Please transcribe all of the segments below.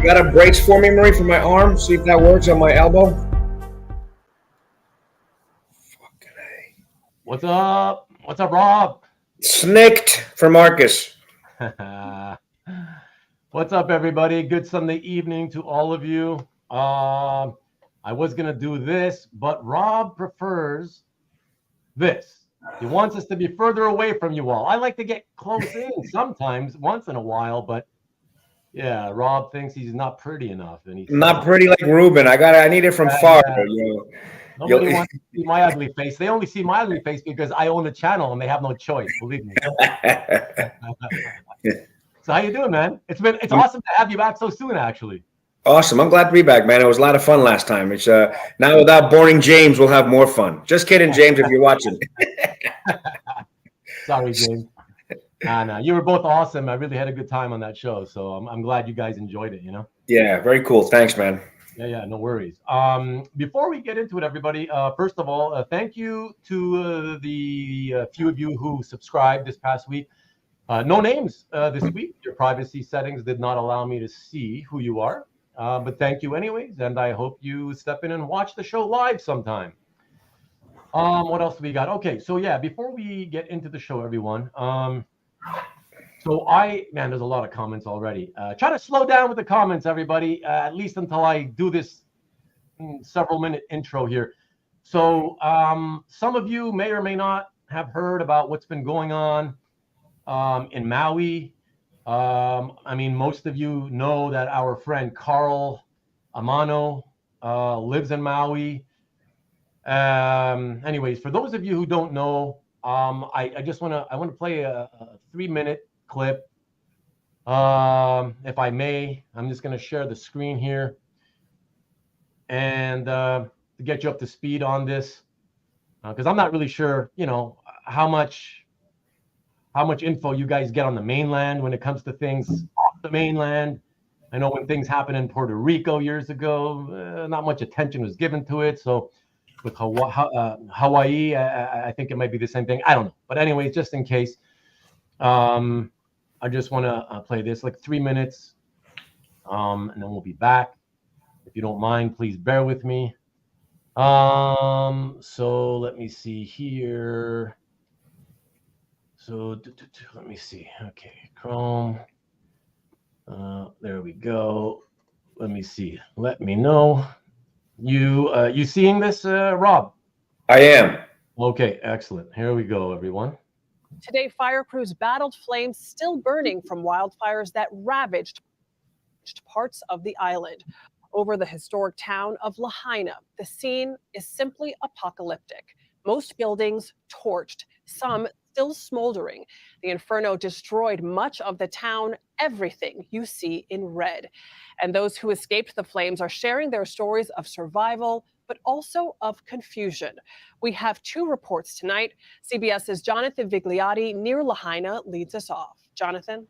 got a brace for me, Marie, for my arm? See if that works on my elbow. Fucking A. What's up? What's up, Rob? Snicked for Marcus. What's up, everybody? Good Sunday evening to all of you. I was going to do this, but Rob prefers this. He wants us to be further away from you all. I like to get close in sometimes, once in a while, but yeah, Rob thinks he's not pretty enough. And he's not pretty like Ruben. I need it from far. You know. Nobody wants to see my ugly face. They only see my ugly face because I own a channel and they have no choice. Believe me. So how you doing, man? It's awesome to have you back so soon, actually. Awesome. I'm glad to be back, man. It was a lot of fun last time. It's now without boring James, we'll have more fun. Just kidding, James, if you're watching. Sorry, James. No, you were both awesome. I really had a good time on that show, so I'm glad you guys enjoyed it. You know. Yeah, very cool. Thanks, man. Yeah, no worries. Before we get into it, everybody, first of all, thank you to the few of you who subscribed this past week. No names this week. Your privacy settings did not allow me to see who you are, but thank you anyways, and I hope you step in and watch the show live sometime. What else do we got? Okay, so yeah, before we get into the show, everyone, there's a lot of comments already. Try to slow down with the comments, everybody, at least until I do this several minute intro here. So some of you may or may not have heard about what's been going on in Maui. Most of you know that our friend Karl Amano lives in Maui. Anyways, for those of you who don't know, I want to play a 3-minute clip. If I may, I'm just going to share the screen here and to get you up to speed on this, because I'm not really sure, how much info you guys get on the mainland when it comes to things off the mainland. I know when things happened in Puerto Rico years ago, not much attention was given to it. So with Hawaii, I think it might be the same thing. I don't know. But anyways, just in case, I just want to play this, like 3 minutes, and then we'll be back. If you don't mind, please bear with me. So let me see here. So let me see. Okay, Chrome. There we go. Let me see. Let me know. You seeing this, Rob? I am. Okay, excellent. Here we go, everyone. Today, fire crews battled flames still burning from wildfires that ravaged parts of the island. Over the historic town of Lahaina, the scene is simply apocalyptic. Most buildings torched, some still smoldering. The inferno destroyed much of the town, everything you see in red. And those who escaped the flames are sharing their stories of survival, but also of confusion. We have 2 reports tonight. CBS's Jonathan Vigliotti near Lahaina leads us off. Jonathan?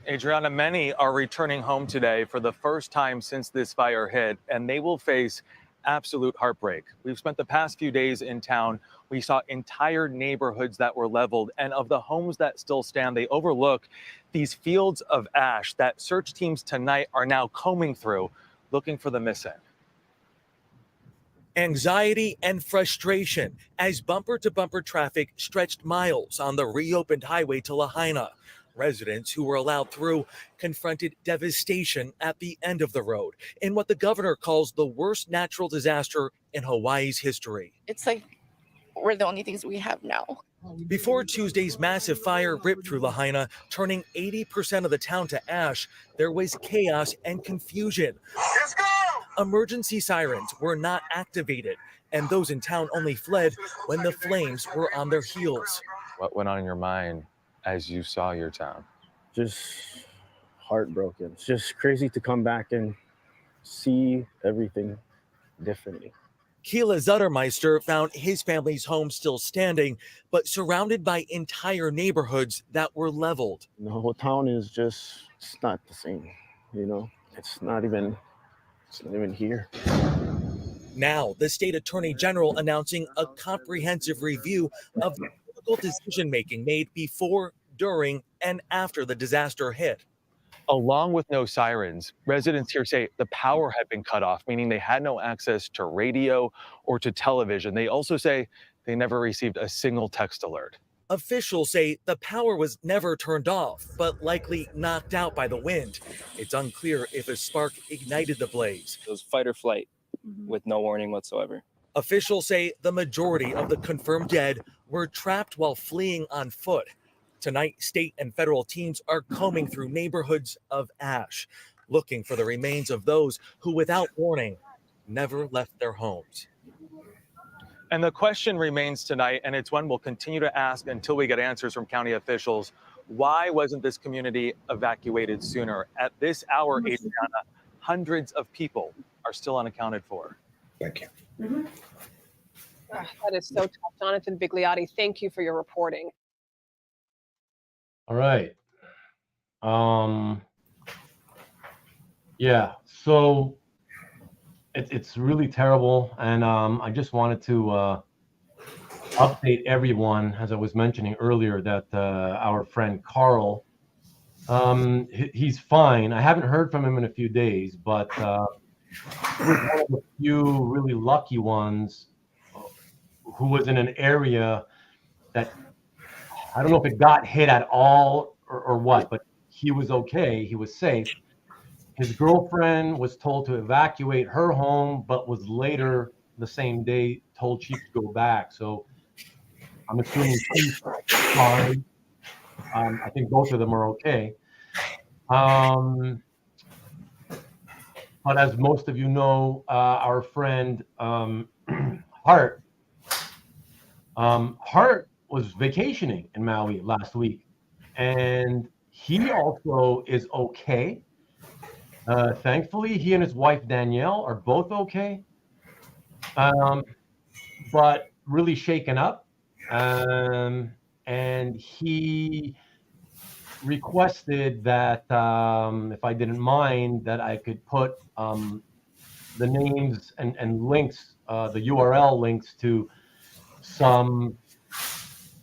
Adriana, many are returning home today for the first time since this fire hit, and they will face absolute heartbreak. We've spent the past few days in town. We saw entire neighborhoods that were leveled, and of the homes that still stand, they overlook these fields of ash that search teams tonight are now combing through, looking for the missing. Anxiety and frustration as bumper-to-bumper traffic stretched miles on the reopened highway to Lahaina. Residents who were allowed through confronted devastation at the end of the road in what the governor calls the worst natural disaster in Hawaii's history. It's like we're the only things we have now. Before Tuesday's massive fire ripped through Lahaina, turning 80% of the town to ash, there was chaos and confusion. Let's go! Emergency sirens were not activated, and those in town only fled when the flames were on their heels. What went on in your mind as you saw your town? Just heartbroken. It's just crazy to come back and see everything differently. Keela Zuttermeister found his family's home still standing, but surrounded by entire neighborhoods that were leveled. The whole town is just, it's not the same, It's not even here. Now, the state attorney general announcing a comprehensive review of the difficult decision-making made before, during, and after the disaster hit. Along with no sirens, residents here say the power had been cut off, meaning they had no access to radio or to television. They also say they never received a single text alert. Officials say the power was never turned off, but likely knocked out by the wind. It's unclear if a spark ignited the blaze. It was fight or flight with no warning whatsoever. Officials say the majority of the confirmed dead were trapped while fleeing on foot. Tonight, state and federal teams are combing through neighborhoods of ash, looking for the remains of those who, without warning, never left their homes. And the question remains tonight, and it's one we'll continue to ask until we get answers from county officials. Why wasn't this community evacuated sooner? At this hour, Adriana, hundreds of people are still unaccounted for. Thank you. That is so tough. Jonathan Bigliotti, thank you for your reporting. All right. Yeah, so it's really terrible, and I just wanted to update everyone, as I was mentioning earlier, that our friend Karl, he's fine. I haven't heard from him in a few days, but he was one of the few really lucky ones who was in an area that, I don't know if it got hit at all or what, but he was okay. He was safe. His girlfriend was told to evacuate her home, but was later the same day told she could go back. So I'm assuming she's fine. I think both of them are okay. But as most of you know, our friend Hart, Hart was vacationing in Maui last week, and he also is okay. Thankfully, he and his wife Danielle are both okay, but really shaken up. And he requested that if I didn't mind, that I could put the names and links, the URL links to some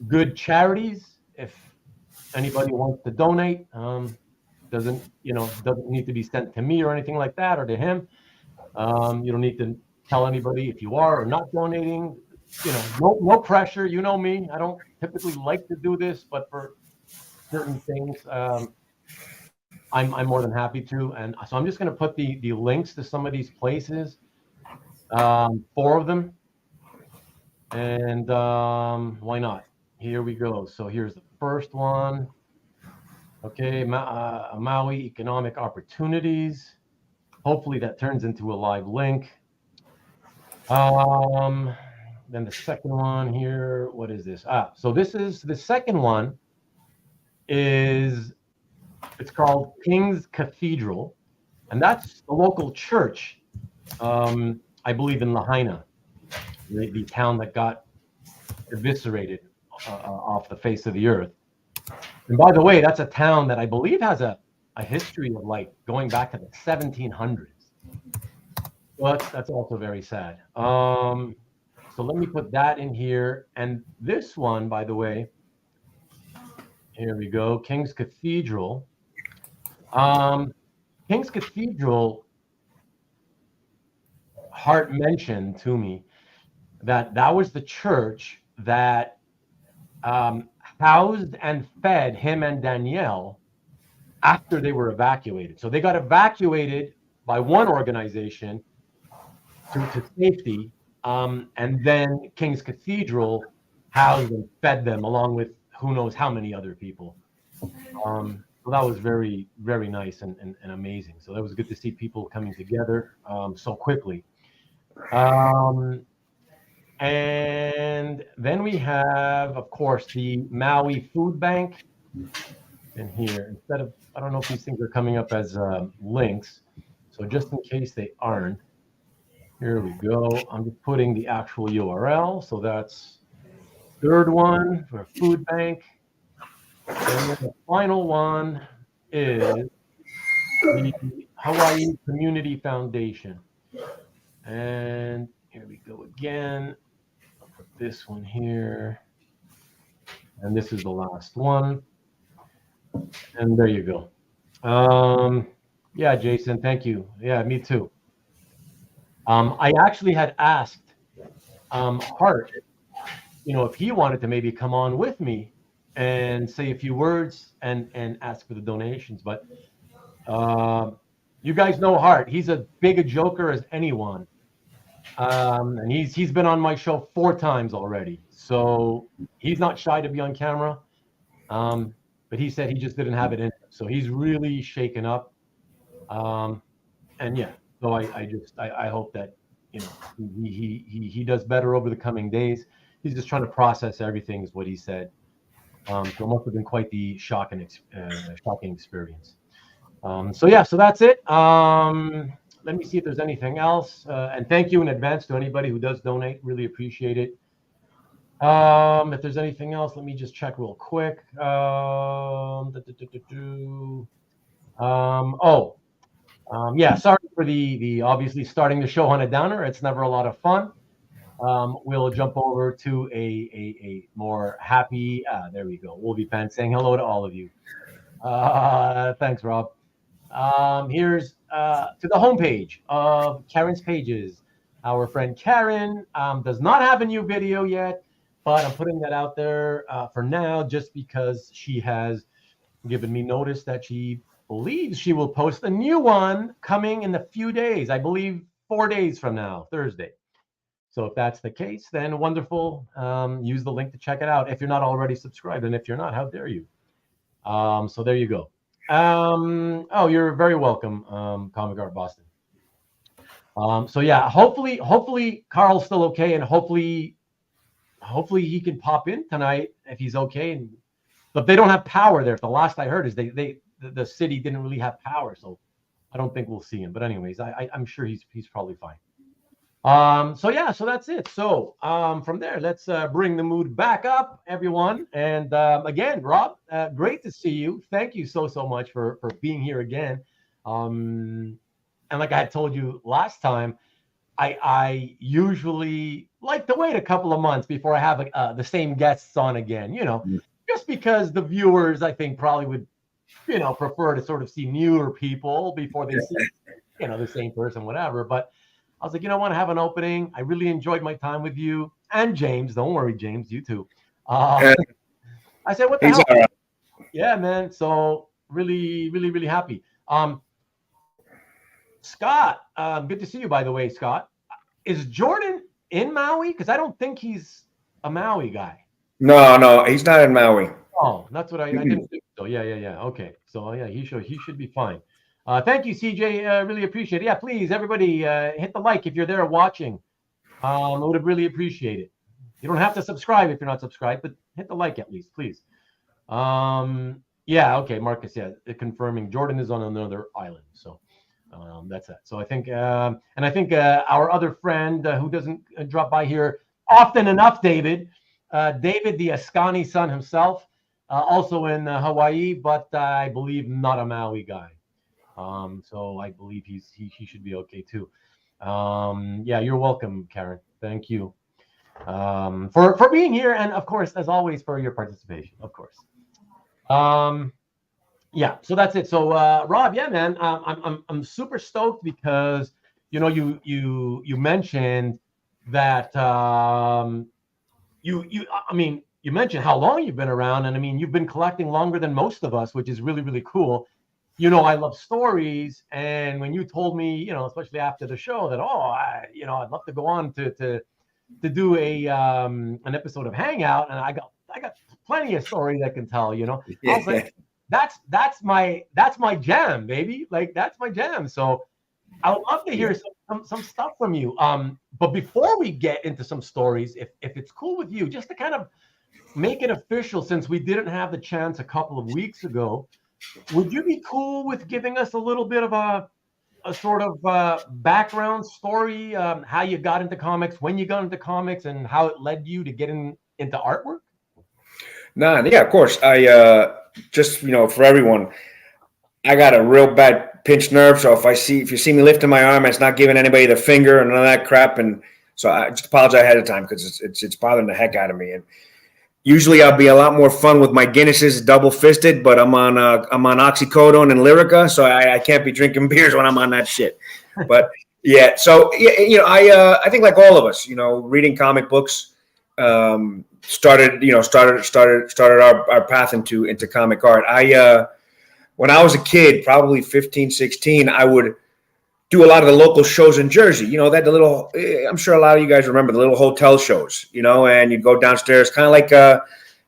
good charities. If anybody wants to donate, doesn't need to be sent to me or anything like that, or to him. You don't need to tell anybody if you are or not donating. No pressure. You know me. I don't typically like to do this, but for certain things, I'm more than happy to. And so I'm just going to put the links to some of these places, 4 of them, and why not? Here we go. So here's the first one. Okay, Maui Economic Opportunities. Hopefully that turns into a live link. Then the second one here, what is this? So this is the second one. It's called King's Cathedral, and that's the local church, I believe in Lahaina, the town that got eviscerated off the face of the earth. And by the way, that's a town that I believe has a history of like going back to the 1700s. Well, that's also very sad. So let me put that in here. And this one, by the way, here we go, King's Cathedral. King's Cathedral, Hart mentioned to me that was the church that housed and fed him and Danielle after they were evacuated. So they got evacuated by one organization to safety, and then King's Cathedral housed and fed them along with who knows how many other people. So that was very, very nice and amazing. So that was good to see people coming together so quickly. And then we have, of course, the Maui Food Bank in here. Instead of, I don't know if these things are coming up as links. So just in case they aren't, here we go. I'm just putting the actual URL. So that's third one for Food Bank. And then the final one is the Hawaii Community Foundation. And here we go again. I'll put this one here. And this is the last one. And there you go. Yeah, Jason, thank you. Yeah, me too. I actually had asked Hart, if he wanted to maybe come on with me and say a few words and ask for the donations, but you guys know Hart. He's as big a joker as anyone. And he's been on my show 4 times already. So he's not shy to be on camera. But he said he just didn't have it in him. So he's really shaken up. And yeah, so I hope that he does better over the coming days. He's just trying to process everything, is what he said. So it must have been quite the shocking experience. So that's it. Let me see if there's anything else. And thank you in advance to anybody who does donate. Really appreciate it. If there's anything else, let me just check real quick. Yeah, sorry for the obviously starting the show on a downer. It's never a lot of fun. We'll jump over to a more happy. There we go. Wolvie Fan saying hello to all of you. Thanks, Rob. Here's to the homepage of Karen's pages. Our friend Karen does not have a new video yet, but I'm putting that out there for now just because she has given me notice that she believes she will post a new one coming in a few days. I believe 4 days from now, Thursday. So if that's the case, then wonderful. Use the link to check it out if you're not already subscribed. And if you're not, how dare you? So there you go. Oh, you're very welcome, Comic Art Boston. So yeah, hopefully Karl's still okay, and hopefully he can pop in tonight if he's okay. But they don't have power there. The last I heard is the city didn't really have power, so I don't think we'll see him. But anyways, I'm sure he's probably fine. So yeah, so that's it. So from there, let's bring the mood back up, everyone. And again, Rob, great to see you. Thank you so much for being here again. And like I had told you last time, I usually like to wait a couple of months before I have the same guests on again, just because the viewers, I think, probably would, prefer to sort of see newer people before they see, the same person, whatever. But I was like, I want to have an opening. I really enjoyed my time with you and James. Don't worry, James, you too. I said, what the hell? Right. Yeah, man. So really, really, really happy. Scott, good to see you, by the way, Scott. Is Jordan in Maui? Because I don't think he's a Maui guy. No, he's not in Maui. Oh, that's what I didn't think so. Yeah. Okay. So yeah, he should be fine. Thank you, CJ. Really appreciate it. Yeah, please, everybody, hit the like if you're there watching. I would really appreciate it. You don't have to subscribe if you're not subscribed, but hit the like at least, please. Yeah, okay, Marcus. Yeah, confirming Jordan is on another island. So that's that. So I think, and I think our other friend who doesn't drop by here often enough, David the Ascani son himself, also in Hawaii, but I believe not a Maui guy. So I believe he should be okay too. Yeah, you're welcome, Karen. Thank you for being here, and of course, as always, for your participation. Of course. Yeah. So that's it. So Rob, yeah, man, I'm super stoked because you mentioned that you mentioned how long you've been around, and I mean you've been collecting longer than most of us, which is really, really cool. I love stories, and when you told me, especially after the show, that I'd love to go on to do an episode of Hangout, and I got plenty of stories I can tell. I was like, that's my jam, baby. Like that's my jam. So I would love to hear some stuff from you. But before we get into some stories, if it's cool with you, just to kind of make it official, since we didn't have the chance a couple of weeks ago. Would you be cool with giving us a little bit of a sort of background story, how you got into comics, when you got into comics, and how it led you to getting into artwork? Yeah, of course. I just for everyone, I got a real bad pinched nerve. So if you see me lifting my arm, it's not giving anybody the finger and none of that crap. And so I just apologize ahead of time because it's bothering the heck out of me. And Usually I'll be a lot more fun with my Guinnesses double fisted, but I'm on oxycodone and Lyrica, so I can't be drinking beers when I'm on that shit. But yeah, so I think like all of us, reading comic books started our path into comic art. When I was a kid, probably 15, 16, I would do a lot of the local shows in Jersey, that the little, I'm sure a lot of you guys remember the little hotel shows, and you'd go downstairs, kind of like, I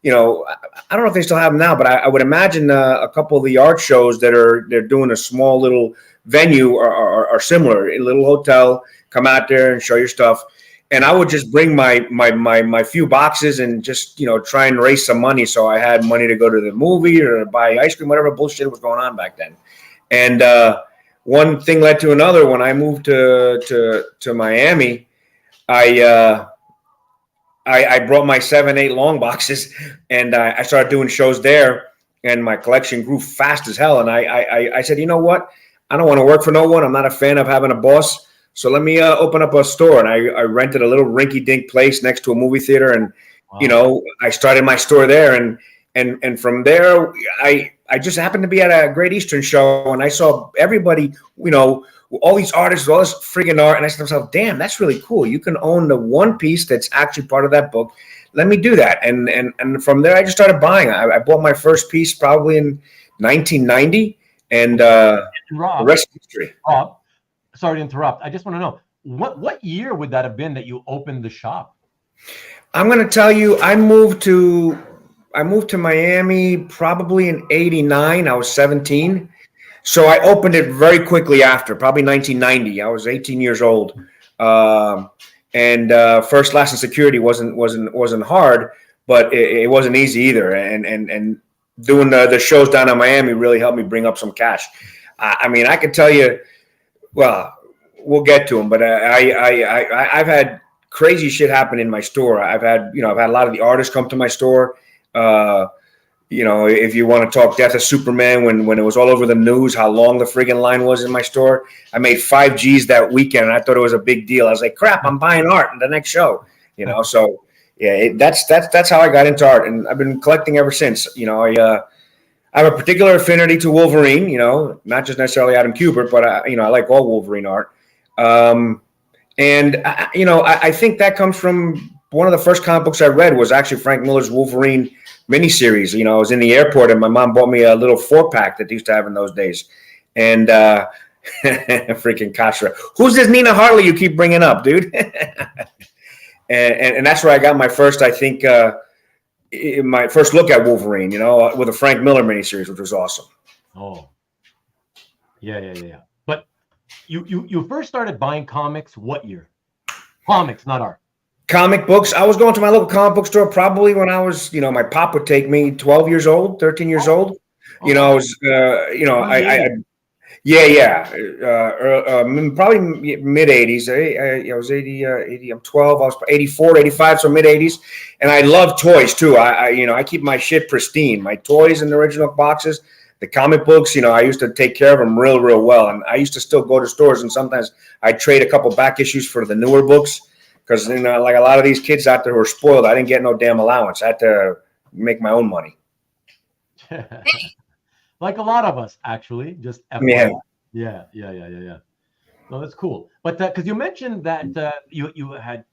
don't know if they still have them now, but I would imagine a couple of the art shows they're doing a small little venue are similar, a little hotel, come out there and show your stuff. And I would just bring my few boxes and just, try and raise some money. So I had money to go to the movie or buy ice cream, whatever bullshit was going on back then. And, one thing led to another. When I moved to Miami, I brought my 7-8 Longboxes, and I started doing shows there, and my collection grew fast as hell. And I said, you know what? I don't want to work for no one. I'm not a fan of having a boss. So let me open up a store. And I rented a little rinky-dink place next to a movie theater, and wow. I started my store there, and from there I just happened to be at a Great Eastern show, and I saw everybody, all these artists, all this friggin' art, and I said to myself, damn, that's really cool. You can own the one piece that's actually part of that book. Let me do that. And from there, I just started buying. I bought my first piece probably in 1990, and Rob, the rest is history. Rob, sorry to interrupt. I just want to know, what year would that have been that you opened the shop? I'm going to tell you, I moved to Miami probably in 89. I was 17. So I opened it very quickly after, probably 1990. I was 18 years old. And first, last, and security wasn't hard, but it wasn't easy either. And doing the shows down in Miami really helped me bring up some cash. I mean, I could tell you, well, we'll get to them, but I've had crazy shit happen in my store. I've had a lot of the artists come to my store. If you want to talk Death of Superman, when it was all over the news, how long the friggin' line was in my store, I made 5 G's that weekend, and I thought it was a big deal. I was like, crap, I'm buying art in the next show, So yeah, that's how I got into art, and I've been collecting ever since. I have a particular affinity to Wolverine, not just necessarily Adam Kubert, but I like all Wolverine art. I think that comes from one of the first comic books I read was actually Frank Miller's Wolverine miniseries. I was in the airport and my mom bought me a little 4-pack that they used to have in those days. And freaking Kashra. Who's this Nina Hartley you keep bringing up, dude? and that's where I got my first, I think, my first look at Wolverine, with a Frank Miller miniseries, which was awesome. Oh, yeah. But you first started buying comics what year? Comics, not art. Comic books. I was going to my local comic book store probably when I was, my pop would take me 12 years old, 13 years old. I was, probably mid 80s. I was 80, I'm 12. I was 84, 85, so mid 80s. And I love toys too. I keep my shit pristine. My toys in the original boxes, the comic books, I used to take care of them real, real well. And I used to still go to stores, and sometimes I'd trade a couple back issues for the newer books. Because, like a lot of these kids out there who are spoiled, I didn't get no damn allowance. I had to make my own money. Like a lot of us, actually. Just FYI. Yeah. No, that's cool. But because you mentioned that you had,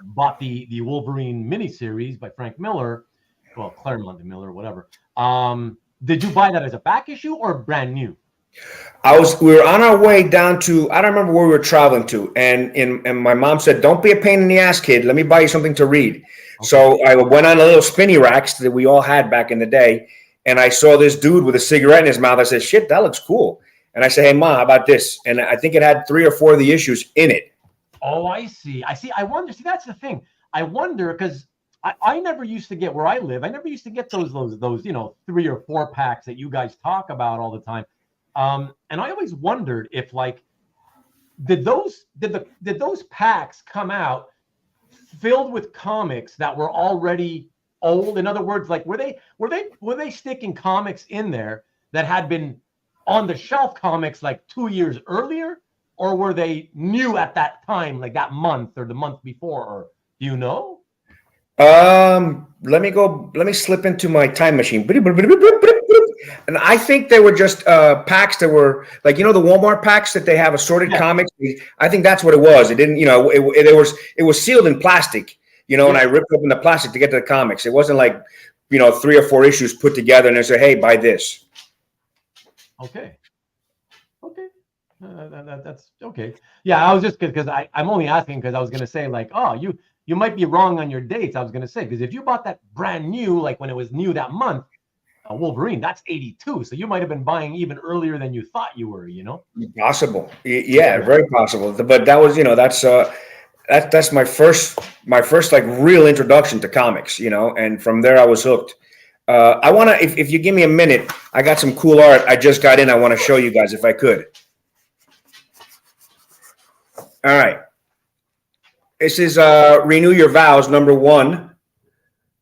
bought the Wolverine miniseries by Frank Miller, well, Claremont Miller, whatever. Did you buy that as a back issue or brand new? We were on our way down to, I don't remember where we were traveling to. And my mom said, don't be a pain in the ass, kid. Let me buy you something to read. Okay. So I went on the little spinny racks that we all had back in the day. And I saw this dude with a cigarette in his mouth. I said, shit, that looks cool. And I said, hey, Mom, how about this? And I think it had 3 or 4 of the issues in it. Oh, I see. I wonder. See, that's the thing. I wonder because I never used to get, where I live, I never used to get those 3 or 4 packs that you guys talk about all the time. And I always wondered if, like, did those packs come out filled with comics that were already old? In other words, like, were they sticking comics in there that had been on the shelf comics like 2 years earlier, or were they new at that time, like that month or the month before? Or do you know? Let me slip into my time machine. And I think they were just packs that were like, the Walmart packs that they have assorted comics. I think that's what it was. It didn't, it was sealed in plastic, and I ripped open the plastic to get to the comics. It wasn't like, 3 or 4 issues put together and they say, hey, buy this. Okay. That's okay. Yeah, I was just because I'm only asking because I was gonna say like, oh, you might be wrong on your dates. I was gonna say because if you bought that brand new, like when it was new that month, Wolverine, that's 82. So you might have been buying even earlier than you thought you were. Possible, yeah, very possible. But that was, that's my first like real introduction to comics, and from there I was hooked. I want to, if you give me a minute, I got some cool art I just got in. I want to show you guys if I could. All right. This is Renew Your Vows, #1.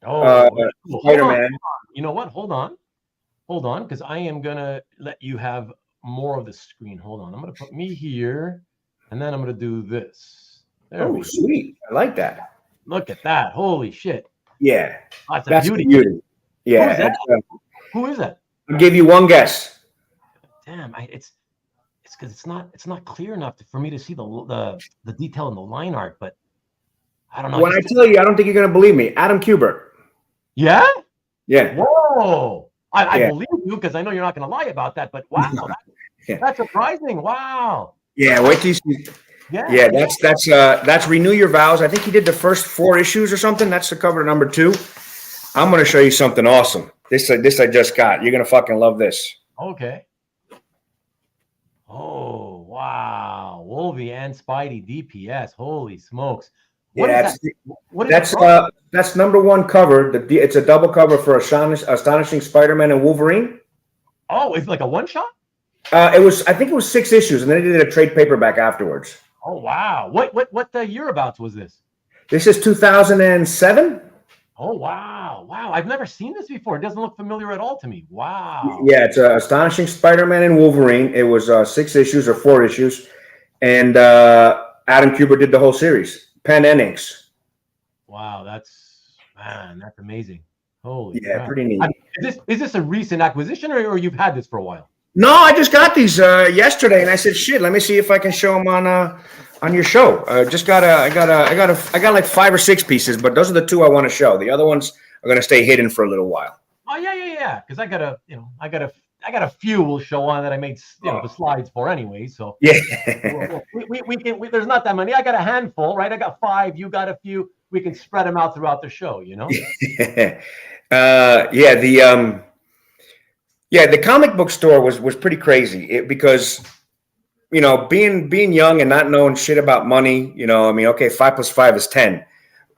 Oh, cool. Spider-Man. You know what? Hold on, because I am gonna let you have more of the screen. Hold on. I'm gonna put me here, and then I'm gonna do this. There we go. Sweet. I like that. Look at that. Holy shit. Yeah. Oh, that's That's a beauty. beauty. Yeah. Who is that? Who is that? I'll give you one guess. Damn, it's because it's not clear enough for me to see the detail in the line art, but I don't know. When I tell you, I don't think you're gonna believe me. Adam Kubert. Yeah? Yeah. Whoa. I believe you because I know you're not gonna lie about that, but wow, that's surprising. Wow. Yeah, wait till you see. Yeah, that's Renew Your Vows. I think he did the first 4 issues or something. That's the cover #2. I'm gonna show you something awesome. This I just got. You're gonna fucking love this. Okay. Oh wow, Wolvie and Spidey DPS. Holy smokes! What is that? That's #1 cover. It's a double cover for Astonishing Spider-Man and Wolverine. Oh, it's like a one shot. I think it was 6 issues, and then they did a trade paperback afterwards. Oh wow! What year abouts was this? This is 2007. Oh wow! I've never seen this before. It doesn't look familiar at all to me. Wow. Yeah, it's Astonishing Spider-Man and Wolverine. It was 6 issues or 4 issues, and Adam Kubert did the whole series, pen and inks. Wow, that's amazing. Holy crap. Pretty neat. Is this a recent acquisition, or you've had this for a while? No, I just got these yesterday, and I said, "Shit, let me see if I can show them on your show." I got like 5 or 6 pieces, but those are the 2 I want to show. The other ones are going to stay hidden for a little while. Oh yeah. Because I got a few we'll show on that I made the slides for anyway. So yeah, we can. There's not that many. I got a handful, right? I got 5. You got a few. We can spread them out throughout the show. The comic book store was pretty crazy because, being young and not knowing shit about money, okay, 5 + 5 is 10,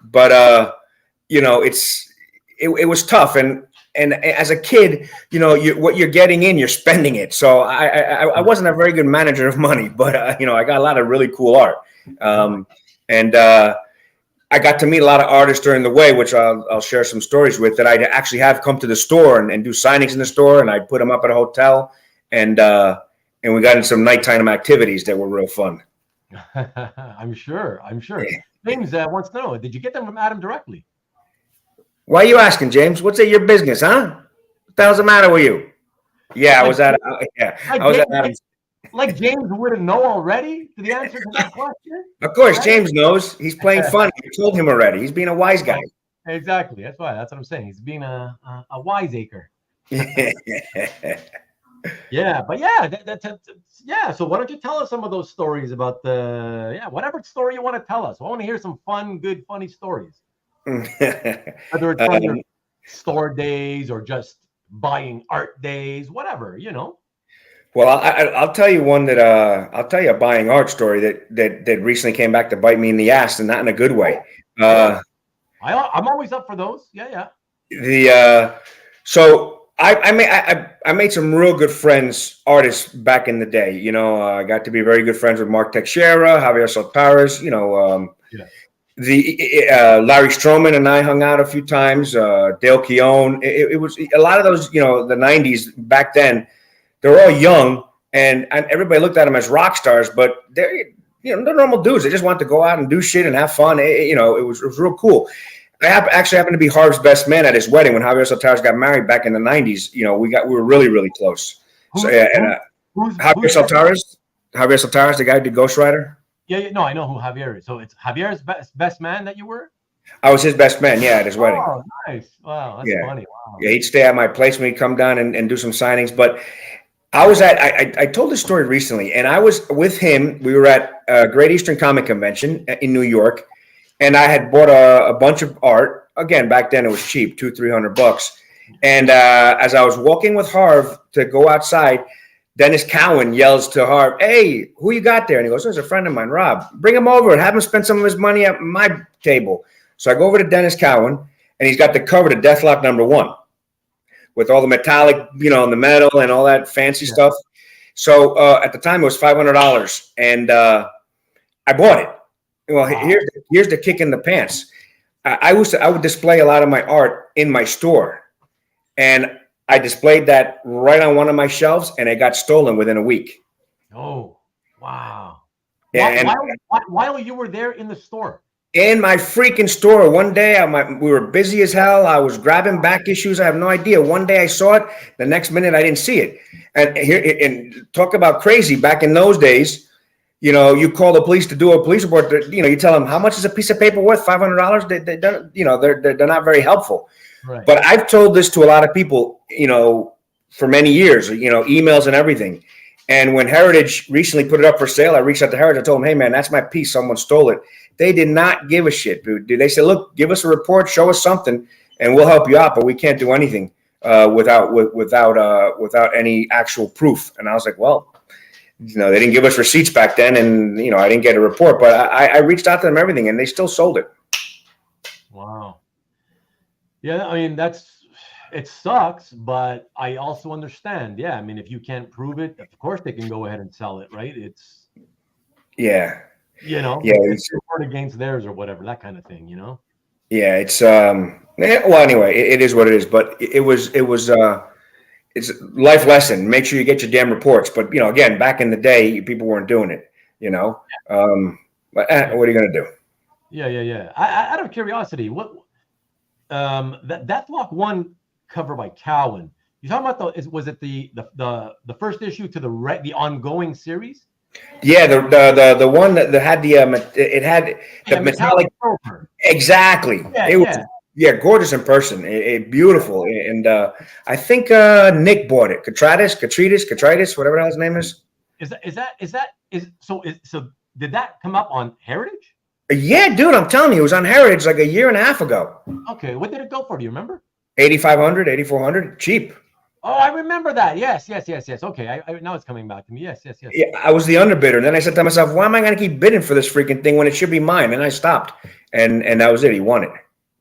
but it was tough, and as a kid, what you're getting in, you're spending it. So I wasn't a very good manager of money, but I got a lot of really cool art, and I got to meet a lot of artists during the way, which I'll share some stories with, that I actually have come to the store and do signings in the store, and I put them up at a hotel, and we got in some nighttime activities that were real fun. I'm sure. James wants to know, did you get them from Adam directly? Why are you asking, James? What's it your business, huh? What the hell's the matter with you? Yeah, I was at Adam's. Like James wouldn't know already the answer to that question? Of course, James knows. He's playing funny. I told him already. He's being a wise guy. Exactly. That's what I'm saying. He's being a wiseacre. Yeah, but yeah. So why don't you tell us some of those stories about whatever story you want to tell us. I want to hear some fun, good, funny stories. Whether it's from your store days or just buying art days, whatever, Well, I'll tell you one that I'll tell you a buying art story that recently came back to bite me in the ass, and not in a good way. I'm always up for those. Yeah. So I made some real good friends, artists back in the day. I got to be very good friends with Mark Texeira, Javier Sotares. Larry Stroman and I hung out a few times. Dale Keown. It was a lot of those. The '90s back then. They're all young, and everybody looked at them as rock stars, but they're normal dudes. They just want to go out and do shit and have fun. It was real cool. actually happened to be Harv's best man at his wedding when Javier Saltares got married back in the 90s. You know, we were really, really close. So yeah, and Javier Saltares, the guy who did Ghost Rider. Yeah, no, I know who Javier is. So it's Javier's best man that you were? I was his best man, yeah, at his wedding. Oh, nice. Wow, that's funny. Wow. Yeah, he'd stay at my place when he'd come down and do some signings. But I told this story recently, and I was with him. We were at Great Eastern Comic Convention in New York, and I had bought a bunch of art. Again, back then it was cheap, $200-300. And as I was walking with Harv to go outside, Dennis Cowan yells to Harv, "Hey, who you got there?" And he goes, "There's a friend of mine, Rob. Bring him over and have him spend some of his money at my table." So I go over to Dennis Cowan, and he's got the cover to Deathlock #1 with all the metallic, you know, and the metal and all that fancy stuff. So at the time it was $500, and I bought it. Well, here's the kick in the pants. I would display a lot of my art in my store, and I displayed that right on one of my shelves, and it got stolen within a week. Oh, wow. Yeah, while you were there in the store? In my freaking store. One day, we were busy as hell. I was grabbing back issues. I have no idea. One day I saw it. The next minute I didn't see it. And talk about crazy. Back in those days, you know, you call the police to do a police report. You know, you tell them, how much is a piece of paper worth? $500. They don't, you know, they're not very helpful. Right. But I've told this to a lot of people, you know, for many years, you know, emails and everything. And when Heritage recently put it up for sale, I reached out to Heritage. I told them, "Hey, man, that's my piece. Someone stole it." They did not give a shit, dude. They said, "Look, give us a report, show us something, and we'll help you out, but we can't do anything without any actual proof." And I was like, "Well, you know, they didn't give us receipts back then, and you know, I didn't get a report, but I reached out to them, everything, and they still sold it." Wow. Yeah, I mean, it sucks, but I also understand. Yeah, I mean, if you can't prove it, of course they can go ahead and sell it, right? It's you know, it's against theirs or whatever, that kind of thing, you know. Yeah, it's well, anyway, it is what it is. But it's a life lesson. Make sure you get your damn reports. But you know, again, back in the day, people weren't doing it. You know, but what are you gonna do? Yeah. Out of curiosity, what that Deathlock 1 cover by Cowan? You talking about was it the first issue to the ongoing series? Yeah, the one that had it had the metallic. Exactly. Yeah, it was gorgeous in person. Beautiful, and I think Nick bought it. Catridis, whatever the hell his name is. So did that come up on Heritage? Yeah, dude, I'm telling you, it was on Heritage like a year and a half ago. Okay, what did it go for? Do you remember? $8,500, $8,400, cheap. Oh, I remember that. Yes. Okay, now it's coming back to me. Yes. Yeah, I was the underbidder. And then I said to myself, why am I going to keep bidding for this freaking thing when it should be mine? And I stopped. And that was it. He won it.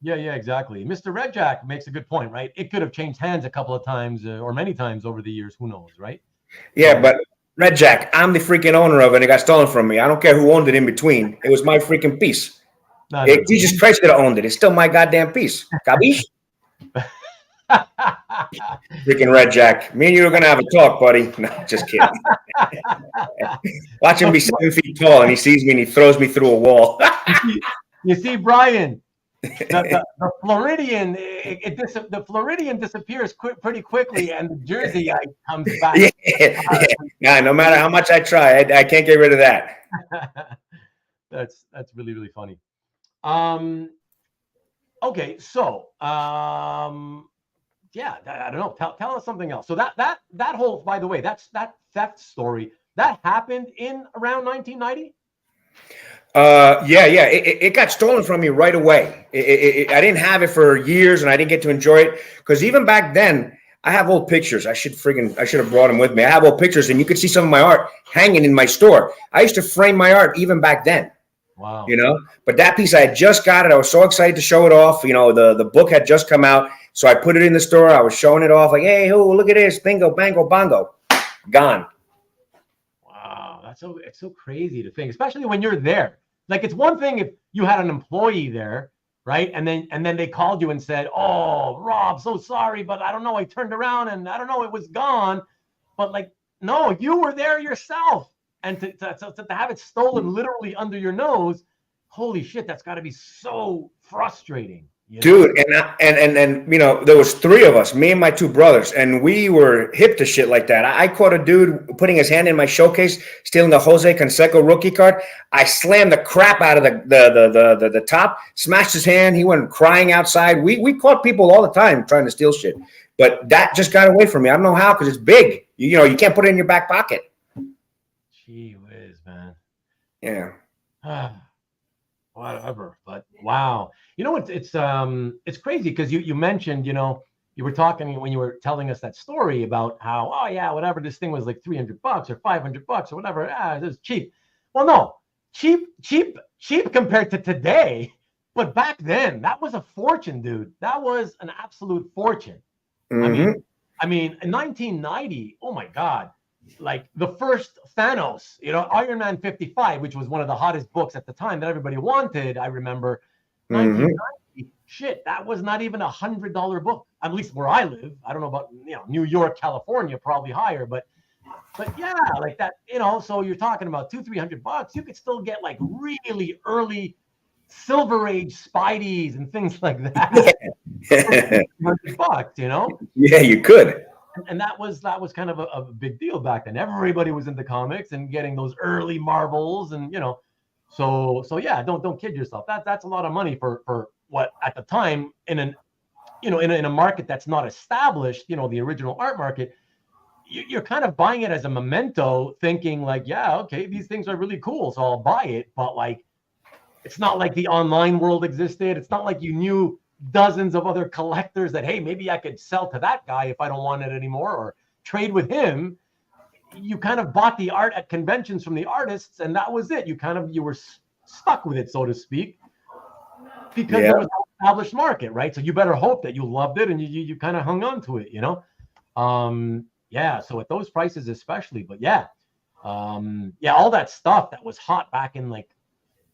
Yeah, exactly. Mr. Red Jack makes a good point, right? It could have changed hands a couple of times or many times over the years. Who knows, right? Yeah, but Red Jack, I'm the freaking owner of it. And it got stolen from me. I don't care who owned it in between. It was my freaking piece. Jesus Christ could have owned it. It's still my goddamn piece. Capiche? Freaking Red Jack. Me and you are gonna have a talk, buddy. No, just kidding. Watch him be 7 feet tall and he sees me and he throws me through a wall. You see, Brian, the Floridian, the Floridian disappears pretty quickly, and the Jersey comes back. Yeah, no matter how much I try, I can't get rid of that. That's really, really funny. Okay, so yeah, I don't know. Tell us something else. So that whole, by the way, that theft story that happened in around 1990. Yeah. It got stolen from me right away. I didn't have it for years, and I didn't get to enjoy it because even back then, I have old pictures. I should have brought them with me. I have old pictures, and you could see some of my art hanging in my store. I used to frame my art even back then. Wow. You know, but that piece, I had just got it. I was so excited to show it off. You know, the book had just come out. So I put it in the store. I was showing it off like, hey, look at this. Bingo, bango, bongo. Gone. Wow. It's so crazy to think, especially when you're there. Like, it's one thing if you had an employee there, right? And then they called you and said, oh, Rob, so sorry, but I don't know. I turned around and I don't know, it was gone. But like, no, you were there yourself. And to have it stolen literally under your nose, holy shit, that's got to be so frustrating. Dude, and you know, there was 3 of us, me and my 2 brothers, and we were hip to shit like that. I caught a dude putting his hand in my showcase, stealing the Jose Canseco rookie card. I slammed the crap out of the top, smashed his hand. He went crying outside. We caught people all the time trying to steal shit, but that just got away from me. I don't know how, because it's big. You know, you can't put it in your back pocket. Gee whiz, man. Yeah. Whatever, but wow. You know, it's crazy because you mentioned, you know, you were talking when you were telling us that story about how, oh yeah, whatever, this thing was like $300 or $500 or whatever. It was cheap. Well, no, cheap compared to today. But back then, that was a fortune, dude. That was an absolute fortune. Mm-hmm. I mean, in 1990, oh my God, like the first Thanos, you know, Iron Man 55, which was one of the hottest books at the time that everybody wanted. I remember 1990, shit, that was not even $100 book, at least where I live. I don't know about, you know, New York, California, probably higher, but yeah, like that, you know, so you're talking about $200-300. You could still get like really early Silver Age Spideys and things like that. $100, you know? Yeah, you could. And that was kind of a big deal back then. Everybody was into comics and getting those early Marvels, and you know, so yeah, don't kid yourself. That's a lot of money for what at the time in a market that's not established. You know, the original art market. You're kind of buying it as a memento, thinking like, yeah, okay, these things are really cool, so I'll buy it. But like, it's not like the online world existed. It's not like you knew dozens of other collectors that, hey, maybe I could sell to that guy if I don't want it anymore, or trade with him. You kind of bought the art at conventions from the artists, and that was it. You were stuck with it, so to speak, because there was an established market, right? So you better hope that you loved it and you kind of hung on to it, you know? Yeah, so at those prices especially, but yeah, all that stuff that was hot back in like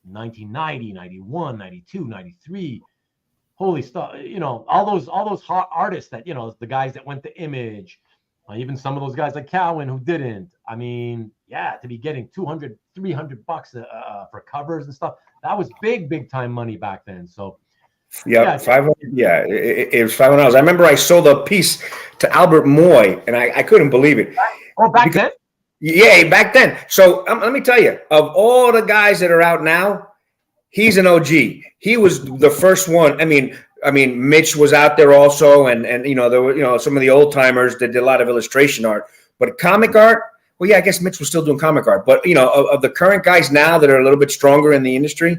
1990, 91, 92, 93, holy stuff, you know, all those hot artists that, you know, the guys that went to Image, even some of those guys like Cowan who didn't. I mean, yeah, to be getting $200-300 for covers and stuff, that was big time money back then. So yeah, $500. Yeah, it was $500. I remember I sold a piece to Albert Moy, and I couldn't believe it. Oh, back then? Yeah, back then. So let me tell you, of all the guys that are out now, he's an OG. He was the first one. I mean, Mitch was out there also, and you know, there were, you know, some of the old timers that did a lot of illustration art, but comic art. Well, yeah, I guess Mitch was still doing comic art, but you know, of the current guys now that are a little bit stronger in the industry,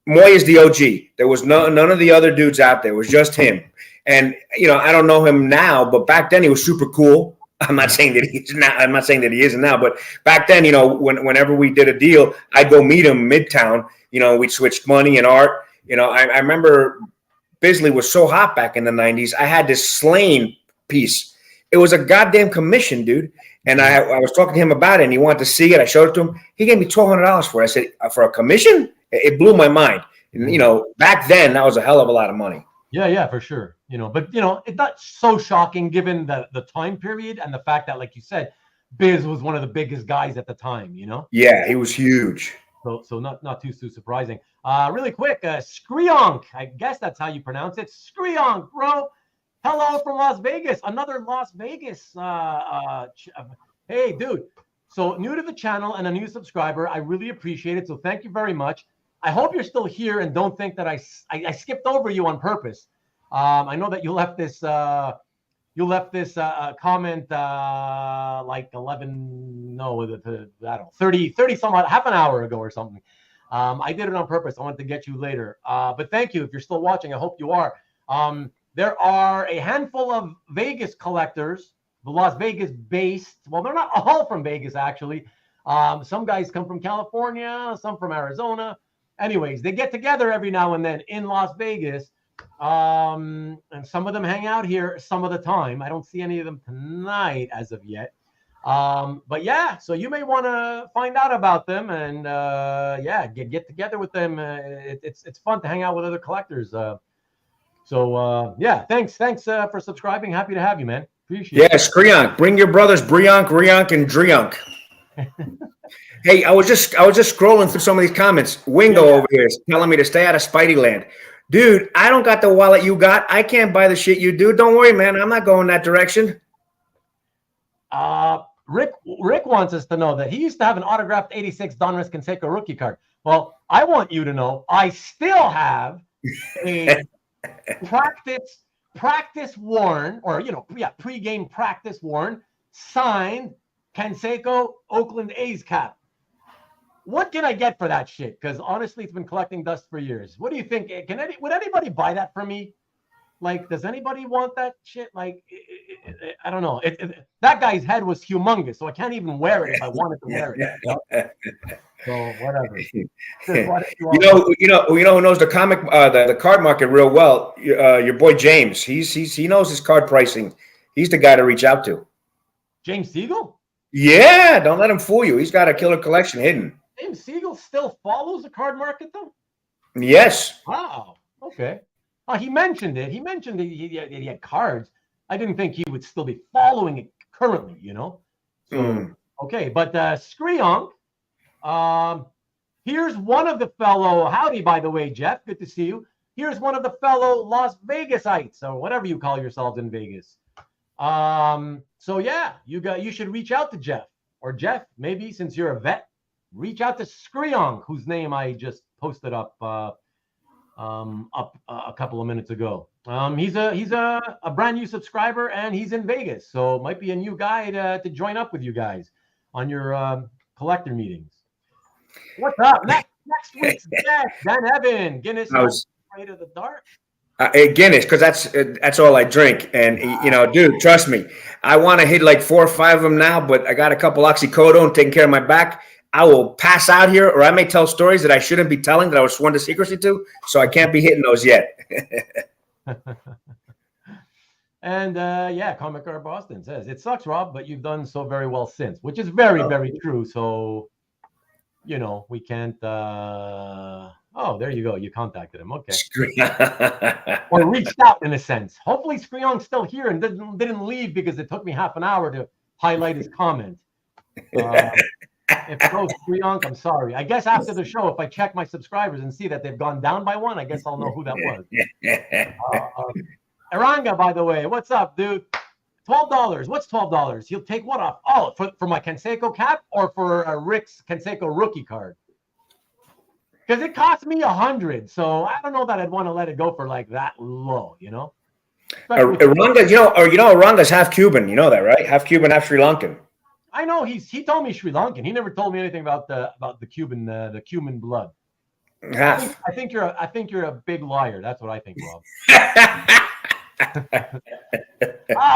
Moy is the OG. There was none of the other dudes out there. It was just him. And you know, I don't know him now, but back then he was super cool. I'm not saying that he's not. I'm not saying that he isn't now, but back then, you know, whenever we did a deal, I'd go meet him Midtown. You know, we switched money and art. You know, I remember Bisley was so hot back in the 90s. I had this Slain piece. It was a goddamn commission, dude. And I was talking to him about it, and he wanted to see it. I showed it to him. He gave me $1,200 for it. I said, for a commission? It blew my mind. And, you know, back then, that was a hell of a lot of money. Yeah, for sure. You know, but, you know, it's not so shocking given the time period and the fact that, like you said, Biz was one of the biggest guys at the time, you know? Yeah, he was huge. So not too surprising. Really quick, Skreeonk, I guess that's how you pronounce it. Skreeonk, bro. Hello from Las Vegas. Another Las Vegas. Hey, dude. So new to the channel and a new subscriber. I really appreciate it. So thank you very much. I hope you're still here and don't think that I skipped over you on purpose. I know that you left this comment like 30 some odd, half an hour ago or something. I did it on purpose. I wanted to get you later. But thank you. If you're still watching, I hope you are. There are a handful of Vegas collectors, the Las Vegas based. Well, they're not all from Vegas, actually. Some guys come from California, some from Arizona. Anyways, they get together every now and then in Las Vegas. And some of them hang out here some of the time. I don't see any of them tonight as of yet. But yeah, so you may want to find out about them and get together with them. It's fun to hang out with other collectors. Thanks for subscribing. Happy to have you, man. Appreciate it. Yeah, Skreeonk. Bring your brothers Breonk, Reonk, and Dreonk. Hey, I was just scrolling through some of these comments. Wingo over here is telling me to stay out of Spidey Land. Dude, I don't got the wallet you got. I can't buy the shit you do. Don't worry, man. I'm not going that direction. Rick wants us to know that he used to have an autographed 86 Donruss Canseco rookie card. Well, I want you to know I still have a practice worn, or pregame practice worn, signed Canseco Oakland A's cap. What can I get for that shit? Because honestly, it's been collecting dust for years. What do you think? Would anybody buy that for me? Like, does anybody want that shit? Like, I don't know. That guy's head was humongous, so I can't even wear it if I wanted to wear it. So whatever. You know who knows the comic, the card market real well? Your boy James. He knows his card pricing. He's the guy to reach out to. James Siegel? Yeah, don't let him fool you. He's got a killer collection hidden. James Siegel still follows the card market, though? Yes. Wow. Okay. He mentioned it. He mentioned that he had cards. I didn't think he would still be following it currently, So, okay. But Skreeonk, here's one of the fellow, howdy, by the way, Jeff. Good to see you. Here's one of the fellow Las Vegasites, or whatever you call yourselves in Vegas. So yeah, you should reach out to Jeff, or Jeff, maybe since you're a vet, reach out to Skreeonk, whose name I just posted up a couple of minutes ago. He's a brand new subscriber, and he's in Vegas, so might be a new guy to join up with you guys on your collector meetings. What's up? Next week's guest, Dan Evan, Guinness Afraid of the Dark. Guinness, because that's all I drink. And, dude, trust me, I want to hit like 4 or 5 of them now, but I got a couple oxycodone taking care of my back. I will pass out here, or I may tell stories that I shouldn't be telling, that I was sworn to secrecy to, so I can't be hitting those yet. And, Comic Card Boston says, it sucks, Rob, but you've done so very well since, which is very, very true. So, we can't... Oh, there you go. You contacted him. Okay. Or reached out in a sense. Hopefully Skreeonk's still here and didn't leave because it took me half an hour to highlight his comment. If it goes Skreeonk, I'm sorry. I guess after the show, if I check my subscribers and see that they've gone down by 1, I guess I'll know who that was. Aranga, by the way, what's up, dude? $12. What's $12? He'll take what off? Oh, for my Canseco cap or for Rick's Canseco rookie card? Because it cost me $100, so I don't know that I'd want to let it go for like that low, Aranga, Aranga's half Cuban. You know that, right? Half Cuban, half Sri Lankan. I know he told me Sri Lankan. He never told me anything about the Cuban blood. Half. I think you're a big liar. That's what I think, Rob.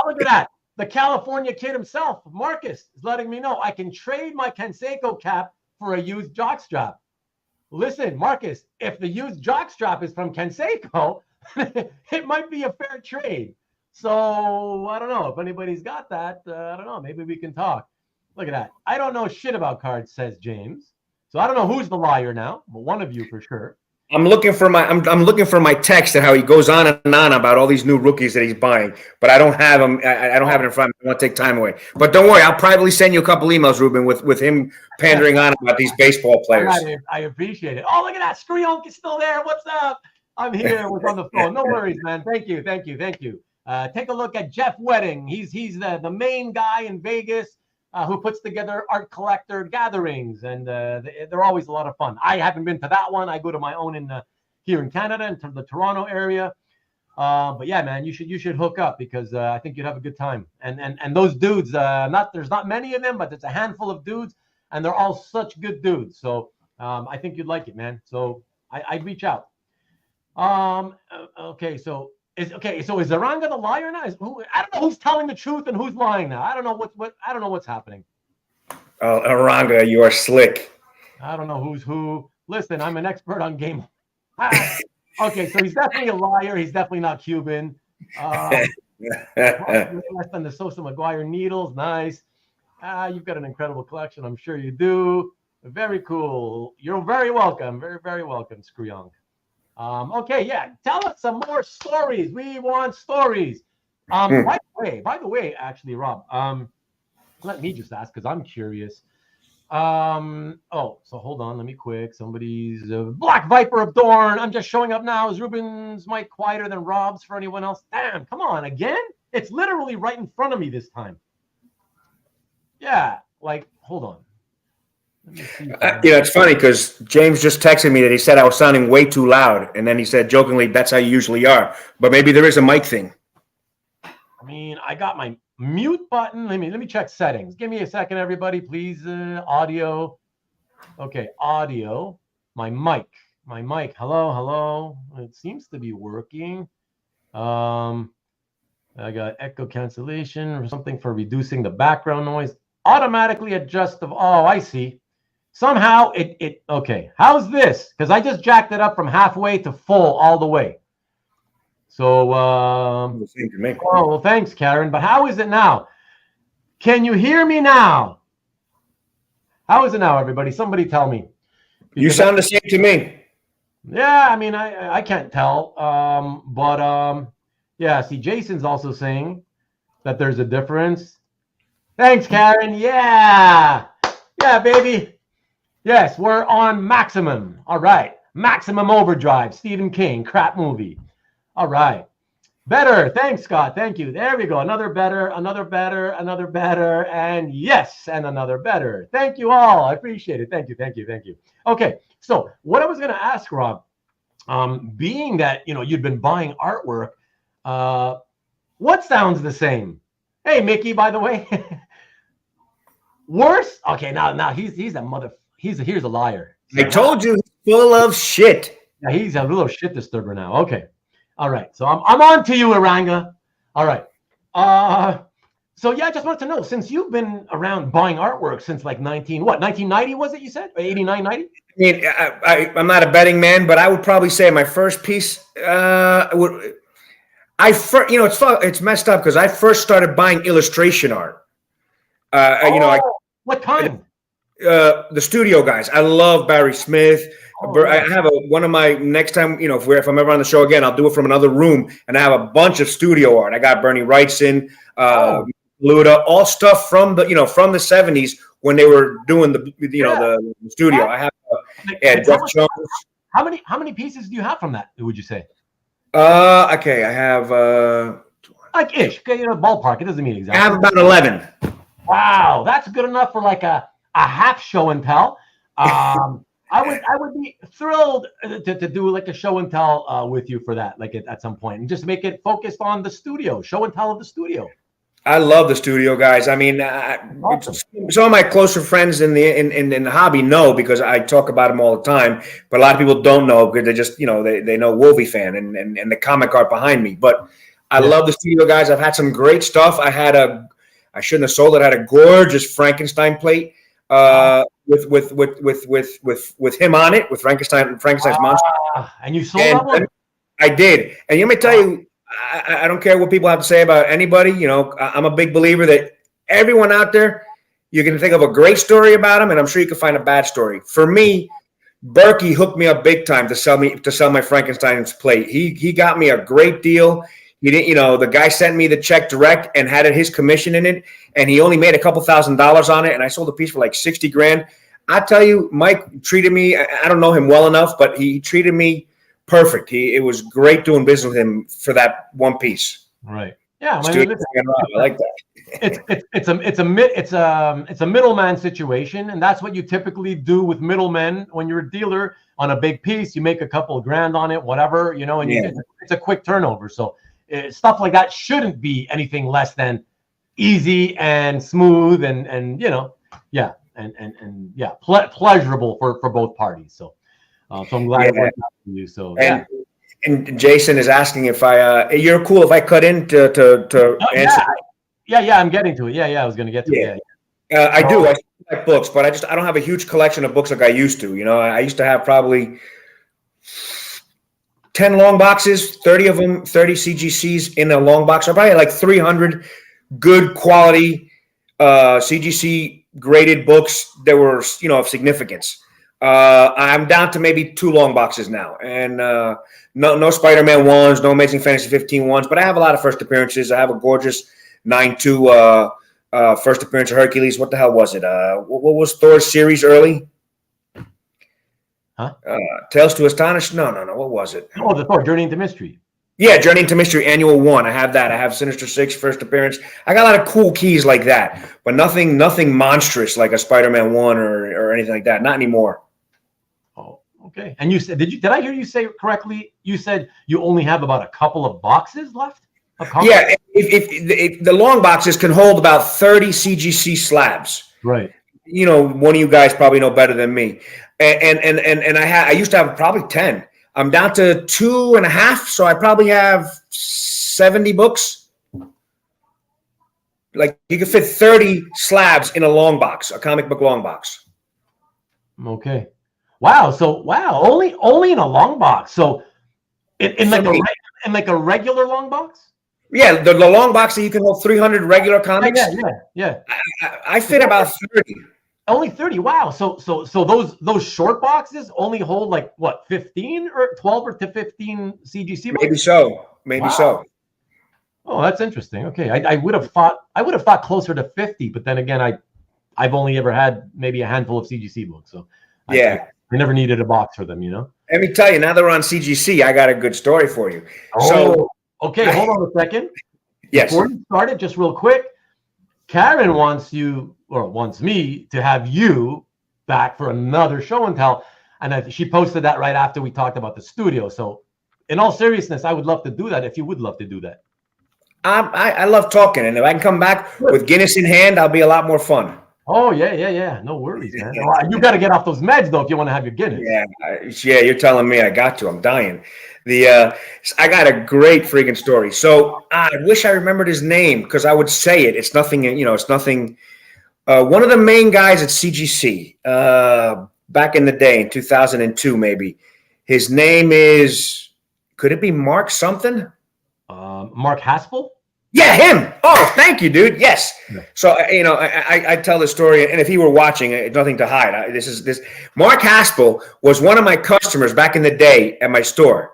Look at that. The California kid himself, Marcus, is letting me know I can trade my Canseco cap for a used jockstrap. Listen, Marcus, if the used jockstrap is from Canseco, it might be a fair trade. So I don't know if anybody's got that. I don't know. Maybe we can talk. Look at that. I don't know shit about cards, says James. So I don't know who's the liar now, but one of you for sure. I'm looking for my text and how he goes on and on about all these new rookies that he's buying, but I don't have them. I don't have it in front of me. I want to take time away. But don't worry, I'll privately send you a couple emails, Ruben, with him pandering on about these baseball players. I appreciate it. Oh, look at that. Skreeonk is still there. What's up? I'm here. We're on the phone. No worries, man. Thank you. Take a look at Jeff Wedding. He's the main guy in Vegas who puts together art collector gatherings, and they're always a lot of fun. I haven't been to that one. I go to my own here in Canada, in the Toronto area. But yeah, man, you should hook up because I think you'd have a good time. And those dudes, there's not many of them, but there's a handful of dudes, and they're all such good dudes. So I think you'd like it, man. So I'd reach out. Okay, so is Aranga the liar now? I don't know who's telling the truth and who's lying now. I don't know what's happening. Oh, Aranga, you are slick. I don't know who's who. Listen, I'm an expert on game. Okay, so he's definitely a liar. He's definitely not Cuban. Less than the Sosa McGuire needles. Nice. You've got an incredible collection. I'm sure you do. Very cool. You're very welcome. Very, very welcome, Skreeonk. Okay, yeah. Tell us some more stories. We want stories. By the way, actually, Rob, let me just ask because I'm curious. Oh, so hold on. Let me quick. Somebody's Black Viper of Dorn. I'm just showing up now. Is Ruben's mic quieter than Rob's for anyone else? Damn, come on. Again? It's literally right in front of me this time. Yeah, like, hold on. Let me see. It's funny because James just texted me that he said I was sounding way too loud. And then he said jokingly, that's how you usually are. But maybe there is a mic thing. I mean, I got my mute button. Let me check settings. Give me a second, everybody, please. Audio. Okay, audio. My mic. Hello. It seems to be working. I got echo cancellation or something for reducing the background noise. Automatically adjust of. Oh, I see. Somehow it. Okay. How's this? Because I just jacked it up from halfway to full all the way. So. Oh, well, thanks, Karen. But how is it now? Can you hear me now? How is it now, everybody? Somebody tell me. You sound the same to me. Yeah, I mean, I can't tell. Yeah, see, Jason's also saying that there's a difference. Thanks, Karen. Yeah, baby. Yes, we're on maximum. All right. Maximum Overdrive, Stephen King, crap movie. All right. Better. Thanks, Scott. Thank you. There we go. Another better, and yes, and another better. Thank you all. I appreciate it. Thank you. Okay, so what I was going to ask, Rob, being that, you'd been buying artwork, what sounds the same? Hey, Mickey, by the way. Worse? Okay, now he's a mother. Here's a liar. I told you, he's full of shit. Yeah, he's a little shit disturber now. Okay. All right. So I'm on to you, Aranga. All right. So yeah, I just wanted to know, since you've been around buying artwork since like 1990 was it, you said? 89, 90? I mean, I'm not a betting man, but I would probably say my first piece it's messed up because I first started buying illustration art. What kind? The studio guys. I love Barry Smith. I have one of my next time, if I'm ever on the show again, I'll do it from another room, and I have a bunch of studio art. I got Bernie Wrightson, Kaluta, all stuff from the 70s when they were doing the studio. I have Jeff Jones. How many pieces do you have from that? Would you say? Okay, I have like ish. Okay, ballpark. It doesn't mean exactly. I have about 11. Wow, that's good enough for like a half show and tell. I would be thrilled to do like a show and tell with you for that, like at some point, and just make it focused on the studio, show and tell of the studio. I love the studio guys. I mean, some of my closer friends in the hobby know because I talk about them all the time. But a lot of people don't know because they just they know Wolvie Fan and the comic art behind me. But I love the studio guys. I've had some great stuff. I shouldn't have sold it. I had a gorgeous Frankenstein plate. With him on it, with Frankenstein's monster. And you sold that one? I did. And let me tell you, I don't care what people have to say about anybody. I'm a big believer that everyone out there, you can think of a great story about them, and I'm sure you can find a bad story. For me, Berkey hooked me up big time to sell my Frankenstein's plate. He got me a great deal. He didn't, the guy sent me the check direct and had his commission in it, and he only made a couple $1,000s on it, and I sold the piece for like $60,000. I tell you, Mike treated me. I don't know him well enough, but he treated me perfect. It was great doing business with him for that one piece. Right. Yeah. I like that. It's a middleman situation, and that's what you typically do with middlemen when you're a dealer on a big piece. You make a couple of grand on it, whatever, and it's a quick turnover. So stuff like that shouldn't be anything less than easy and smooth and pleasurable for both parties. So I'm glad it worked out for you. So and Jason is asking if you're cool if I cut in to answer. Yeah, I'm getting to it. Yeah, I was going to get to it. I do. I like books, but I don't have a huge collection of books like I used to. I used to have probably 10 long boxes, 30 of them, 30 CGCs in a long box. I probably had like 300 good quality CGC graded books that were, of significance. I'm down to maybe 2 long boxes now, and no Spider-Man ones, no Amazing Fantasy 15 ones, but I have a lot of first appearances. I have a gorgeous 9.2 First appearance of Hercules. What the hell was it? What was Thor's series early? Huh? Tales to Astonish? No. What was it? Oh, the Thor Journey into Mystery. Yeah, Journey into Mystery Annual 1. I have that. I have Sinister Six first appearance. I got a lot of cool keys like that, but nothing monstrous like a Spider-Man 1 or anything like that. Not anymore. Oh, okay. And you said, did I hear you say correctly? You said you only have about a couple of boxes left? Yeah, if the long boxes can hold about 30 CGC slabs. Right. You know, one of you guys probably know better than me. And I used to have probably 10. I'm down to 2.5, so I probably have 70 books. Like you can fit 30 slabs in a long box, a comic book long box. Okay. Wow. So only in a long box. So in like a regular long box? Yeah, the long box that you can hold 300 regular comics. Yeah. I fit about 30. Only 30. Wow. So those short boxes only hold like what, 15 or 12 or to 15 CGC books? Maybe so. Oh, that's interesting. Okay. I would have thought closer to 50, but then again, I've only ever had maybe a handful of CGC books. So I never needed a box for them, you know? Let me tell you, now that we're on CGC, I got a good story for you. Okay, hold on a second. Yes. Before you start it, just real quick, Karen wants me to have you back for another show and tell. And she posted that right after we talked about the studio. So in all seriousness, I would love to do that if you would love to do that. I love talking, and if I can come back with Guinness in hand, I'll be a lot more fun. Oh, yeah. No worries, man. You got to get off those meds, though, if you want to have your Guinness. Yeah, you're telling me I got to. I'm dying. I got a great freaking story. So I wish I remembered his name because I would say it. It's nothing, it's nothing. One of the main guys at CGC back in the day, in 2002 maybe. His name is, could it be Mark something? Mark Haspel? Yeah, him. Oh, thank you, dude. Yes. Yeah. So, I tell the story, and if he were watching, nothing to hide. This Mark Haspel was one of my customers back in the day at my store.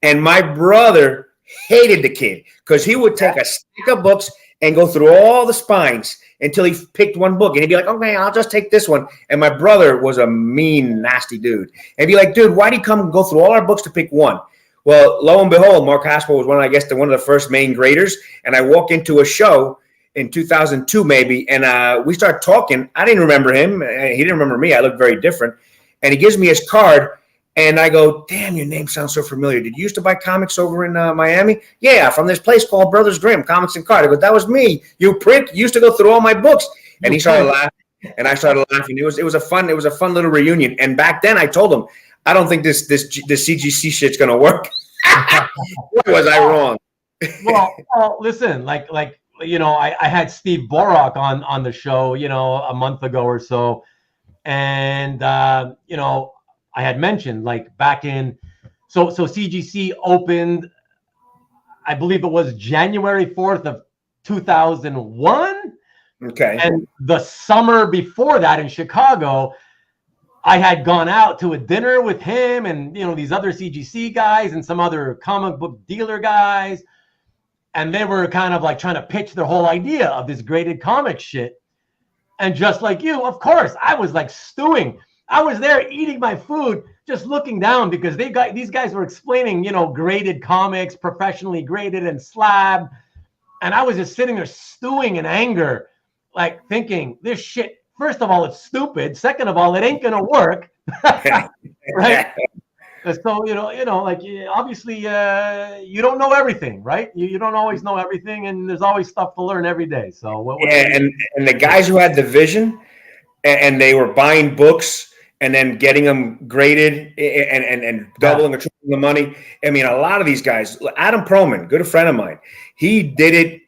And my brother hated the kid because he would take a stack of books and go through all the spines until he picked one book. And he'd be like, okay, I'll just take this one. And my brother was a mean, nasty dude. And he'd be like, dude, why'd he come and go through all our books to pick one? Well, lo and behold, Mark Haspel was one of the first main graders. And I walk into a show in 2002 maybe, and we start talking. I didn't remember him. He didn't remember me. I looked very different. And he gives me his card. And I go, damn, your name sounds so familiar. Did you used to buy comics over in Miami? Yeah, from this place called Brothers Grimm, Comics and Card. I go, that was me. You prick. You used to go through all my books. And he started laughing, and I started laughing. It was a fun little reunion. And back then, I told him, I don't think this CGC shit's gonna work. Was I wrong? well, listen, like I had Steve Borak on the show, a month ago or so, and I had mentioned like back in, so CGC opened, I believe it was January 4th of 2001. Okay. And the summer before that in Chicago, I had gone out to a dinner with him and, these other CGC guys and some other comic book dealer guys. And they were kind of like trying to pitch their whole idea of this graded comic shit. And just like you, of course, I was like stewing. I was there eating my food, just looking down because these guys were explaining, graded comics, professionally graded and slabbed. And I was just sitting there stewing in anger, like thinking this shit, first of all, it's stupid. Second of all, it ain't going to work. Right. So, like obviously you don't know everything, right? You don't always know everything, and there's always stuff to learn every day. So and the guys who had the vision and they were buying books and then getting them graded and doubling or tripling the money. I mean, a lot of these guys, Adam Perlman, good friend of mine, he did it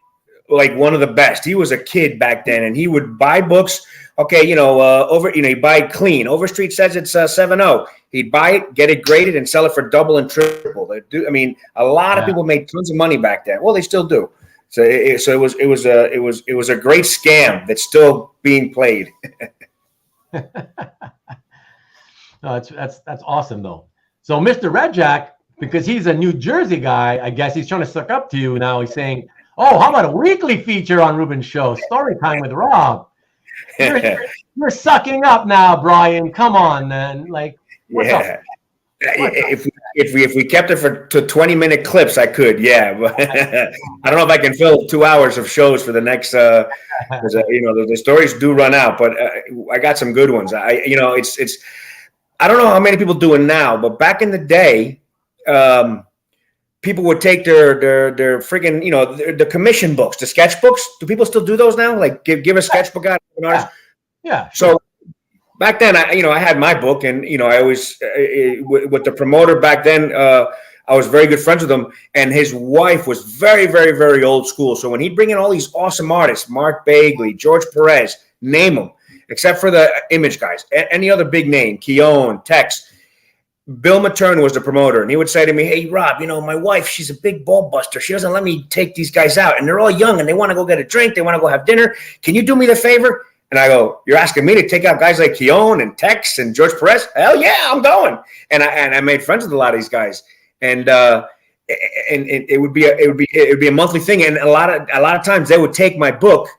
like one of the best. He was a kid back then, and he would buy books. Okay, he'd buy it clean. Overstreet says it's 7.0. He'd buy it, get it graded, and sell it for double and triple. A lot of people made tons of money back then. Well, they still do. So it was a great scam that's still being played. No, that's awesome though. So Mr. Red Jack, because he's a New Jersey guy, I guess he's trying to suck up to you now. He's saying, Oh, how about a weekly feature on Ruben's show? Story time with Rob. You're sucking up now, Brian. Come on, man. Like, what's up? If we kept it to 20-minute clips, I could, yeah. But I don't know if I can fill 2 hours of shows for the next. The stories do run out, but I got some good ones. It's. I don't know how many people do it now, but back in the day, people would take their friggin', the commission books, the sketchbooks. Do people still do those now? Like give a sketchbook out to an artist? Yeah. So back then, I had my book, and I always with the promoter back then. I was very good friends with him, and his wife was very, very, very old school. So when he'd bring in all these awesome artists, Mark Bagley, George Perez, name them, except for the image guys, any other big name, Kieron, Tex. Bill Matern was the promoter, and he would say to me, "Hey, Rob, my wife, she's a big ball buster. She doesn't let me take these guys out, and they're all young, and they want to go get a drink. They want to go have dinner. Can you do me the favor?" And I go, "You're asking me to take out guys like Kieron and Tex and George Perez? Hell yeah, I'm going." And I made friends with a lot of these guys, and it would be a monthly thing, and a lot of times they would take my book,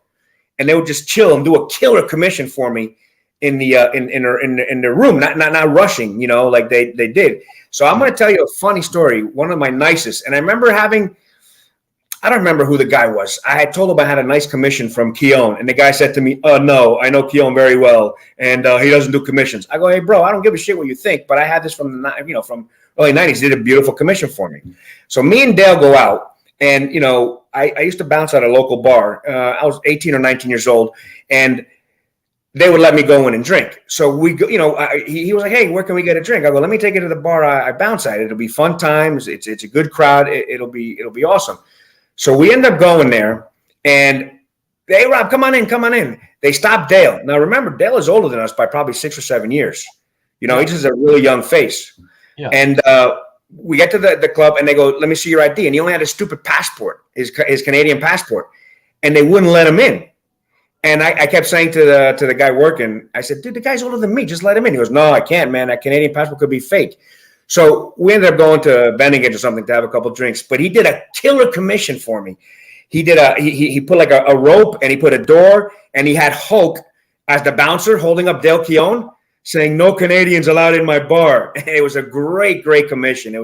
and they would just chill and do a killer commission for me in their room, not rushing, like they did. So I'm going to tell you a funny story. One of my nicest, and I remember I don't remember who the guy was. I had told him I had a nice commission from Kieron, and the guy said to me, "No, I know Kieron very well, and he doesn't do commissions." I go, "Hey, bro, I don't give a shit what you think, but I had this from from early '90s. He did a beautiful commission for me." So me and Dale go out, and I used to bounce at a local bar. I was 18 or 19 years old, and they would let me go in and drink. So we go, he was like, "Hey, where can we get a drink?" I go, "Let me take you to the bar I bounce at. It'll be fun times. It's a good crowd. It'll be awesome." So we end up going there, and "Hey, Rob, come on in. They stopped Dale. Now remember, Dale is older than us by probably 6 or 7 years. He just has a really young face. Yeah. And we get to the club, and they go, "Let me see your ID." And he only had a stupid passport, his Canadian passport, and they wouldn't let him in. And I kept saying to the guy working, I said, "Dude, the guy's older than me. Just let him in." He goes, "No, I can't, man. That Canadian passport could be fake." So we ended up going to Bennigan's or something to have a couple drinks. But he did a killer commission for me. He did he put like a rope, and he put a door, and he had Hulk as the bouncer holding up Dale Keown, saying, "No Canadians allowed in my bar." It was a great commission. It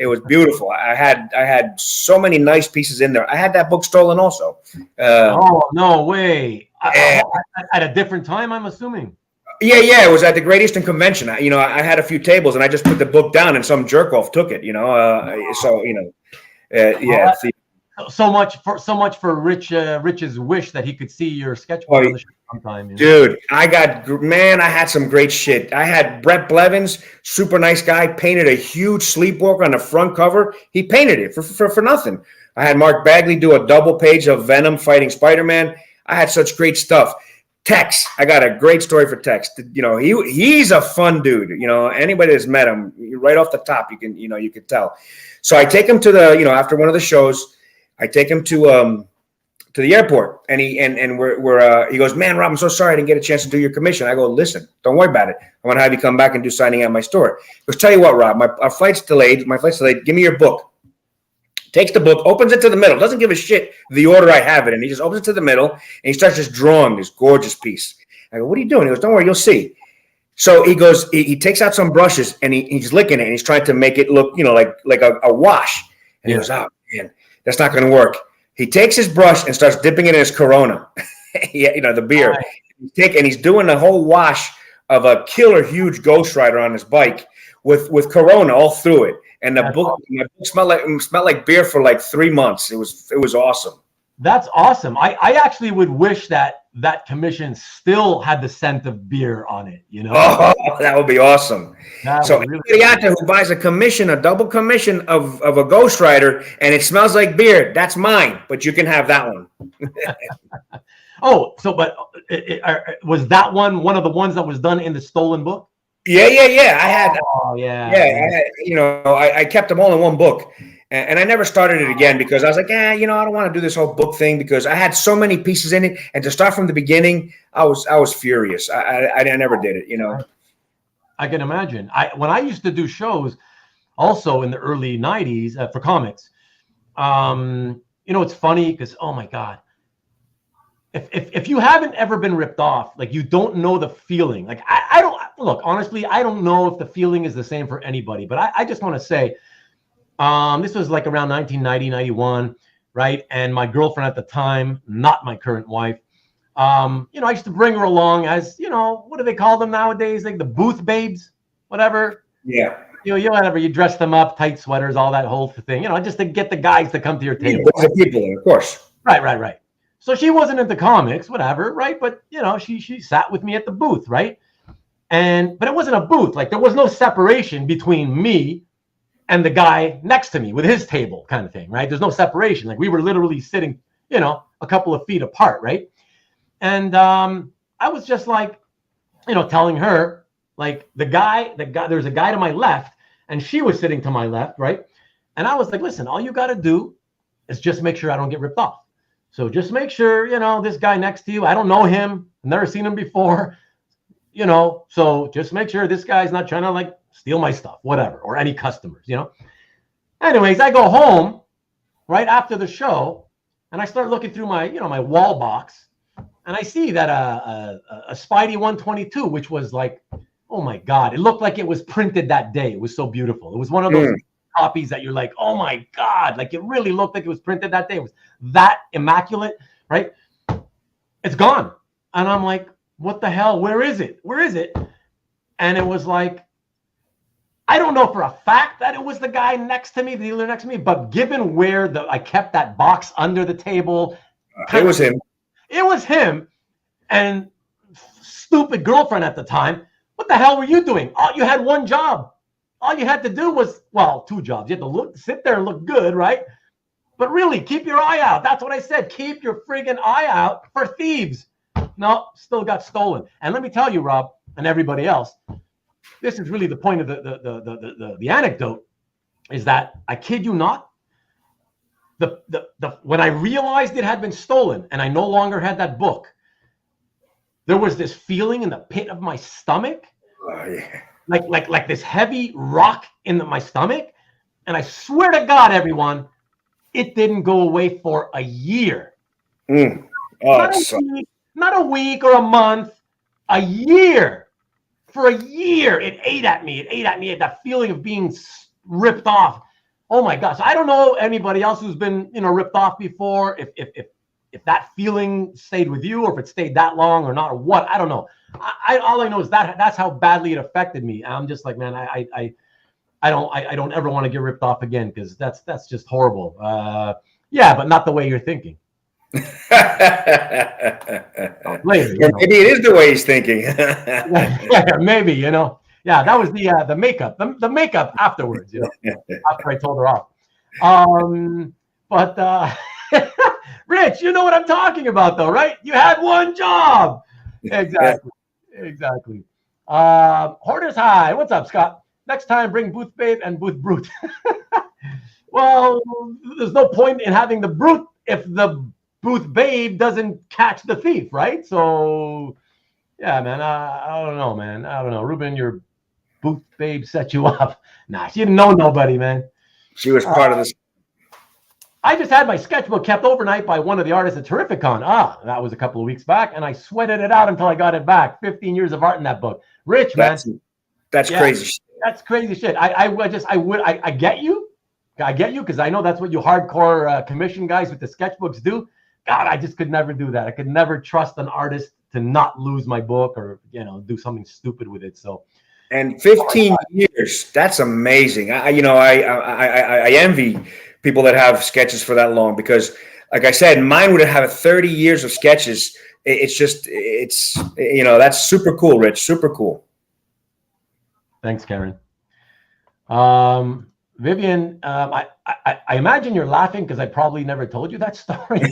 was beautiful. I had so many nice pieces in there. I had that book stolen also. Oh, no way. At a different time, I'm assuming. Yeah. It was at the Great Eastern Convention. I had a few tables, and I just put the book down, and some jerk off took it. Yeah. So much for Rich's wish that he could see your sketchbook on the show sometime. Dude, I had some great shit. I had Brett Blevins, super nice guy, painted a huge sleepwalker on the front cover. He painted it for nothing. I had Mark Bagley do a double page of Venom fighting Spider-Man. I had such great stuff. Tex, I got a great story for Tex. He's a fun dude. Anybody that's met him, right off the top, you could tell. So I take him to the, after one of the shows, I take him to the airport, and he goes, "Man, Rob, I'm so sorry I didn't get a chance to do your commission." I go, "Listen, don't worry about it. I want to have you come back and do signing at my store." He goes, "Tell you what, Rob, our flight's delayed. My flight's delayed. Give me your book." Takes the book, opens it to the middle, doesn't give a shit the order I have it in. He just opens it to the middle, and he starts just drawing this gorgeous piece. I go, "What are you doing?" He goes, "Don't worry, you'll see." So he goes, he takes out some brushes, and he's licking it, and he's trying to make it look, like a wash. And he goes, "Oh, man, that's not going to work." He takes his brush and starts dipping it in his Corona, the beer. Right. And he's doing a whole wash of a killer huge Ghost Rider on his bike with Corona all through it. And my book smelled like beer for like 3 months. It was awesome. That's awesome. I actually would wish that commission still had the scent of beer on it. Oh, that would be awesome. So anybody out there who buys a double commission of a Ghost Rider, and it smells like beer, that's mine. But you can have that one. But was that one of the ones that was done in the stolen book? Yeah. I had. Oh, yeah. Yeah, I kept them all in one book, and I never started it again because I was like, I don't want to do this whole book thing because I had so many pieces in it, and to start from the beginning, I was furious. I never did it. I can imagine. When I used to do shows, also in the early '90s for comics, you know, it's funny because, oh my God, if you haven't ever been ripped off, like you don't know the feeling. Like I don't look, honestly, I don't know if the feeling is the same for anybody, but I just want to say, this was like around 1990, 91, right? And my girlfriend at the time, not my current wife, you know, I used to bring her along as, you know, what do they call them nowadays? Like the booth babes, whatever. Yeah. You know, whatever, you dress them up, tight sweaters, all that whole thing, you know, just to get the guys to come to your table. The people, of course. Right. So she wasn't into comics, whatever, right? But, you know, she sat with me at the booth, right? But it wasn't a booth. Like there was no separation between me and the guy next to me with his table kind of thing, right? There's no separation. Like we were literally sitting, you know, a couple of feet apart, right? And I was just like, you know, telling her, like the guy, there's a guy to my left and she was sitting to my left, right? And I was like, listen, all you got to do is just make sure I don't get ripped off. So just make sure, you know, this guy next to you, I don't know him, never seen him before, you know, so just make sure this guy's not trying to like steal my stuff, whatever, or any customers, you know. Anyways, I go home right after the show and I start looking through my, you know, my wall box and I see that a Spidey 122, which was like, oh my God, it looked like it was printed that day. It was so beautiful. It was one of those copies that you're like, oh my God, like it really looked like it was printed that day. It was that immaculate, right? It's gone. And I'm like, what the hell? Where is it? Where is it? And it was like, I don't know for a fact that it was the guy next to me, the dealer next to me, but given where I kept that box under the table. It was him. It was him. And stupid girlfriend at the time. What the hell were you doing? You had one job. All you had to do was, well, two jobs. You had to sit there and look good, right? But really, keep your eye out. That's what I said. Keep your friggin' eye out for thieves. No, still got stolen. And let me tell you, Rob, and everybody else, this is really the point of the anecdote, is that I kid you not, when I realized it had been stolen and I no longer had that book, there was this feeling in the pit of my stomach. Oh, yeah. Like this heavy rock in my stomach. And I swear to God, everyone, it didn't go away for a year. Oh, not a week or a month, a year. For a year, it ate at me. It ate at me. That feeling of being ripped off. Oh my gosh. I don't know anybody else who's been, you know, ripped off before. If that feeling stayed with you, or if it stayed that long or not, or what, I don't know. All I know is that's how badly it affected me. I'm just like, man, I don't ever want to get ripped off again, because that's just horrible. Yeah, but not the way you're thinking. Later, you know. Maybe it is the way he's thinking. Yeah, maybe, you know. Yeah, that was the makeup, the makeup afterwards, you know, after I told her off. But Rich, you know what I'm talking about, though, right? You had one job. Exactly. Hoarders High. What's up, Scott? Next time, bring Booth Babe and Booth Brute. Well, there's no point in having the Brute if the Booth Babe doesn't catch the thief, right? So, yeah, man, I don't know, man. I don't know. Ruben, your Booth Babe set you up. Nah, she didn't know nobody, man. She was part of this. I just had my sketchbook kept overnight by one of the artists at Terrificon. That was a couple of weeks back, and I sweated it out until I got it back. 15 years of art in that book. Rich, man. That's crazy shit. That's crazy shit. I get you. I get you, because I know that's what you hardcore commission guys with the sketchbooks do. God, I just could never do that. I could never trust an artist to not lose my book, or, you know, do something stupid with it. So, and 15 years, that's amazing. I envy people that have sketches for that long, because, like I said, mine would have 30 years of sketches. It's you know, that's super cool, Rich. Super cool. Thanks, Karen. Vivian, I imagine you're laughing because I probably never told you that story.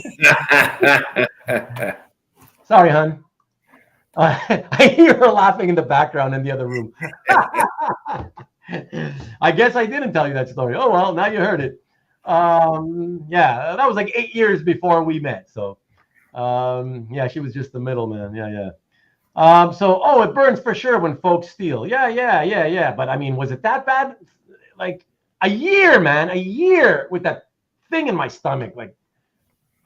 Sorry, hon. I hear her laughing in the background in the other room. I guess I didn't tell you that story. Oh, well, now you heard it. Yeah, that was like 8 years before we met. So, yeah, she was just the middleman. Yeah. So, it burns for sure when folks steal. Yeah. But I mean, was it that bad? Like a year, man, a year with that thing in my stomach. Like,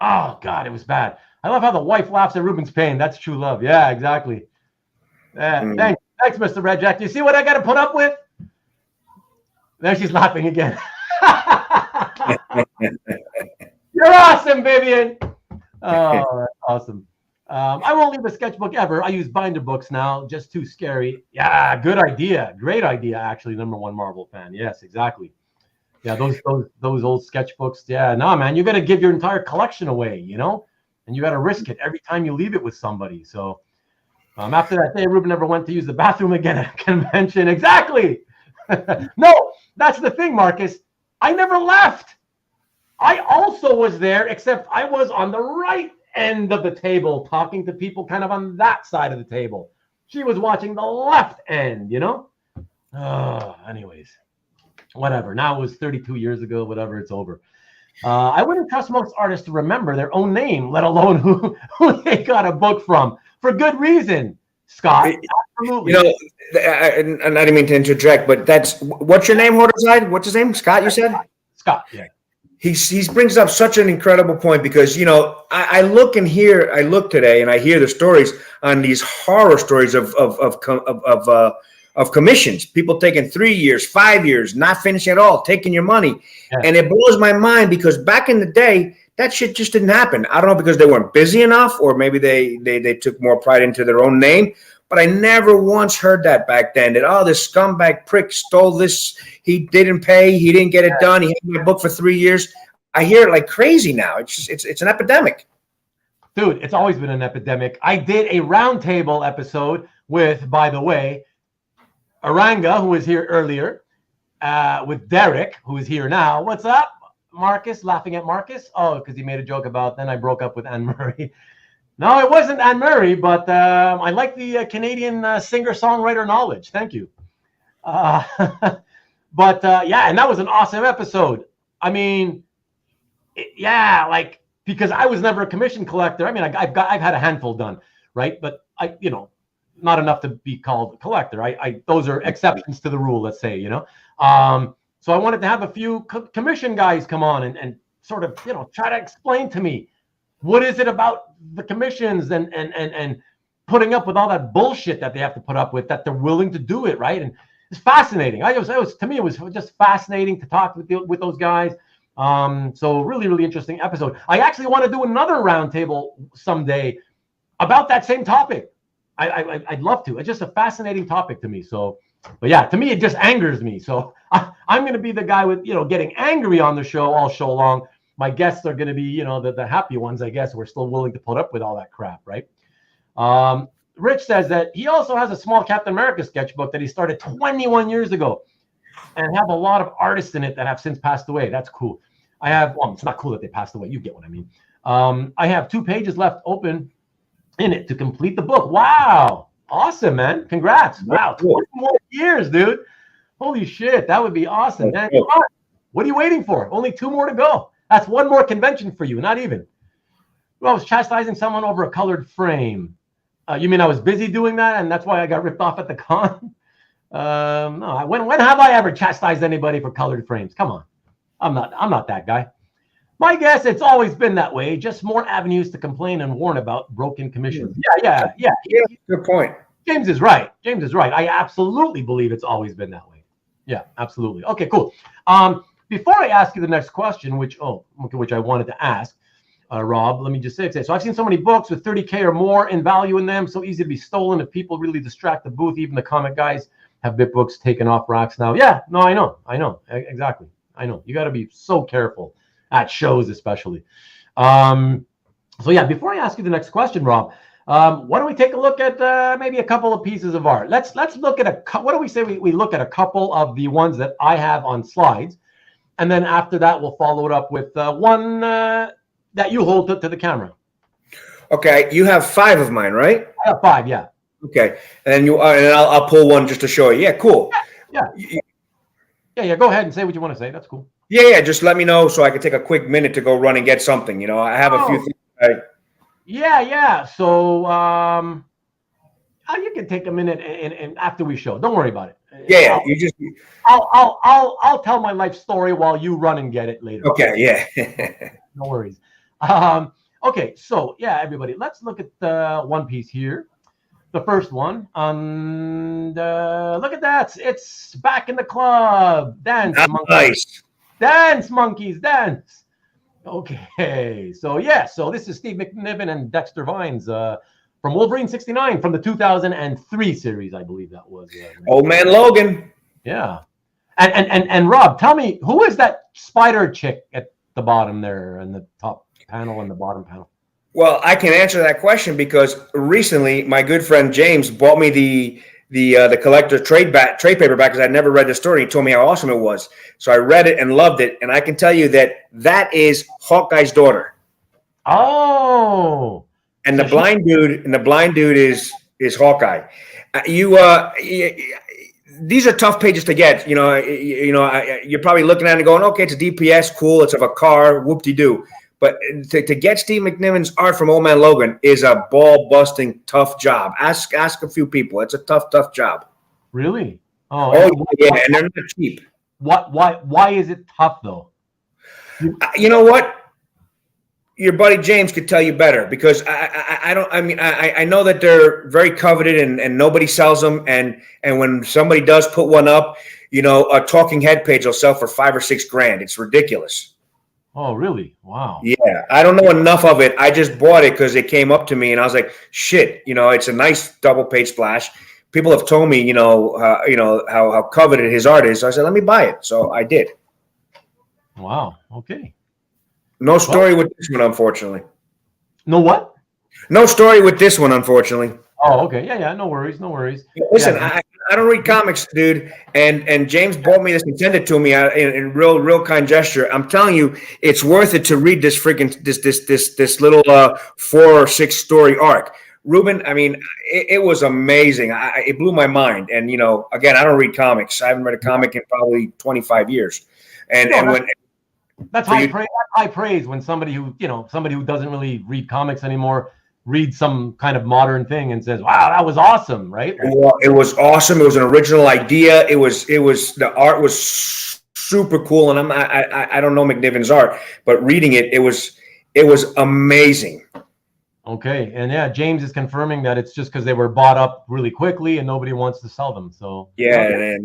Oh God, it was bad. I love how the wife laughs at Ruben's pain. That's true love. Yeah, exactly. Thanks, Mr. Red Jack. You see what I got to put up with? There she's laughing again. You're awesome, Vivian. Oh, that's awesome. I won't leave a sketchbook ever. I use binder books now. Just too scary. Yeah, good idea. Great idea, actually. #1 Marvel fan. Yes, exactly. Yeah, those old sketchbooks. Yeah, no, man, you got to give your entire collection away, you know, and you got to risk it every time you leave it with somebody. So after that day, Ruben never went to use the bathroom again at a convention. Exactly. No, that's the thing, Marcus. I never left. I also was there, except I was on the right end of the table talking to people kind of on that side of the table. She was watching the left end, you know? Anyways, whatever. Now it was 32 years ago, whatever, it's over. I wouldn't trust most artists to remember their own name, let alone who they got a book from, for good reason, Scott. Absolutely. You know, and I didn't mean to interject, but what's your name, Horderside? What's his name? Scott, you said? Scott, yeah. He brings up such an incredible point because, you know, I look today and I hear the stories on these horror stories of commissions, people taking 3 years, 5 years, not finishing at all, taking your money. Yeah. And it blows my mind because back in the day, that shit just didn't happen. I don't know, because they weren't busy enough, or maybe they took more pride into their own name. But I never once heard that back then, that, this scumbag prick stole this. He didn't pay. He didn't get it done. He had my book for 3 years. I hear it like crazy now. It's an epidemic. Dude, it's always been an epidemic. I did a roundtable episode with, by the way, Aranga, who was here earlier, with Derek, who is here now. What's up, Marcus? Laughing at Marcus? Oh, because he made a joke about, then I broke up with Anne Murray. No, it wasn't Anne Murray, but I like the Canadian singer-songwriter knowledge. Thank you. Yeah, and that was an awesome episode. I mean, because I was never a commission collector. I mean, I've had a handful done, right? But not enough to be called a collector. Those are exceptions to the rule, let's say, you know. So I wanted to have a few commission guys come on and sort of, try to explain to me, what is it about the commissions and putting up with all that bullshit that they have to put up with, that they're willing to do it, right? And it's fascinating. To me, it was just fascinating to talk with those guys. So really, really interesting episode. I actually want to do another roundtable someday about that same topic. I'd love to. It's just a fascinating topic to me. So, but yeah, to me, it just angers me. So I'm going to be the guy with, getting angry on the show all show long. My guests are going to be, the happy ones, I guess. We're still willing to put up with all that crap, right? Rich says that he also has a small Captain America sketchbook that he started 21 years ago and have a lot of artists in it that have since passed away. That's cool. It's not cool that they passed away. You get what I mean. I have 2 pages left open in it to complete the book. Wow. Awesome, man. Congrats. Wow. 20 more years, dude. Holy shit. That would be awesome, man. Come on. What are you waiting for? Only 2 more to go. That's 1 more convention for you, not even. Well, I was chastising someone over a colored frame. You mean I was busy doing that, and that's why I got ripped off at the con? No. When have I ever chastised anybody for colored frames? Come on. I'm not that guy. My guess, it's always been that way. Just more avenues to complain and warn about broken commissions. Yeah. Good point. James is right. I absolutely believe it's always been that way. Yeah, absolutely. Okay, cool. Before I ask you the next question, which I wanted to ask, Rob, let me just say. So I've seen so many books with 30K or more in value in them, so easy to be stolen if people really distract the booth. Even the comic guys have big books taken off racks now. Yeah, no, I know. Exactly. I know. You got to be so careful at shows, especially. So yeah, before I ask you the next question, Rob, why don't we take a look at maybe a couple of pieces of art? Let's look at what do we say we look at a couple of the ones that I have on slides. And then after that, we'll follow it up with one that you hold to the camera. Okay, you have 5 of mine, right? I have 5, yeah. Okay, and I'll pull one just to show you. Yeah, cool. Yeah. Go ahead and say what you want to say. That's cool. Yeah. Just let me know so I can take a quick minute to go run and get something. I have a few things. Yeah. So you can take a minute and after we show. Don't worry about it. Yeah. I'll tell my life story while you run and get it later. Okay. Yeah. No worries. Okay, so yeah, everybody, let's look at the One Piece here. The first one, and look at that. It's back in the club. Dance, monkeys. Nice. Dance, monkeys, dance. Okay, so yeah, so this is Steve McNiven and Dexter Vines from Wolverine 69 from the 2003 series, I believe that was. Old man Logan. Yeah. And Rob, tell me, who is that spider chick at the bottom there in the top panel and the bottom panel? Well, I can answer that question because recently my good friend James bought me the collector trade paperback because I'd never read the story. He told me how awesome it was. So I read it and loved it. And I can tell you that is Hawkeye's daughter. Oh. And the blind dude is Hawkeye. These are tough pages to get. You're probably looking at it and going, okay, it's a DPS, cool. It's of a car, whoop-de-doo. But to get Steve McNiven's art from Old Man Logan is a ball-busting, tough job. Ask a few people. It's a tough job. Really? Oh yeah, and they're not cheap. Why is it tough though? You know what? Your buddy James could tell you better because I know that they're very coveted and nobody sells them. And when somebody does put one up, a talking head page will sell for $5,000 or $6,000. It's ridiculous. Oh, really? Wow. Yeah, I don't know enough of it. I just bought it because it came up to me, and I was like, "Shit!" It's a nice double-page splash. People have told me, how coveted his art is. So I said, "Let me buy it." So I did. Wow. Okay. No story with this one, unfortunately. No what? No story with this one, unfortunately. Oh, okay. Yeah. No worries. Listen, yeah. I don't read comics, dude. And James bought me this and sent it to me in real kind gesture. I'm telling you, it's worth it to read this freaking this little 4 or 6 story arc. Ruben, I mean, it was amazing. It blew my mind. And again, I don't read comics. I haven't read a comic in probably 25 years. That's high praise when somebody who doesn't really read comics anymore read some kind of modern thing and says, "Wow, that was awesome!" Right? Well, it was awesome. It was an original idea. It was the art was super cool. And I don't know McNiven's art, but reading it, it was amazing. Okay, and yeah, James is confirming that it's just because they were bought up really quickly and nobody wants to sell them. So yeah,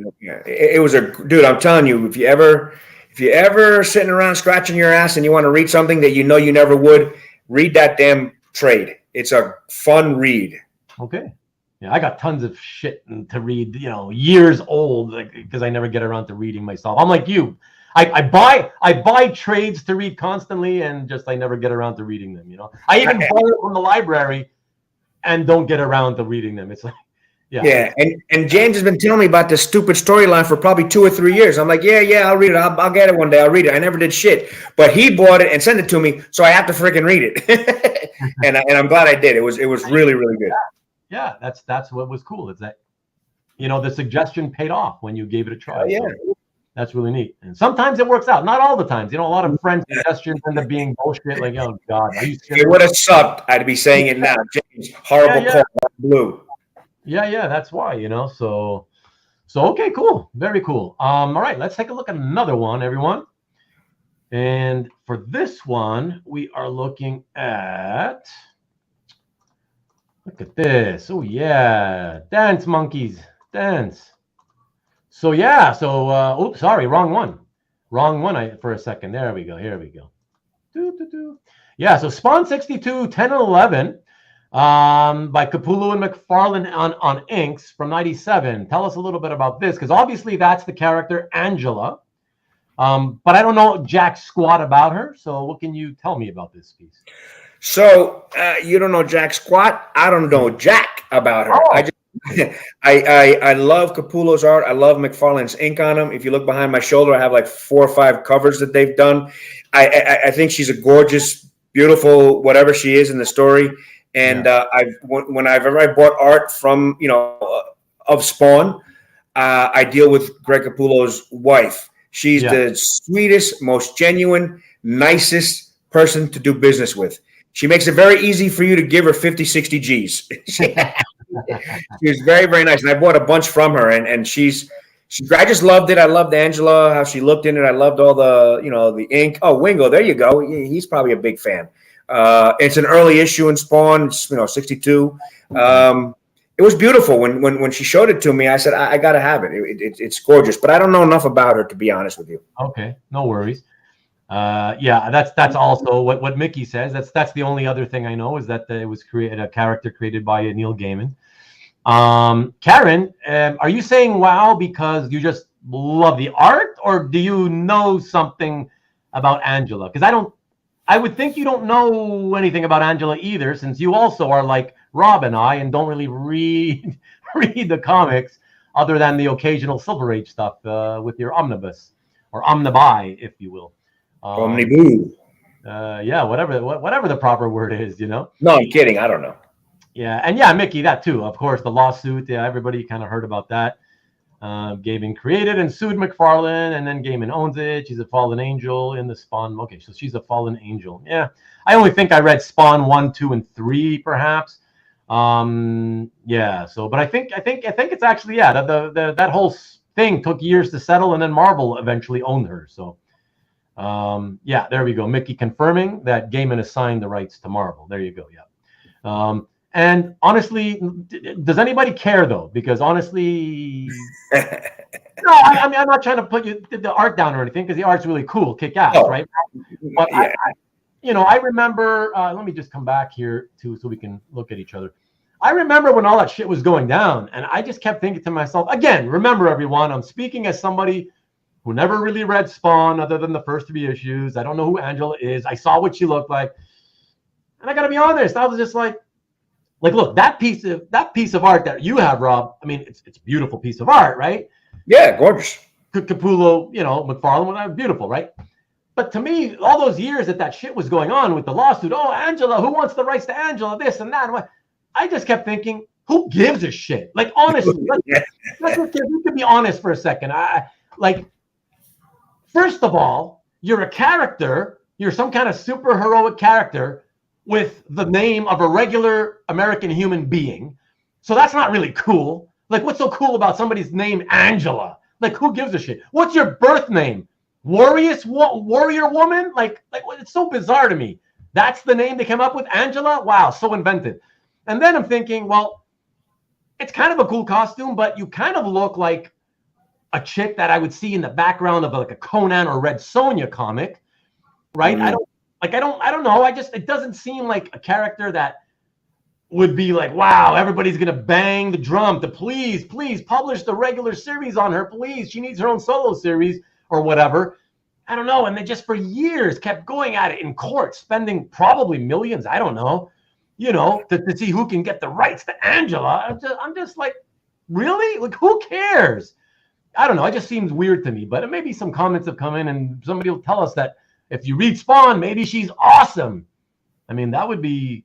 it was dude. I'm telling you, if you ever sitting around scratching your ass and you want to read something that you never would, read that damn trade. It's a fun read. Okay. Yeah, I got tons of shit to read, years old, because I never get around to reading myself. I'm like you. I buy trades to read constantly and just I never get around to reading them, I even borrow from the library and don't get around to reading them. It's like Yeah, and James has been telling me about this stupid storyline for probably 2 or 3 years. I'm like, yeah, I'll read it. I'll get it one day. I'll read it. I never did shit, but he bought it and sent it to me, so I have to freaking read it. and I'm glad I did. It was really, really good. Yeah, that's what was cool. Is that the suggestion paid off when you gave it a try. Yeah, so that's really neat. And sometimes it works out. Not all the times. A lot of friends' suggestions end up being bullshit. Like, oh God, it would have sucked. I'd be saying it now, James. Horrible call, blue. Yeah, that's why, so okay, cool. Very cool. All right, let's take a look at another one, everyone. And for this one, we are looking at, look at this. Oh yeah, dance monkeys, dance. So yeah, oops, sorry, wrong one. For a second. There we go. Here we go. Yeah, so Spawn 62, 10 and 11. By Capullo and McFarlane on inks from 97. Tell us a little bit about this, because obviously that's the character Angela, but I don't know jack squat about her. So what can you tell me about this piece? So you don't know jack squat. I don't know jack about her. Oh. I love Capullo's art. I love McFarlane's ink on them. If you look behind my shoulder, I have like 4 or 5 covers that they've done. I think she's a gorgeous, beautiful, whatever she is in the story. And whenever I bought art from of Spawn, I deal with Greg Capullo's wife. She's the sweetest, most genuine, nicest person to do business with. She makes it very easy for you to give her 50, 60 G's. She was very, very nice, and I bought a bunch from her. And I just loved it. I loved Angela, how she looked in it. I loved all the the ink. Oh, Wingo, there you go. He's probably a big fan. It's an early issue in Spawn. It's, 62. It was beautiful when she showed it to me. I said, I got to have it. It's gorgeous, but I don't know enough about her, to be honest with you. Okay, no worries. Yeah, that's also what Mickey says. That's the only other thing I know is that it was a character created by Neil Gaiman. Karen, are you saying wow because you just love the art, or do you know something about Angela? Because I would think you don't know anything about Angela either, since you also are like Rob and I and don't really read the comics other than the occasional Silver Age stuff with your omnibus or omnibuy, if you will. Omniboo. Yeah, whatever the proper word is, No, I'm kidding. I don't know. Yeah, and yeah, Mickey, that too. Of course, the lawsuit. Yeah, everybody kind of heard about that. Gaiman created and sued McFarlane, and then Gaiman owns it. She's a fallen angel in the Spawn. Okay, so she's a fallen angel. Yeah, I only think I read Spawn 1, 2, and 3, perhaps. Yeah. So, but I think it's actually that whole thing took years to settle, and then Marvel eventually owned her. So, yeah, there we go. Mickey confirming that Gaiman assigned the rights to Marvel. There you go. Yeah. And honestly, does anybody care though? Because honestly, no, I mean, I'm not trying to put the art down or anything, because the art's really cool, kick ass, right? But yeah. I remember. Let me just come back here so we can look at each other. I remember when all that shit was going down, and I just kept thinking to myself, again, remember everyone, I'm speaking as somebody who never really read Spawn other than the first 3 issues. I don't know who Angela is. I saw what she looked like, and I got to be honest, I was just like, look, that piece of art that you have, Rob. I mean, it's a beautiful piece of art, right? Yeah, gorgeous. Capullo, McFarlane, beautiful, right? But to me, all those years that shit was going on with the lawsuit, oh, Angela, who wants the rights to Angela, this and that. I just kept thinking, who gives a shit? Like, honestly, we could be honest for a second. First of all, you're a character. You're some kind of super heroic character with the name of a regular American human being. So that's not really cool. Like, what's so cool about somebody's name, Angela? Like, who gives a shit? What's your birth name? Warrior woman? Like it's so bizarre to me. That's the name they came up with, Angela? Wow, so inventive. And then I'm thinking, well, it's kind of a cool costume, but you kind of look like a chick that I would see in the background of like a Conan or Red Sonja comic, right? Mm. I don't know. It doesn't seem like a character that would be like, wow, everybody's going to bang the drum to please publish the regular series on her. Please. She needs her own solo series or whatever. I don't know. And they just for years kept going at it in court, spending probably millions. I don't know, to see who can get the rights to Angela. I'm just like, really? Like, who cares? I don't know. It just seems weird to me, but maybe some comments have come in and somebody will tell us that if you read Spawn, maybe she's awesome. I mean, that would be,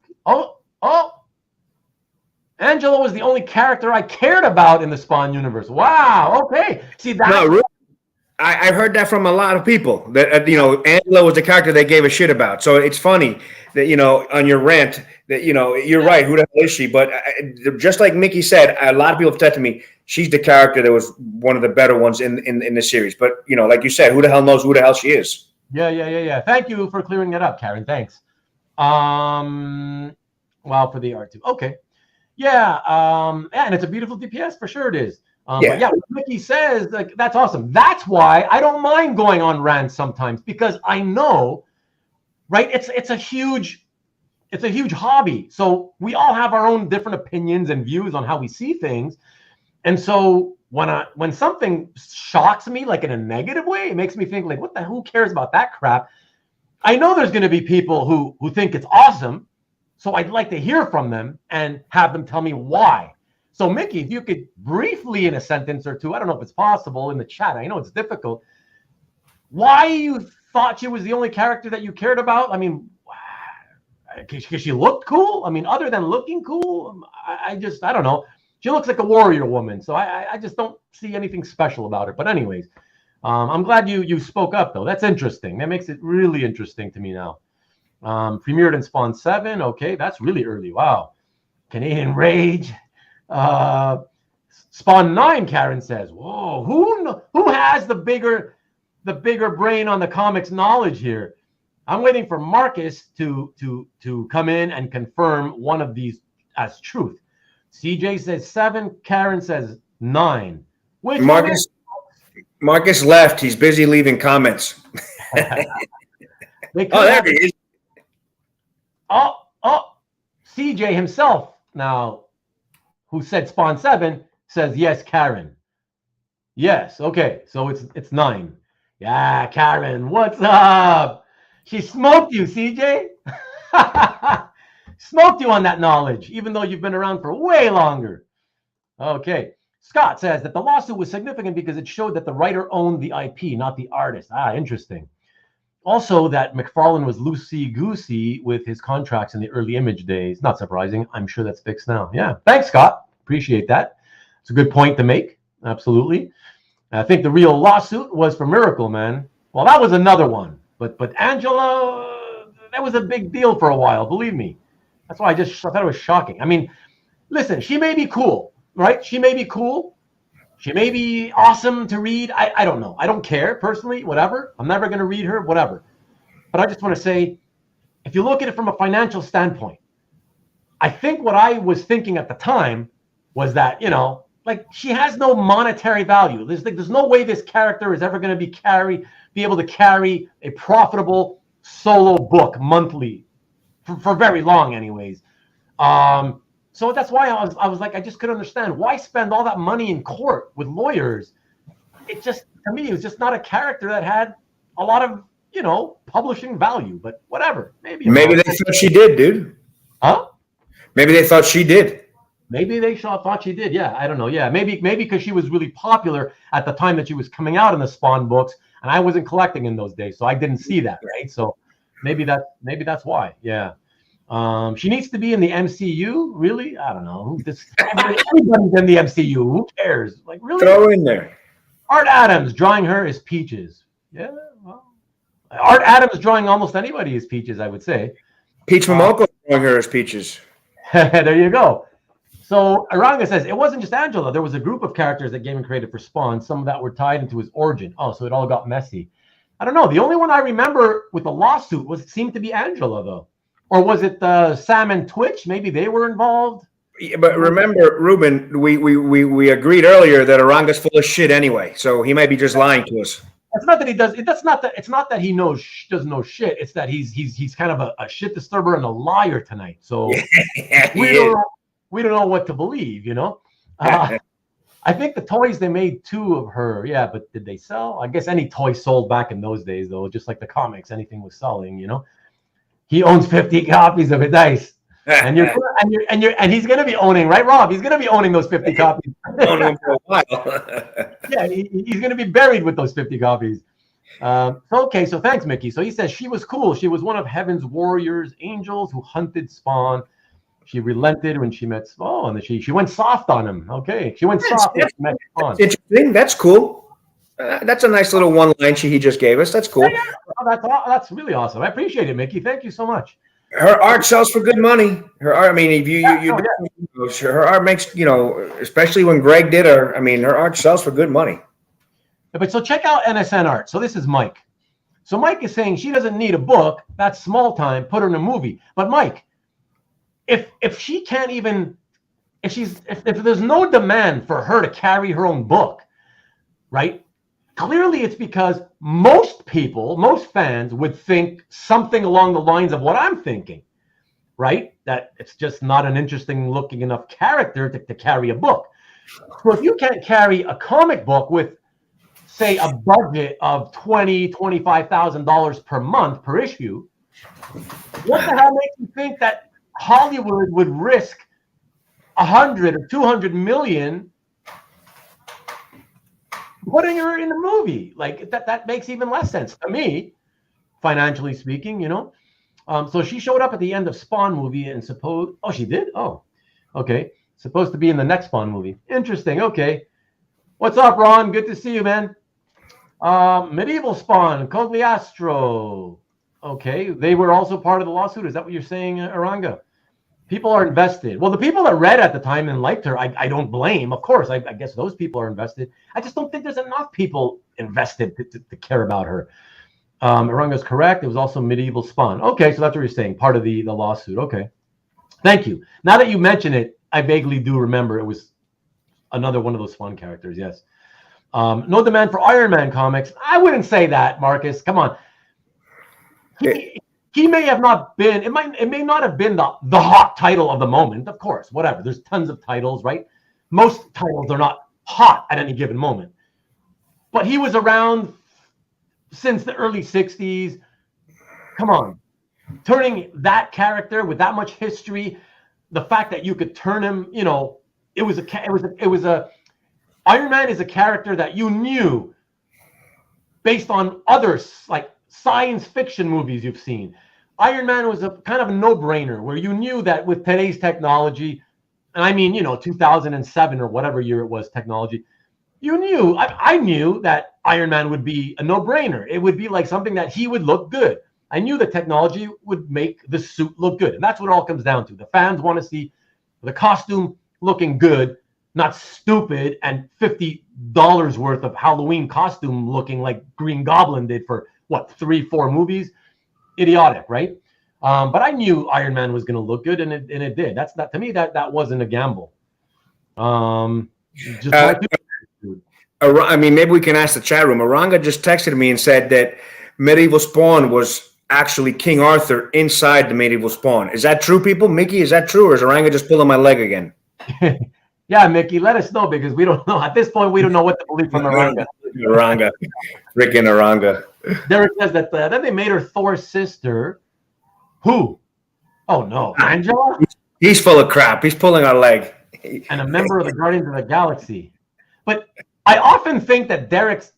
Angela was the only character I cared about in the Spawn universe. Wow. Okay. See that? No, really? I've heard that from a lot of people that, Angela was the character they gave a shit about. So it's funny that, on your rant that, you're right. Who the hell is she? But just like Mickey said, a lot of people have said to me, she's the character that was one of the better ones in the series. But, like you said, who the hell knows who the hell she is? Yeah. Thank you for clearing that up, Karen. Thanks. Wow, for the art too. Okay. Yeah. And it's a beautiful DPS for sure. It is. But yeah, what Mickey says, like, that's awesome. That's why I don't mind going on rants sometimes, because I know, right? It's a huge hobby. So we all have our own different opinions and views on how we see things. And so when something shocks me, like in a negative way, it makes me think, like, who cares about that crap? I know there's going to be people who think it's awesome. So I'd like to hear from them and have them tell me why. So Mickey, if you could briefly, in a sentence or two, I don't know if it's possible in the chat, I know it's difficult, why you thought she was the only character that you cared about? I mean, because she looked cool? I mean, other than looking cool, I don't know. She looks like a warrior woman, so I just don't see anything special about her. But anyways, I'm glad you spoke up, though. That's interesting. That makes it really interesting to me now. Premiered in Spawn 7. Okay, that's really early. Wow. Canadian Rage. Spawn 9, Karen says. Whoa, who has the bigger brain on the comics knowledge here? I'm waiting for Marcus to come in and confirm one of these as truth. CJ says 7. Karen says 9. Which Marcus left. He's busy leaving comments. there he is. Oh, CJ himself now, who said Spawn 7, says yes, Karen. Yes, okay, so it's 9. Yeah, Karen, what's up? She smoked you, CJ. Smoked you on that knowledge, even though you've been around for way longer. Okay. Scott says that the lawsuit was significant because it showed that the writer owned the IP, not the artist. Interesting. Also, that McFarlane was loosey-goosey with his contracts in the early Image days. Not surprising. I'm sure that's fixed now. Yeah. Thanks, Scott. Appreciate that. It's a good point to make. Absolutely. I think the real lawsuit was for Miracle Man. Well, that was another one. But Angela, that was a big deal for a while, believe me. That's why I thought it was shocking. I mean, listen, she may be cool, right? She may be cool. She may be awesome to read. I don't know. I don't care personally, whatever. I'm never going to read her, whatever. But I just want to say, if you look at it from a financial standpoint, I think what I was thinking at the time was that, like she has no monetary value. There's no way this character is ever going to be able to carry a profitable solo book monthly for very long anyways. So that's why I was like, I just couldn't understand why spend all that money in court with lawyers. It just, to me, it was just not a character that had a lot of, publishing value, but whatever. Maybe they thought she did, dude. Huh? Maybe they thought she did. Maybe they thought she did. Yeah, I don't know. Yeah, maybe because she was really popular at the time that she was coming out in the Spawn books, and I wasn't collecting in those days, so I didn't see that, right? So maybe that's why. Yeah. She needs to be in the MCU, really? I don't know. Everybody's in the MCU. Who cares? Like, really? Throw in there. Art Adams drawing her as Peaches. Yeah, well, Art Adams drawing almost anybody as Peaches, I would say. Peach Momoko drawing her as Peaches. There you go. So Aranga says, it wasn't just Angela. There was a group of characters that Gaiman created for Spawn. Some of that were tied into his origin. Oh, so it all got messy. I don't know. The only one I remember with the lawsuit seemed to be Angela, though. Or was it Sam and Twitch? Maybe they were involved. Yeah, but remember, Ruben, we agreed earlier that Aranga's full of shit anyway, so he might be just lying to us. It's not that he does. It's not that he doesn't know shit. It's that he's kind of a shit disturber and a liar tonight. So we don't know what to believe. I think the toys, they made 2 of her. Yeah, but did they sell? I guess any toy sold back in those days, though. Just like the comics, anything was selling. He owns 50 copies of it. Nice. And he's going to be owning, right, Rob? He's going to be owning those 50 copies. For a while. Yeah, he's going to be buried with those 50 copies. Okay, so thanks, Mickey. So he says she was cool. She was one of Heaven's warriors, angels who hunted Spawn. She relented when she met Spawn, and she went soft on him. Okay, she went soft when she met Spawn. Interesting. That's cool. That's a nice little one line he just gave us. That's cool. Yeah, that's really awesome. I appreciate it, Mickey. Thank you so much. Her art sells for good money. Her art, I mean, if her art makes, especially when Greg did her, I mean, her art sells for good money. Yeah, but so check out NSN Art. So this is Mike. So Mike is saying she doesn't need a book. That's small time. Put her in a movie. But Mike, if she can't even, if there's no demand for her to carry her own book, right? Clearly, it's because most fans would think something along the lines of what I'm thinking, right? That it's just not an interesting looking enough character to carry a book. So if you can't carry a comic book with, say, a budget of $25,000 per month per issue, what the hell makes you think that Hollywood would risk 100 or 200 million putting her in the movie? Like that makes even less sense to me, financially speaking, So she showed up at the end of Spawn movie and she did? Oh, okay. Supposed to be in the next Spawn movie. Interesting. Okay. What's up, Ron? Good to see you, man. Medieval Spawn, Cogliastro. Okay. They were also part of the lawsuit. Is that what you're saying, Aranga? People are invested. Well, the people that read at the time and liked her, I don't blame. Of course, I guess those people are invested. I just don't think there's enough people invested to care about her. Aranga's correct. It was also medieval spawn. Okay, so that's what you're saying. Part of the lawsuit. Okay. Thank you. Now that you mention it, I vaguely do remember it was another one of those fun characters. Yes. No demand for Iron Man comics. I wouldn't say that, Marcus. Come on. He may have not been. It may not have been the hot title of the moment. Of course, whatever. There's tons of titles, right? Most titles are not hot at any given moment. But he was around since the early 60s. Come on. Turning that character with that much history, the fact that you could turn him, it was a Iron Man is a character that you knew based on others like science fiction movies you've seen. Iron Man was a kind of a no-brainer where you knew that with today's technology, and I mean, 2007 or whatever year it was technology, you knew, I knew that Iron Man would be a no-brainer. It would be like something that he would look good. I knew the technology would make the suit look good. And that's what it all comes down to. The fans want to see the costume looking good, not stupid and $50 worth of Halloween costume looking like Green Goblin did for, 3-4 movies? Idiotic, right? But I knew Iron Man was going to look good, and it did. That's not, to me, that wasn't a gamble. Maybe we can ask the chat room. Aranga just texted me and said that Medieval Spawn was actually King Arthur inside the Medieval Spawn. Is that true, people? Mickey, is that true, or is Aranga just pulling my leg again? Yeah, Mickey, let us know, because we don't know. At this point, we don't know what to believe from Aranga. Aranga. Freaking Aranga. Derek says that then they made her Thor's sister. Who? Oh, no. Angela? He's full of crap. He's pulling our leg. And a member of the Guardians of the Galaxy. But I often think that Derek's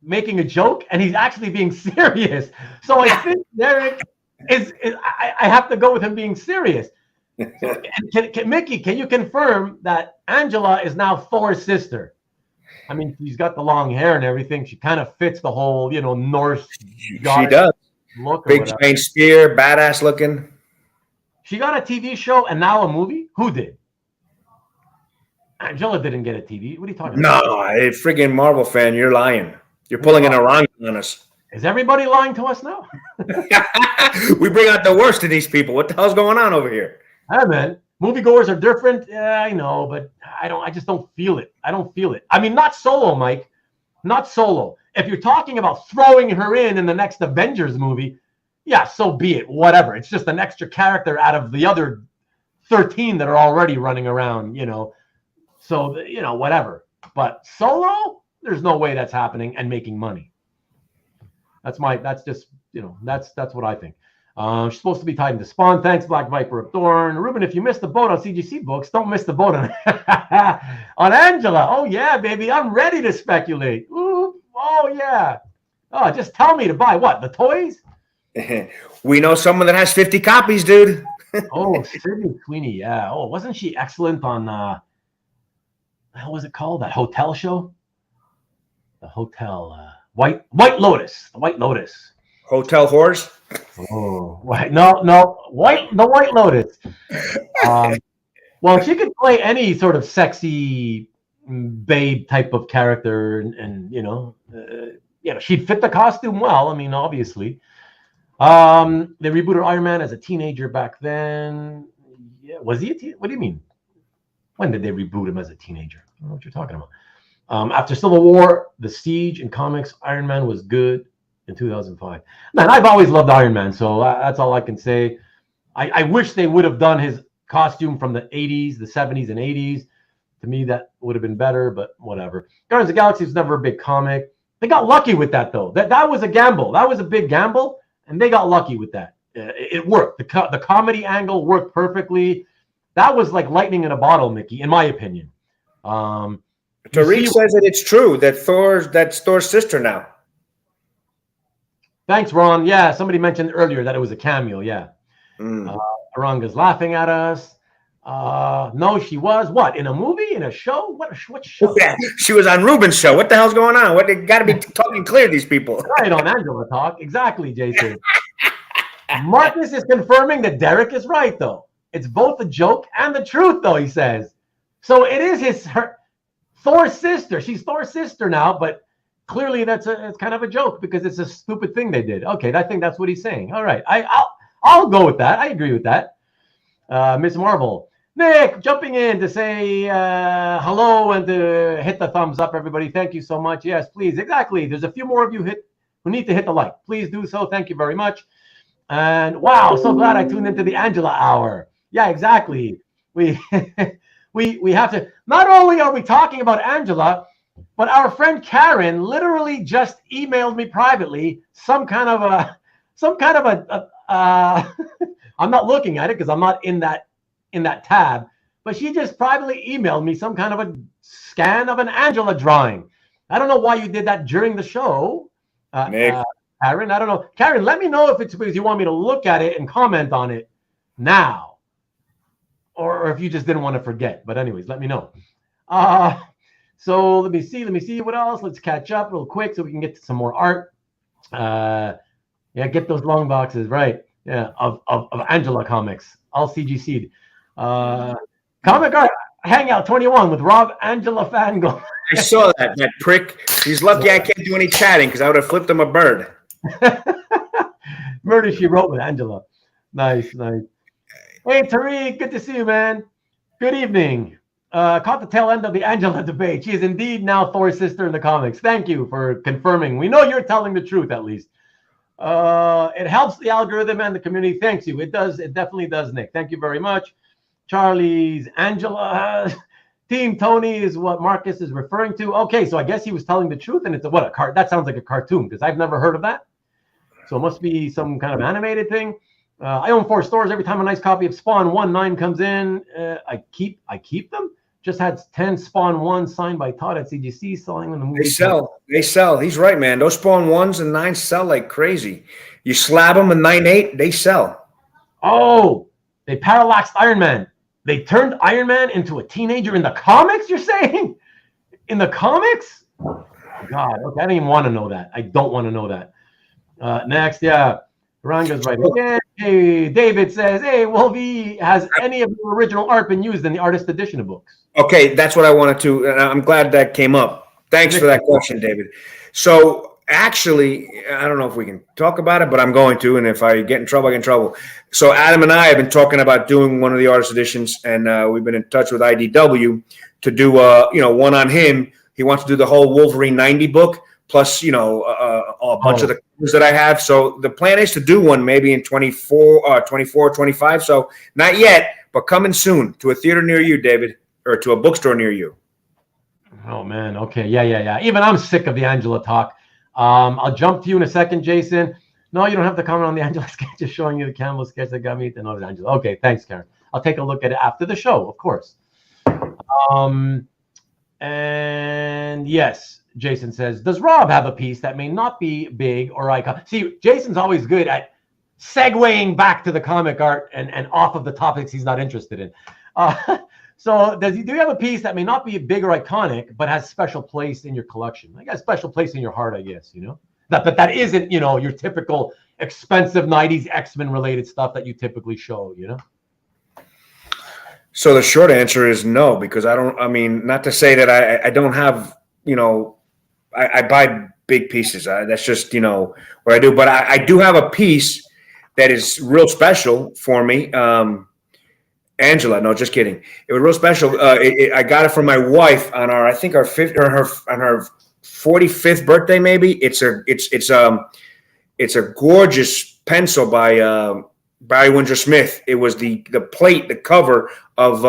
making a joke and he's actually being serious. So I think Derek is I have to go with him being serious. Mickey, can you confirm that Angela is now Thor's sister? I mean, she's got the long hair and everything. She kind of fits the whole, Norse. She does. Look, big giant spear, badass looking. She got a TV show and now a movie. Who did? Angela didn't get a TV. What are you talking about? No, friggin' Marvel fan, you're lying. You're pulling an Aranga on us. Is everybody lying to us now? We bring out the worst of these people. What the hell's going on over here? Hey, man. Moviegoers are different. Yeah, I know, but I just don't feel it. I don't feel it. I mean, not Solo, Mike. Not Solo. If you're talking about throwing her in the next Avengers movie, yeah, so be it. Whatever. It's just an extra character out of the other 13 that are already running around, So, whatever. But Solo, there's no way that's happening and making money. That's just, that's what I think. She's supposed to be tied into Spawn. Thanks, Black Viper of Thorn. Ruben, if you missed the boat on CGC Books, don't miss the boat on, on Angela. Oh, yeah, baby. I'm ready to speculate. Ooh, oh, yeah. Oh, just tell me to buy what? The toys? We know someone that has 50 copies, dude. Oh, Sydney Sweeney. Yeah. Oh, wasn't she excellent on, how was it called? That hotel show? The hotel, White Lotus. The White Lotus. Hotel Whores? Oh, no, the White Lotus. Well, she could play any sort of sexy babe type of character, and she'd fit the costume well. I mean, obviously. They rebooted Iron Man as a teenager back then. Yeah, was he a what do you mean? When did they reboot him as a teenager? I don't know what you're talking about. After Civil War, The Siege, and comics, Iron Man was good in 2005. Man, I've always loved Iron Man, so that's all I can say. I wish they would have done his costume from the 80s, the 70s, and 80s. To me, that would have been better, but whatever. Guardians of the Galaxy was never a big comic. They got lucky with that, though. That was a gamble. That was a big gamble, and they got lucky with that. It worked. The comedy angle worked perfectly. That was like lightning in a bottle, Mickey, in my opinion. Tariq says that it's true that's Thor's sister now. Thanks, Ron. Yeah, somebody mentioned earlier that it was a cameo. Yeah. Aranga's laughing at us. No, she was what? In a movie? In a show? What show? Yeah, she was on Ruben's show. What the hell's going on? They got to be talking clear, these people. Right on Angela Talk. Exactly, Jason. Marcus is confirming that Derek is right, though. It's both a joke and the truth, though, he says. So it is Thor's sister. She's Thor's sister now, but clearly it's kind of a joke because it's a stupid thing they did. Okay, I think that's what he's saying. All right, I'll go with that. I agree with that. Miss Marvel, Nick, jumping in to say hello and to hit the thumbs up, everybody. Thank you so much. Yes, please. Exactly. There's a few more of you who need to hit the like. Please do so. Thank you very much. And wow, so glad I tuned into the Angela hour. Yeah, exactly. We we have to. Not only are we talking about Angela, but our friend Karen literally just emailed me privately some kind of a I'm not looking at it because I'm not in that tab, but she just privately emailed me some kind of a scan of an Angela drawing. I don't know why you did that during the show, Karen. I don't know. Karen, let me know if it's because you want me to look at it and comment on it now, or if you just didn't want to forget. But anyways, let me know. So let me see what else. Let's catch up real quick so we can get to some more art. Yeah, get those long boxes, right? Yeah, of Angela comics. All CGC'd. Comic Art Hangout 21 with Rob Angela Fangirl. I saw that prick. He's lucky I can't do any chatting because I would have flipped him a bird. Murder She Wrote with Angela. Nice. Hey, Tariq, good to see you, man. Good evening. Caught the tail end of the Angela debate. She is indeed now Thor's sister in the comics. Thank you for confirming. We know you're telling the truth, at least. It helps the algorithm and the community. Thanks you. It does. It definitely does, Nick. Thank you very much. Charlie's Angela. Team Tony is what Marcus is referring to. Okay, so I guess he was telling the truth, and it's that sounds like a cartoon because I've never heard of that. So it must be some kind of animated thing. I own 4 stores. Every time a nice copy of Spawn 1/9 comes in, I keep them. Just had 10 Spawn 1 signed by Todd at CGC, selling them the movie. They sell. He's right, man. Those Spawn 1s and 9s sell like crazy. You slab them in 9/8, they sell. Oh, they parallaxed Iron Man. They turned Iron Man into a teenager in the comics, you're saying? In the comics? Oh, God, okay, I don't even want to know that. I don't want to know that. Next, yeah. Ranga's right again. Hey, David says, hey, Wolvie, has any of the original art been used in the artist edition of books? Okay, that's what I wanted to, and I'm glad that came up. Thanks for that question, David. So actually, I don't know if we can talk about it, but I'm going to, and if I get in trouble, I get in trouble. So Adam and I have been talking about doing one of the artist editions, and we've been in touch with IDW to do, one on him. He wants to do the whole Wolverine 90 book, plus, a bunch of the covers that I have. So the plan is to do one maybe in 24, 25. So not yet, but coming soon to a theater near you, David, or to a bookstore near you. Oh, man. Okay. Yeah. Even I'm sick of the Angela talk. I'll jump to you in a second, Jason. No, you don't have to comment on the Angela sketch. Just showing you the Campbell sketch that got me to know it was Angela. Okay. Thanks, Karen. I'll take a look at it after the show, of course. And yes, Jason says, does Rob have a piece that may not be big or iconic? See, Jason's always good at segueing back to the comic art and off of the topics he's not interested in. So do you have a piece that may not be big or iconic, but has special place in your collection? Like a special place in your heart, I guess, that isn't, your typical expensive 90s X-Men related stuff that you typically show, So the short answer is no, because not to say that I don't have, I buy big pieces. That's just, what I do. But I do have a piece that is real special for me. Angela, no, just kidding. It was real special. I got it from my wife on our 45th birthday, maybe. It's a gorgeous pencil by Windsor-Smith. It was the plate, the cover of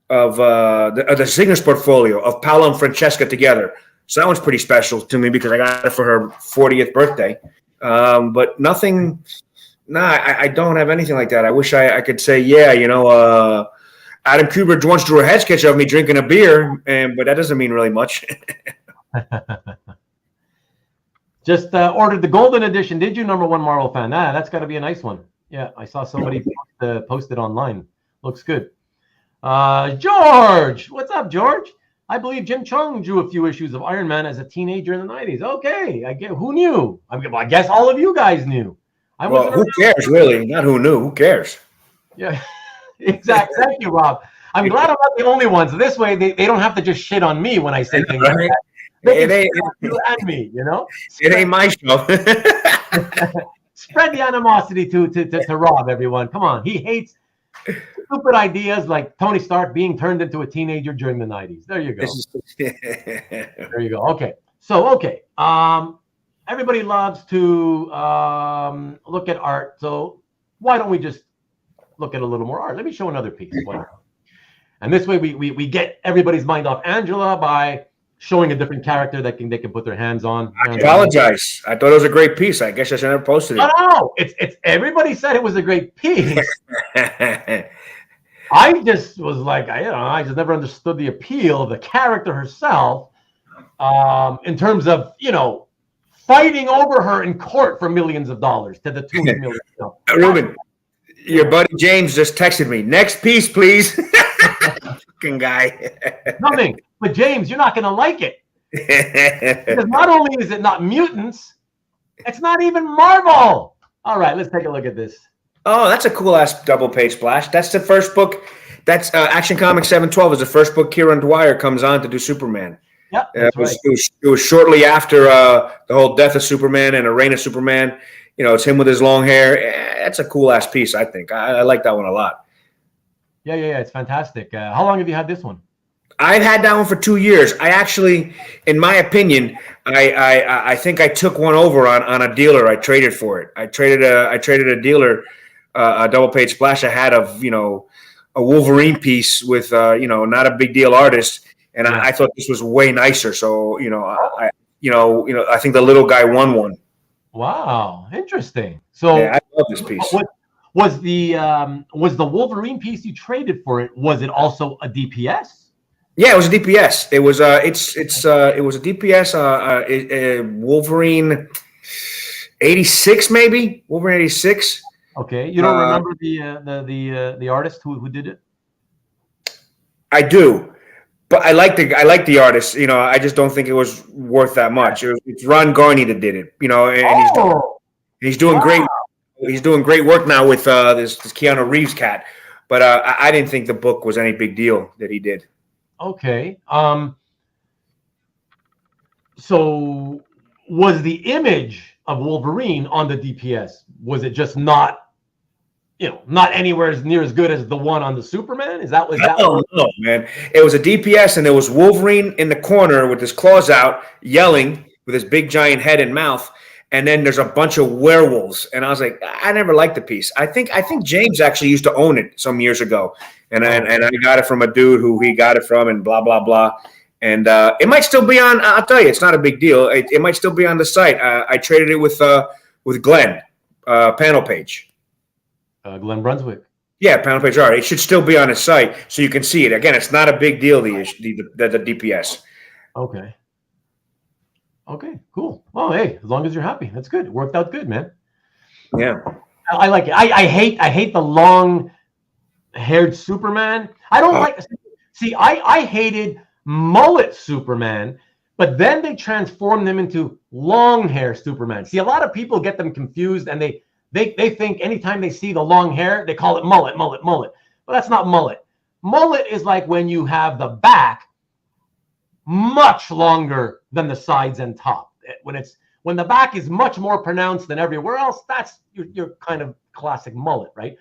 the Cygnus portfolio of Paolo and Francesca together. So that one's pretty special to me because I got it for her 40th birthday. But nothing. I don't have anything like that. I wish I could say, Adam Kubert once drew a head sketch of me drinking a beer, but that doesn't mean really much. Just ordered the golden edition. Did you, #1 Marvel fan? That's got to be a nice one. Yeah, I saw somebody post it online. Looks good. George, what's up, George? I believe Jim Chung drew a few issues of Iron Man as a teenager in the 90s. Okay, who knew? I guess all of you guys knew. Well, who cares, really? Not who knew. Who cares? Yeah, exactly. Thank you, Rob. I'm glad I'm not the only one. So this way, they don't have to just shit on me when I say things like that. It ain't, You and me, you know. it ain't my show. Spread the animosity to Rob, everyone. Come on. He hates stupid ideas like Tony Stark being turned into a teenager during the 90s. There you go. There you go. Okay. So, everybody loves to look at art. So why don't we just look at a little more art? Let me show another piece. And this way we get everybody's mind off Angela by showing a different character that they can put their hands on. I apologize. I thought it was a great piece. I guess I should have posted it. No, it's everybody said it was a great piece. I just was like, I just never understood the appeal of the character herself, in terms of, fighting over her in court for millions of dollars to the tune of millions. Ruben, your buddy James just texted me. Next piece, please. Fucking guy. Nothing. But James, you're not going to like it. Because not only is it not mutants, it's not even Marvel. All right, let's take a look at this. Oh, that's a cool ass double page splash. That's the first book. That's Action Comics 712 is the first book Kieron Dwyer comes on to do Superman. Yeah, it was shortly after the whole death of Superman and a reign of Superman. It's him with his long hair. That's a cool ass piece, I think. I like that one a lot. Yeah, it's fantastic. How long have you had this one? I've had that one for 2 years. I actually, in my opinion, I think I took one over on a dealer. I traded for it. I traded a dealer a double page splash I had of a Wolverine piece with not a big deal artist, and I thought this was way nicer. So I think the little guy won one. Wow, interesting. So yeah, I love this piece. Was the Wolverine piece you traded for it? Was it also a DPS? Yeah, it was a DPS. It was it was a DPS. Wolverine 86 maybe. Wolverine 86. Okay, you don't remember the artist who did it? I do, but I like the artist. I just don't think it was worth that much. It's Ron Garney that did it. And he's doing great. He's doing great work now with this Keanu Reeves cat. But I didn't think the book was any big deal that he did. Okay. So was the image of Wolverine on the DPS? Was it just not anywhere as near as good as the one on the Superman? Is that No, man. It was a DPS, and there was Wolverine in the corner with his claws out, yelling with his big giant head and mouth. And then there's a bunch of werewolves, and I was like, I never liked the piece. I think James actually used to own it some years ago, and I got it from a dude who he got it from, and blah blah blah. And it might still be on. I'll tell you, it's not a big deal. It might still be on the site. I traded it with Glenn, panel page. Glenn Brunswick. Yeah, panel page art. It should still be on his site, so you can see it. Again, it's not a big deal. The DPS. Okay, cool. Well, hey, as long as you're happy, that's good. It worked out good, man. Yeah, I like it. I hate the long-haired Superman. I don't like. See, I hated mullet Superman, but then they transformed him into long-hair Superman. See, a lot of people get them confused, and they think anytime they see the long hair, they call it mullet. But that's not mullet. Mullet is like when you have the back much longer than the sides and top. When the back is much more pronounced than everywhere else, that's your kind of classic mullet, right?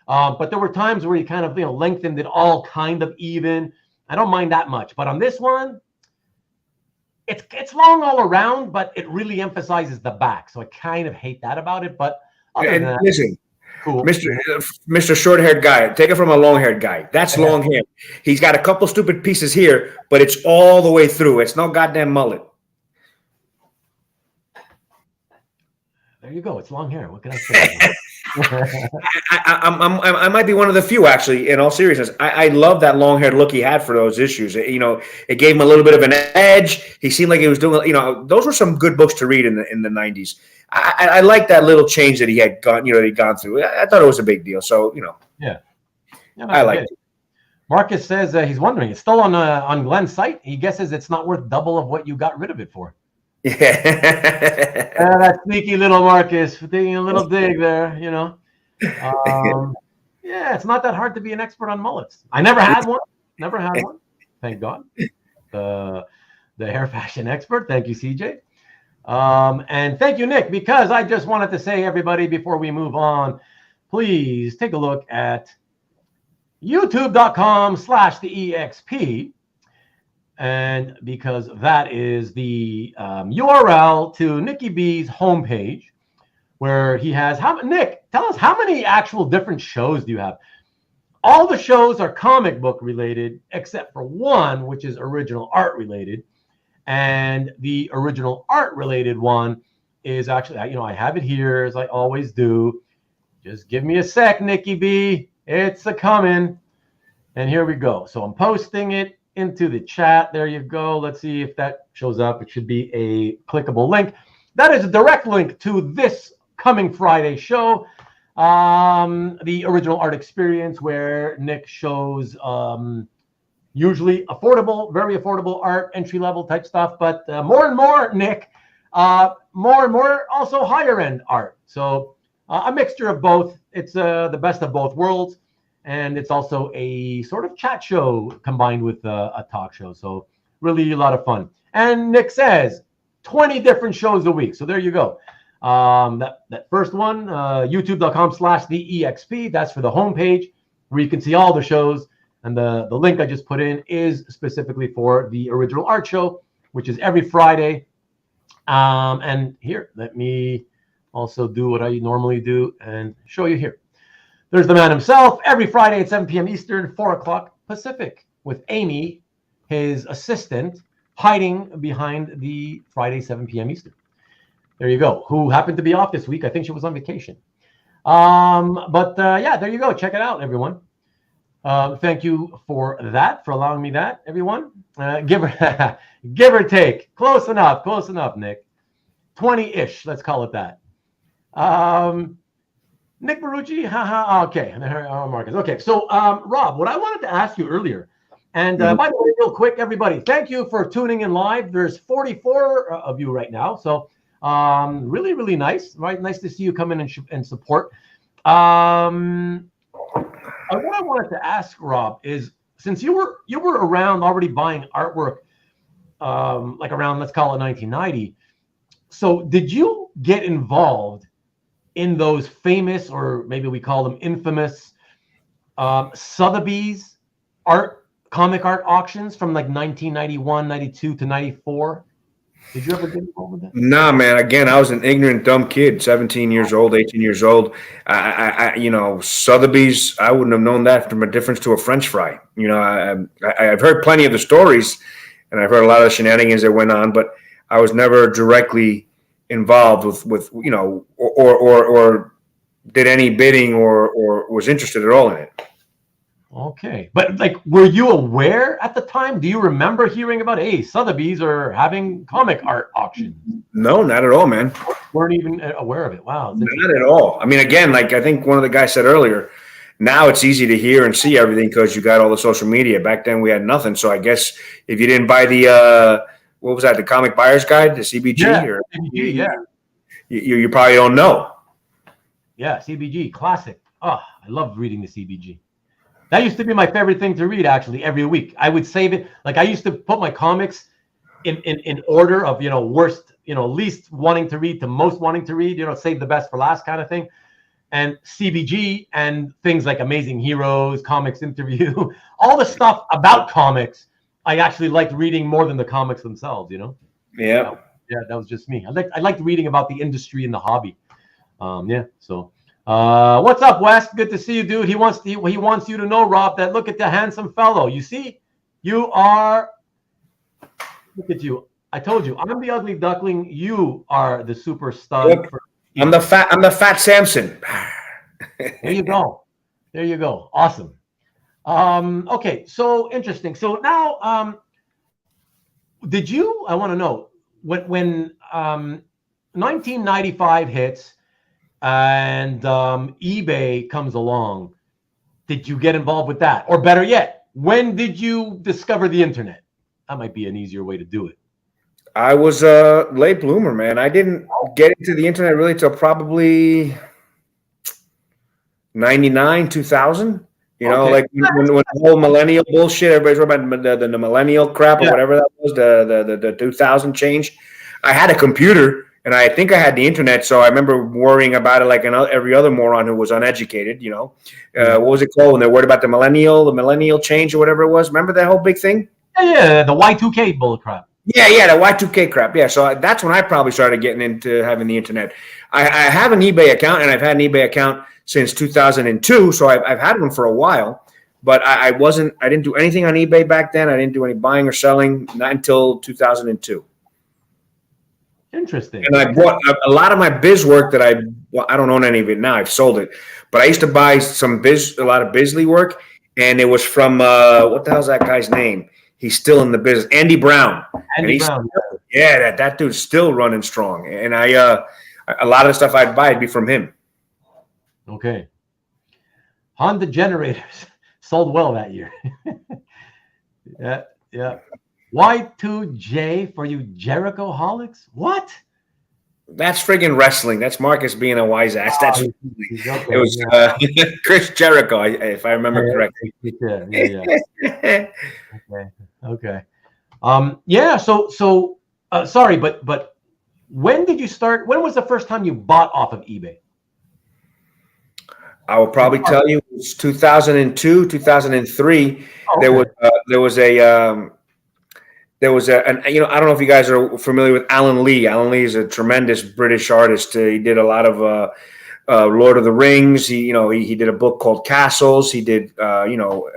But there were times where you kind of lengthened it all kind of even. I don't mind that much, but on this one, it's long all around, but it really emphasizes the back, so I kind of hate that about it. But listen, cool. Mr. Short-haired guy, take it from a long-haired guy. That's long hair. He's got a couple stupid pieces here, but it's all the way through. It's no goddamn mullet. There you go. It's long hair. What can I say? I might be one of the few, actually, in all seriousness. I love that long-haired look he had for those issues. It gave him a little bit of an edge. He seemed like he was doing, those were some good books to read in the 90s. I like that little change that he had gone through. I thought it was a big deal. So, Yeah, I like it. Marcus says he's wondering. It's still on Glenn's site. He guesses it's not worth double of what you got rid of it for. Yeah. That sneaky little Marcus taking a little dig there, Yeah, it's not that hard to be an expert on mullets. I never had one. Thank God. the hair fashion expert. Thank you, CJ. And thank you, Nick, because I just wanted to say, everybody, before we move on, please take a look at youtube.com/theexp. And because that is the URL to Nicky B's homepage, where he has, Nick, tell us, how many actual different shows do you have? All the shows are comic book related, except for one, which is original art related. And the original art related one is actually, I have it here as I always do. Just give me a sec, Nicky B. It's a coming. And here we go. So I'm posting it into the chat. There you go. Let's see if that shows up. It should be a clickable link. That is a direct link to this coming Friday show. The original art experience, where Nick shows usually affordable, very affordable art, entry-level type stuff, but more and more, Nick, more and more also higher-end art. So a mixture of both. It's the best of both worlds, and it's also a sort of chat show combined with a talk show. So really a lot of fun. And Nick says 20 different shows a week. So there you go. That first one, youtube.com/theexp, that's for the homepage, where you can see all the shows. And the link I just put in is specifically for the original art show, which is every Friday. And here, let me also do what I normally do and show you here. There's the man himself, every Friday at 7 p.m. Eastern, 4 o'clock Pacific, with Amy, his assistant, hiding behind the Friday 7 p.m. Eastern. There you go. Who happened to be off this week. I think she was on vacation. Yeah, there you go. Check it out, everyone. Thank you for that, for allowing me that, everyone. Give or take. Close enough, Nick. 20-ish, let's call it that. Nick Barucci, haha, okay. Marcus. Okay, so Rob, what I wanted to ask you earlier, and by the way, real quick, everybody, thank you for tuning in live. There's 44 of you right now, so really, really nice, right? Nice to see you come in and support. What I wanted to ask, Rob, is since you were around already buying artwork, like around, let's call it 1990. So did you get involved in those famous, or maybe we call them infamous, Sotheby's comic art auctions from like 1991, 92 to 94? Did you ever get involved with that? Nah, man. Again, I was an ignorant, dumb kid, 17 years old, 18 years old. Sotheby's, I wouldn't have known that from a difference to a French fry. I've heard plenty of the stories, and I've heard a lot of the shenanigans that went on, but I was never directly involved with or did any bidding or was interested at all in it. Okay, but like, were you aware at the time? Do you remember hearing about, hey, Sotheby's are having comic art auctions? No, not at all, man. Weren't even aware of it. Wow. Not at all. I mean, again, like I think one of the guys said earlier, now it's easy to hear and see everything because you got all the social media. Back then we had nothing. So I guess if you didn't buy the, what was that, the Comic Buyer's Guide, the CBG? Yeah, or CBG, yeah. You probably don't know. Yeah, CBG, classic. Oh, I love reading the CBG. That used to be my favorite thing to read, actually, every week. I would save it. Like, I used to put my comics in order of, worst, least wanting to read to most wanting to read, save the best for last kind of thing. And CBG and things like Amazing Heroes, Comics Interview, all the stuff about comics, I actually liked reading more than the comics themselves, Yeah. Yeah, that was just me. I liked reading about the industry and the hobby. So... what's up, Wes? Good to see you, dude. He wants you to know, Rob, that look at the handsome fellow. You see, look at you. I told you, I'm the ugly duckling. You are the super stud. Look, I'm the fat Samson. There you go. Awesome. Okay, so interesting. So now, I want to know when 1995 hits. And eBay comes along. Did you get involved with that? Or better yet, when did you discover the internet? That might be an easier way to do it. I was a late bloomer, man. I didn't get into the internet really till probably 99, 2000. You know, Okay. like when the whole millennial bullshit, everybody's talking about the millennial crap or Yeah. whatever that was, the 2000 change. I had a computer and I think I had the internet, so I remember worrying about it like every other moron who was uneducated. You know, what was it called when they're worried about the millennial change or whatever it was? Remember that whole big thing? Yeah, the Y2K bull crap. Yeah, the Y2K crap. Yeah, so that's when I probably started getting into having the internet. I have an eBay account, and I've had an eBay account since 2002, so I've had one for a while. But I didn't do anything on eBay back then. I didn't do any buying or selling, not until 2002. Interesting. And I bought a lot of my biz work that I don't own any of it now. I've sold it. But I used to buy a lot of Bisley work, and it was from, what the hell's that guy's name? He's still in the business. Andy Brown. Andy Brown. Yeah, that dude's still running strong. And a lot of the stuff I'd buy would be from him. Okay. Honda generators sold well that year. Yeah. Y2J for you Jericho-holics? What? That's friggin' wrestling. That's Marcus being a wise ass. That's Okay, it was Chris Jericho, if I remember correctly. Yeah. Okay. Yeah. So sorry, but when did you start? When was the first time you bought off of eBay? I will probably tell you it was 2002, 2003. Oh, There was I don't know if you guys are familiar with Alan Lee. Alan Lee is a tremendous British artist. He did a lot of Lord of the Rings. He did a book called Castles. He did a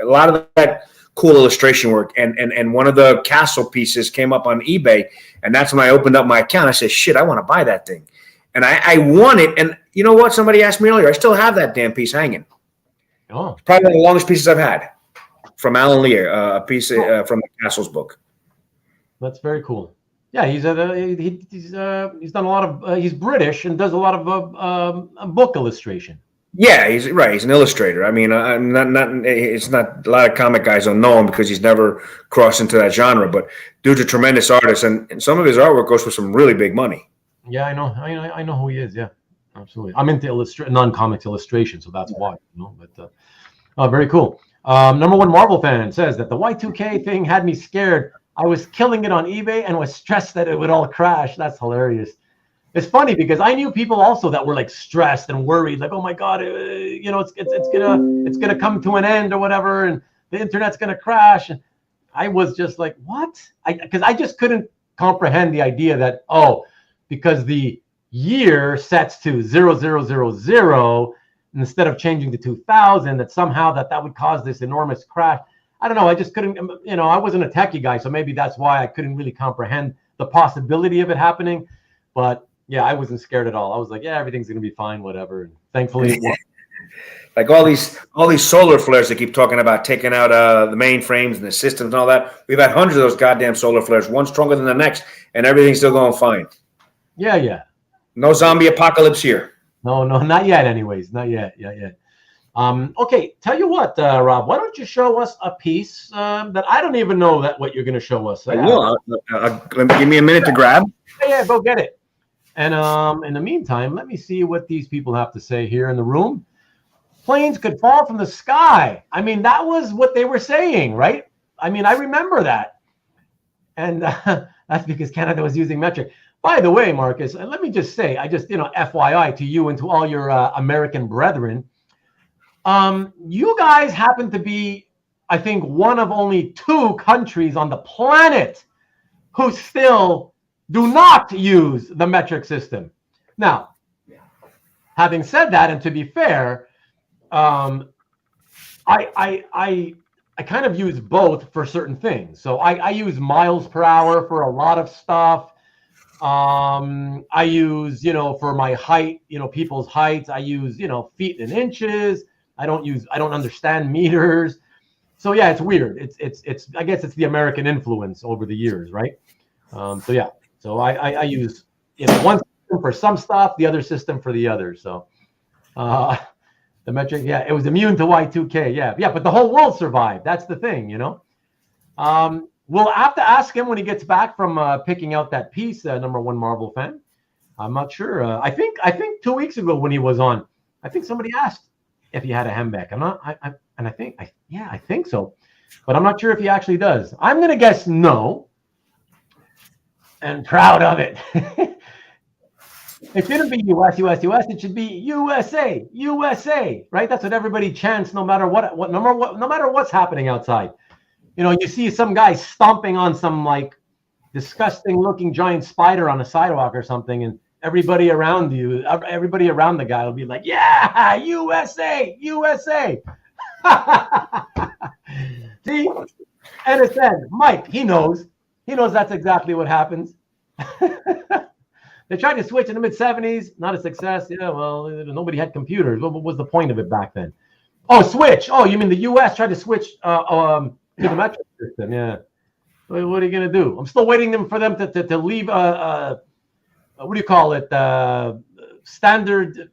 lot of that cool illustration work. And one of the castle pieces came up on eBay, and that's when I opened up my account. I said, "Shit, I want to buy that thing," and I won it. And you know what? Somebody asked me earlier. I still have that damn piece hanging. Oh, It's probably one of the longest pieces I've had from Alan Lee, a piece from the Castles book. that's very cool. Yeah, he's done a lot of. He's British and does a lot of book illustration. Yeah, he's right. He's an illustrator. I mean, it's not a lot of comic guys don't know him because he's never crossed into that genre. But dude's a tremendous artist, and some of his artwork goes for some really big money. Yeah, I know who he is. Yeah, absolutely. I'm into non-comics illustration, so that's why. But very cool. Number one Marvel fan says that the Y2K thing had me scared. I was killing it on eBay and was stressed that it would all crash. That's hilarious. It's funny because I knew people also that were like stressed and worried, like, oh my God, it's gonna come to an end or whatever, and the internet's gonna crash. And I was just like, what? Because I just couldn't comprehend the idea that because the year sets to 0000 instead of changing to 2000, that somehow that would cause this enormous crash. I don't know. I just couldn't. I wasn't a techie guy, so maybe that's why I couldn't really comprehend the possibility of it happening. But yeah, I wasn't scared at all. I was like, yeah, everything's gonna be fine, whatever. And thankfully, like all these solar flares they keep talking about taking out the mainframes and the systems and all that. We've had hundreds of those goddamn solar flares, one stronger than the next, and everything's still going fine. Yeah. No zombie apocalypse here. No, not yet. Anyways, not yet. Okay, tell you what, Rob, why don't you show us a piece that I don't even know what you're going to show us. I will. Give me a minute to grab. Yeah, go get it. And in the meantime, let me see what these people have to say here in the room. Planes could fall from the sky. I mean, that was what they were saying, right? I mean, I remember that. And that's because Canada was using metric. By the way, Marcus, and let me just say, FYI to you and to all your American brethren, you guys happen to be, I think, one of only 2 countries on the planet who still do not use the metric system. Now, having said that, and to be fair, I kind of use both for certain things. So I use miles per hour for a lot of stuff. I use, for my height, people's heights, I use, feet and inches. I don't understand meters. So yeah, it's weird. It's I guess it's the American influence over the years, right? So I use one system for some stuff, the other system for the other. So the metric, yeah, it was immune to Y2K. Yeah, but the whole world survived. That's the thing, We'll have to ask him when he gets back from picking out that piece, number one Marvel fan. I'm not sure. I think 2 weeks ago when he was on, I think somebody asked if he had a Hembeck. And I think so. But I'm not sure if he actually does. I'm going to guess no. And proud of it. It shouldn't be US. It should be USA, right? That's what everybody chants no matter no matter what's happening outside. You know, you see some guy stomping on some like disgusting looking giant spider on a sidewalk or something, and everybody around the guy will be like, yeah, USA. See? And it said, Mike, he knows that's exactly what happens. They tried to switch in the mid-70s, not a success. Yeah, well, nobody had computers. What was the point of it back then? Oh, switch. Oh, you mean the U.S. tried to switch to the metric system? Yeah. What are you going to do? I'm still waiting for them to leave, what do you call it? Standard,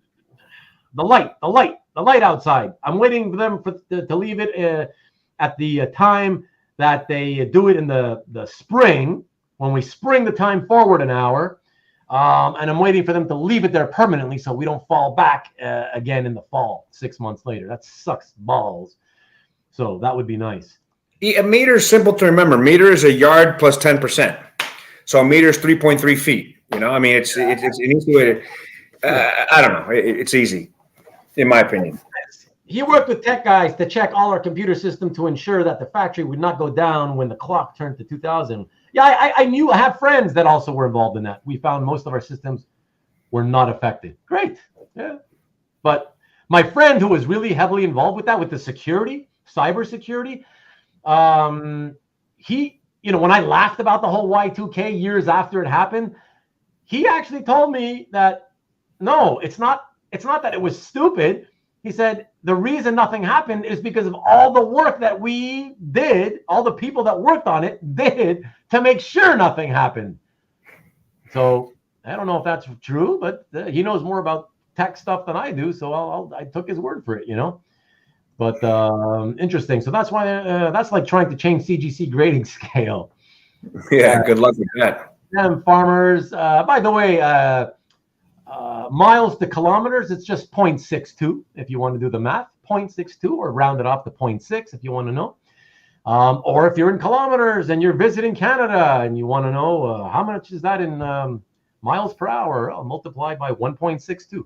the light outside. I'm waiting for them to leave it at the time that they do it in the spring, when we spring the time forward an hour. And I'm waiting for them to leave it there permanently so we don't fall back again in the fall 6 months later. That sucks balls. So that would be nice. A meter is simple to remember. Meter is a yard plus 10%. So a meter is 3.3 feet. You know, I mean, it's an easy way to. I don't know. It's easy, in my opinion. He worked with tech guys to check all our computer system to ensure that the factory would not go down when the clock turned to 2000. Yeah, I have friends that also were involved in that. We found most of our systems were not affected. Great. Yeah. But my friend who was really heavily involved with that, with the security, cyber security, he, you know, when I laughed about the whole Y2K years after it happened, he actually told me that, no, it's not that it was stupid. He said, the reason nothing happened is because of all the work that we did, all the people that worked on it did to make sure nothing happened. So I don't know if that's true, but he knows more about tech stuff than I do. So I took his word for it, you know. But interesting. So that's why that's like trying to change CGC grading scale. Yeah, good luck with that. And farmers, by the way, miles to kilometers, it's just 0.62 if you want to do the math, 0.62, or round it off to 0.6 if you want to know. Or if you're in kilometers and you're visiting Canada and you want to know how much is that in miles per hour, multiplied by 1.62.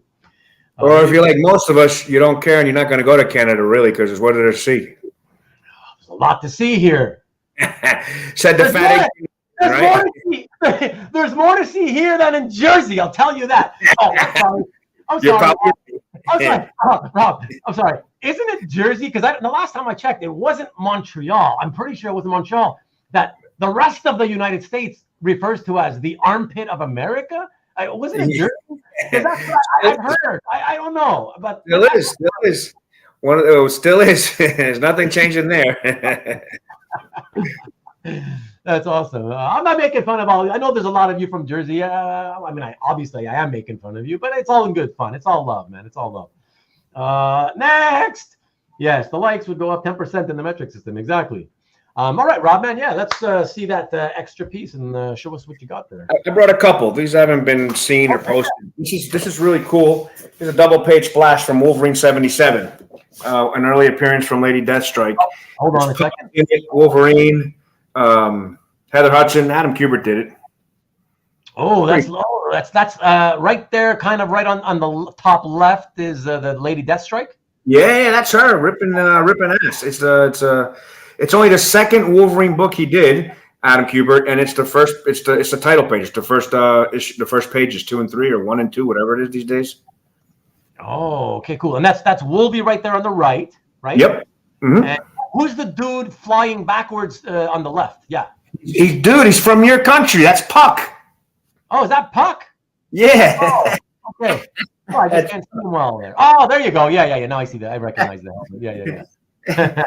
Or if you're like most of us, you don't care and you're not going to go to Canada really because it's what to see. There's a lot to see here. Said the fat. There's more to see here than in Jersey. I'll tell you that. Oh, I'm sorry. Rob, I'm sorry. Isn't it Jersey? Because the last time I checked, it wasn't Montreal. I'm pretty sure it wasn't Montreal. That the rest of the United States refers to as the armpit of America. Wasn't it Jersey? That's what I've heard. I don't know, but still is. One of those still is. There's nothing changing there. That's awesome. I'm not making fun of all. I know there's a lot of you from Jersey. I mean, obviously I am making fun of you, but it's all in good fun. It's all love, man. It's all love. Next. Yes, the likes would go up 10% in the metric system. Exactly. All right, Rob, man. Yeah, let's see that extra piece and show us what you got there. I brought a couple. These haven't been seen or posted. This is really cool. There's a double page splash from Wolverine 77. An early appearance from Lady Deathstrike. Oh, hold on a second. Wolverine. Heather Hudson, Adam Kubert did it. Oh, that's right there, kind of right on the top left is the Lady Deathstrike. Yeah, that's her ripping ass. It's only the second Wolverine book he did, Adam Kubert, and it's the first. It's the title page. It's the first issue. The first page is 2 and 3 or 1 and 2, whatever it is these days. Oh, okay, cool. And that's Wolvie right there on the right, right? Yep. Mm-hmm. And who's the dude flying backwards on the left? Yeah. He's from your country. That's Puck. Oh, is that Puck? Yeah. Oh, okay. Oh, I just can't see him well there. Oh, there you go. Yeah. Now I see that. I recognize that. Yeah.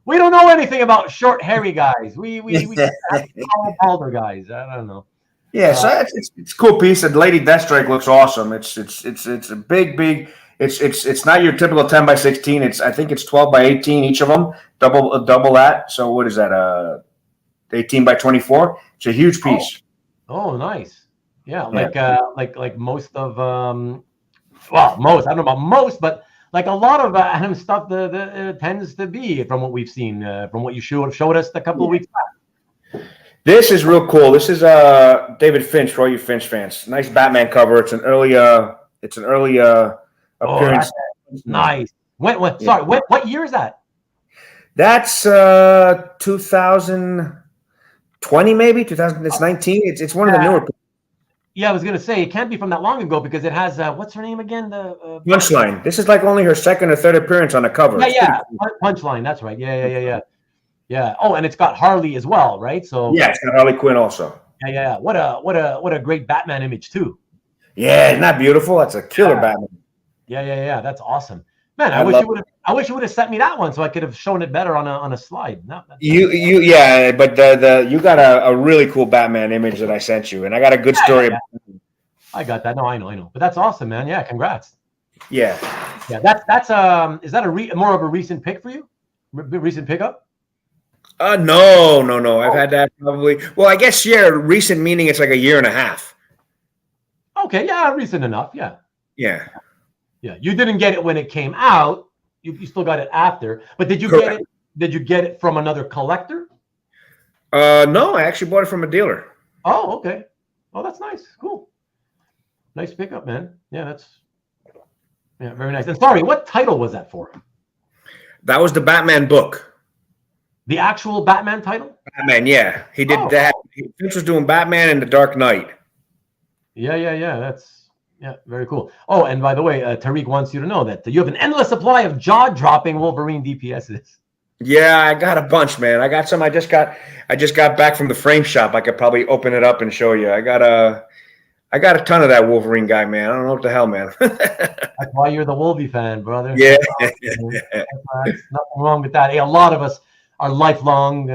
We don't know anything about short, hairy guys. We tall, balder guys. I don't know. Yeah, so it's a cool piece. And Lady Deathstrike looks awesome. It's a big. It's not your typical 10 by 16. I think it's 12 by 18 each of them. Double that. So what is that? 18 by 24. It's a huge piece. Oh, nice. Yeah, like most of most. I don't know about most, but like a lot of Adam stuff tends to be from what we've seen, from what you showed us a couple of weeks back. This is real cool. This is David Finch for all you Finch fans. Nice Batman cover. It's an early appearance. Nice. Sorry, what year is that? That's 2020, maybe 2000. It's 19. It's one of the newer. Yeah, I was gonna say it can't be from that long ago because it has what's her name again? The Punchline. This is like only her second or third appearance on the cover. Yeah. Punchline. That's right. Yeah. Oh, and it's got Harley as well, right? So yeah, it's got Harley Quinn also. Yeah. What a great Batman image too. Yeah, isn't that beautiful? That's a killer Batman. Yeah. That's awesome. Man, I wish you would have sent me that one so I could have shown it better on a slide. No, but you got a really cool Batman image that I sent you, and I got a good story. Yeah. I got that. No, I know. But that's awesome, man. Yeah, congrats. Yeah. That's is that more of a recent pick for you? Recent pickup? No. I've had that probably. Well, I guess recent meaning it's like a year and a half. Okay, yeah, recent enough. Yeah. Yeah. Yeah, you didn't get it when it came out. You still got it after. But did you get it? Did you get it from another collector? No, I actually bought it from a dealer. Oh, okay. Oh, that's nice. Cool. Nice pickup, man. Yeah, very nice. And sorry, what title was that for? That was the Batman book. The actual Batman title? Batman, yeah. He did that. Finch was doing Batman and the Dark Knight. Yeah. That's very cool. Oh, and by the way, Tariq wants you to know that you have an endless supply of jaw-dropping Wolverine DPSs. Yeah, I got a bunch, man. I got some. I just got back from the frame shop. I could probably open it up and show you. I got a ton of that Wolverine guy, man. I don't know what the hell, man. That's why you're the Wolvie fan, brother. Yeah. There's nothing wrong with that. Hey, a lot of us are lifelong,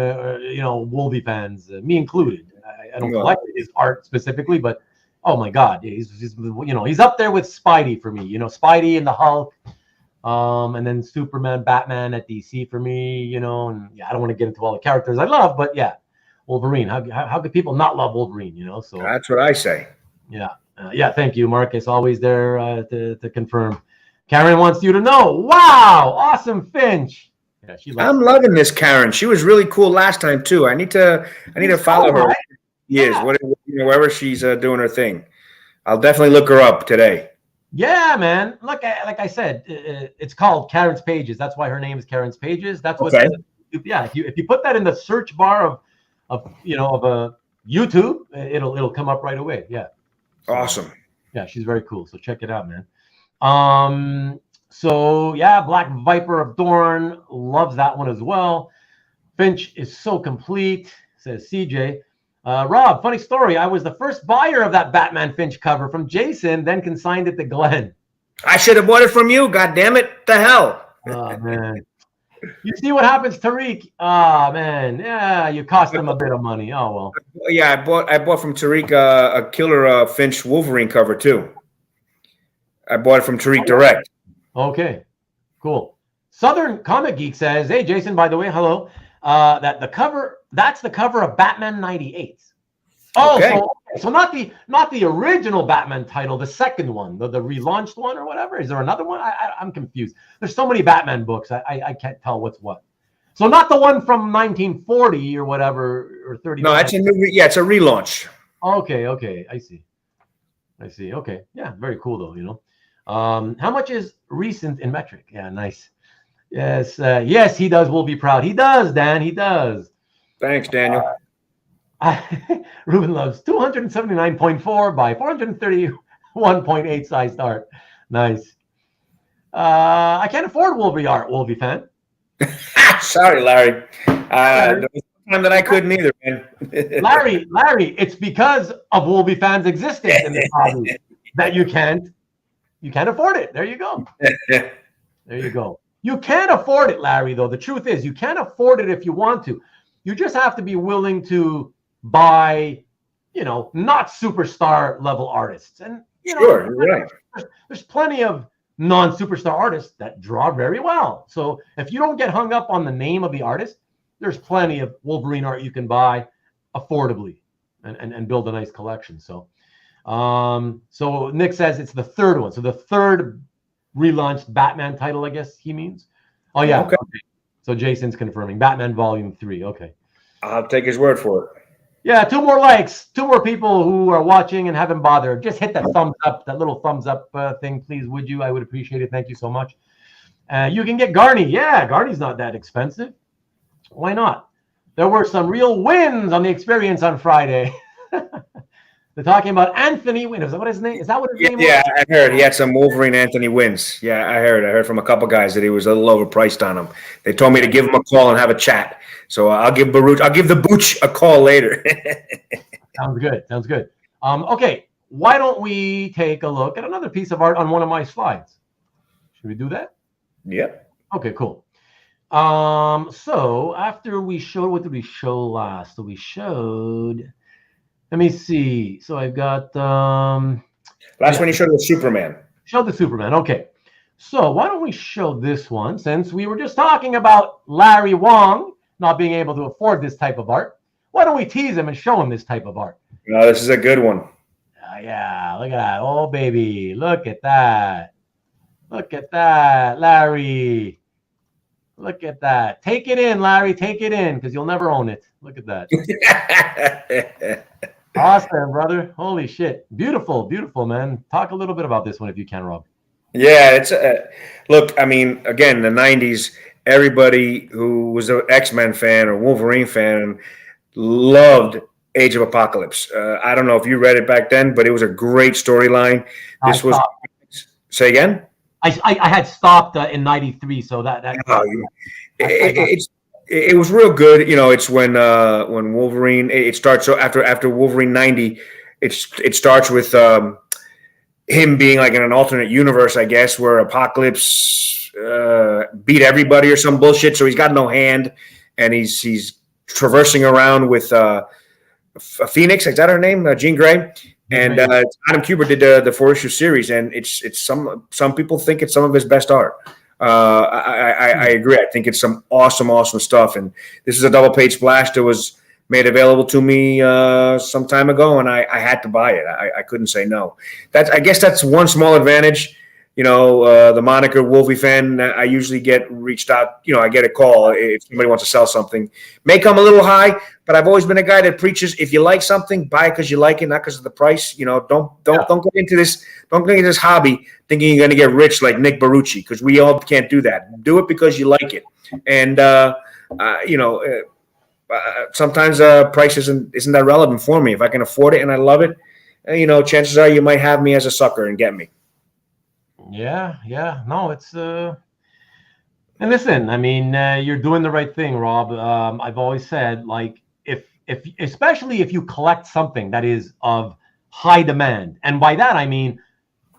Wolvie fans, me included. I don't collect his art specifically, but oh my God, he's up there with Spidey for me. Spidey and the Hulk, and then Superman, Batman at DC for me. And I don't want to get into all the characters I love, but yeah, Wolverine. How could people not love Wolverine? So that's what I say. Yeah. Thank you, Marcus. Always there to confirm. Karen wants you to know. Wow, awesome Finch. Yeah, I'm loving this Karen. She was really cool last time too. I need to follow her. Right? Yes, wherever she's doing her thing. I'll definitely look her up today. Yeah, man. Look, like I said, it's called Karen's Pages. That's why her name is Karen's Pages. That's what. Okay. If you put that in the search bar of YouTube, it'll come up right away. Yeah. Awesome. Yeah, she's very cool. So check it out, man. So yeah, Black Viper of Dorn loves that one as well. Finch is so complete, says CJ. Rob, funny story. I was the first buyer of that Batman Finch cover from Jason, then consigned it to Glenn. I should have bought it from you. God damn it! The hell. Oh man. You see what happens, Tariq? Oh man, yeah, you cost him a bit of money. Oh well. Yeah, I bought from Tariq a killer Finch Wolverine cover too. I bought it from Tariq direct. Okay, cool. Southern Comic Geek says, "Hey Jason, by the way, hello. That's the cover of Batman '98. Oh, okay. So not the original Batman title, the second one, the relaunched one or whatever. Is there another one? I'm confused. There's so many Batman books, I can't tell what's what. So not the one from 1940 or whatever or 30. No, it's it's a relaunch. Okay, I see. Okay, yeah, very cool though. How much is recent in metric? Yeah, nice. Yes, he does. We'll be proud. He does, Dan. He does. Thanks, Daniel. Ruben loves 279.4 by 431.8 sized art. Nice. I can't afford Wolverine art, Wolvie Fan. Sorry, Larry. There was time that I couldn't either, man. Larry, it's because of Wolvie Fan's existence in this hobby that you can't afford it. There you go. There you go. You can't afford it, Larry, though. The truth is, you can't afford it if you want to. You just have to be willing to buy, not superstar level artists. And, sure, right. There's plenty of non-superstar artists that draw very well. So if you don't get hung up on the name of the artist, there's plenty of Wolverine art you can buy affordably and build a nice collection. So Nick says it's the third one. So the third relaunched Batman title, I guess he means. Oh, yeah. Okay. So Jason's confirming. Batman Volume 3. Okay. I'll take his word for it. Yeah, 2 more likes. 2 more people who are watching and haven't bothered. Just hit that thumbs up, that little thumbs up thing, please, would you? I would appreciate it. Thank you so much. You can get Garney. Yeah, Garney's not that expensive. Why not? There were some real wins on the experience on Friday. They're talking about Anthony Wynn. Is that what his name? Is that what his name was? Yeah, I heard he had some Wolverine Anthony wins. Yeah, I heard from a couple guys that he was a little overpriced on him. They told me to give him a call and have a chat. So I'll give the Booch a call later. Sounds good. Sounds good. Okay, why don't we take a look at another piece of art on one of my slides? Should we do that? Yep. Okay, cool. So after we showed, what did we show last? So we showed, let me see. So I've got last one you showed was Superman. Showed the Superman. Okay. So why don't we show this one, since we were just talking about Larry Wong not being able to afford this type of art. Why don't we tease him and show him this type of art? No, this is a good one. Yeah, look at that. Oh, baby. Look at that. Look at that, Larry. Look at that. Take it in, Larry. Take it in, because you'll never own it. Look at that. Awesome, brother. Holy shit. Beautiful, beautiful, man. Talk a little bit about this one if you can, Rob. Yeah, it's look, I mean, again, the 90s, everybody who was an X-Men fan or Wolverine fan loved Age of Apocalypse. I don't know if you read it back then, but it was a great storyline. This was say again? I had stopped in '93, so that it was real good. You know, it's when Wolverine, it starts after Wolverine 90, it starts with him being like in an alternate universe, I guess, where Apocalypse beat everybody or some bullshit. So he's got no hand, and he's traversing around with a Phoenix. Is that her name? Jean Grey. And Adam Kubert did the 4-issue series, and it's some people think it's some of his best art. I agree. I think it's some awesome stuff. And this is a double page splash that was made available to me some time ago, and I had to buy it. I couldn't say no. I guess that's one small advantage. You know, the moniker Wolvie Fan, I usually get reached out. You know, I get a call if somebody wants to sell something. May come a little high, but I've always been a guy that preaches: if you like something, buy it because you like it, not because of the price. You know, don't go into this. Don't go into this hobby thinking you're going to get rich like Nick Barucci, because we all can't do that. Do it because you like it, and you know. Sometimes price isn't that relevant for me. If I can afford it and I love it, you know, chances are you might have me as a sucker and get me. Yeah. No, it's and listen, I mean, you're doing the right thing, Rob. I've always said, like, if especially if you collect something that is of high demand, and by that I mean,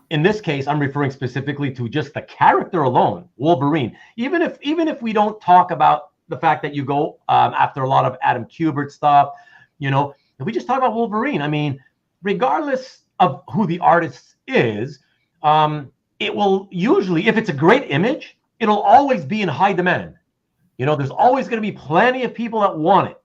in this case, I'm referring specifically to just the character alone, Wolverine. Even if we don't talk about the fact that you go after a lot of Adam Kubert stuff, you know, if we just talk about Wolverine, I mean, regardless of who the artist is, it will usually, if it's a great image, it'll always be in high demand. You know, there's always going to be plenty of people that want it.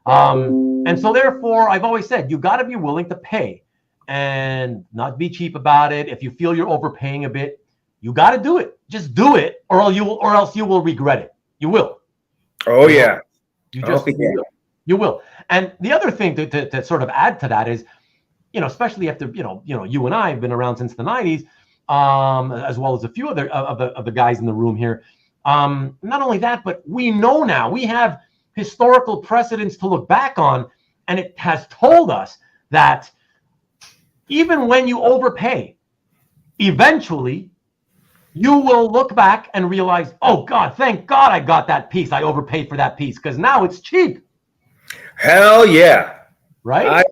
And so therefore, I've always said, you got to be willing to pay and not be cheap about it. If you feel you're overpaying a bit, you got to do it. Just do it, or else you will regret it. You will. Oh yeah, you will. And the other thing to sort of add to that is, you know, especially after you and I have been around since the '90s, as well as a few other of the guys in the room here. Not only that, but we know now we have historical precedents to look back on, and it has told us that even when you overpay, eventually you will look back and realize, oh God, thank God I got that piece. I overpaid for that piece because now it's cheap. Hell yeah. Right?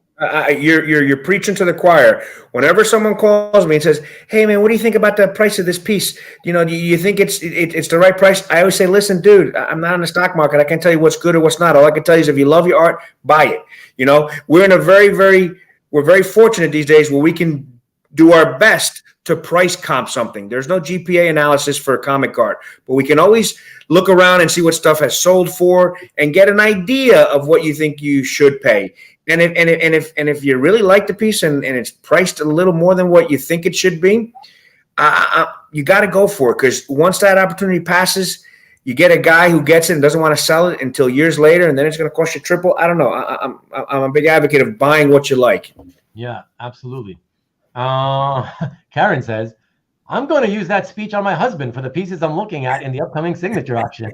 You're preaching to the choir. Whenever someone calls me and says, hey man, what do you think about the price of this piece? You know, do you think it's the right price? I always say, listen, dude, I'm not in the stock market. I can't tell you what's good or what's not. All I can tell you is if you love your art, buy it. You know, we're in a we're very fortunate these days where we can do our best to price comp something. There's no GPA analysis for comic art, but we can always look around and see what stuff has sold for and get an idea of what you think you should pay. And if you really like the piece and it's priced a little more than what you think it should be, you got to go for it, because once that opportunity passes, you get a guy who gets it and doesn't want to sell it until years later, and then it's going to cost you triple. I don't know. I'm a big advocate of buying what you like. Yeah, absolutely. Karen says, I'm going to use that speech on my husband for the pieces I'm looking at in the upcoming signature auction.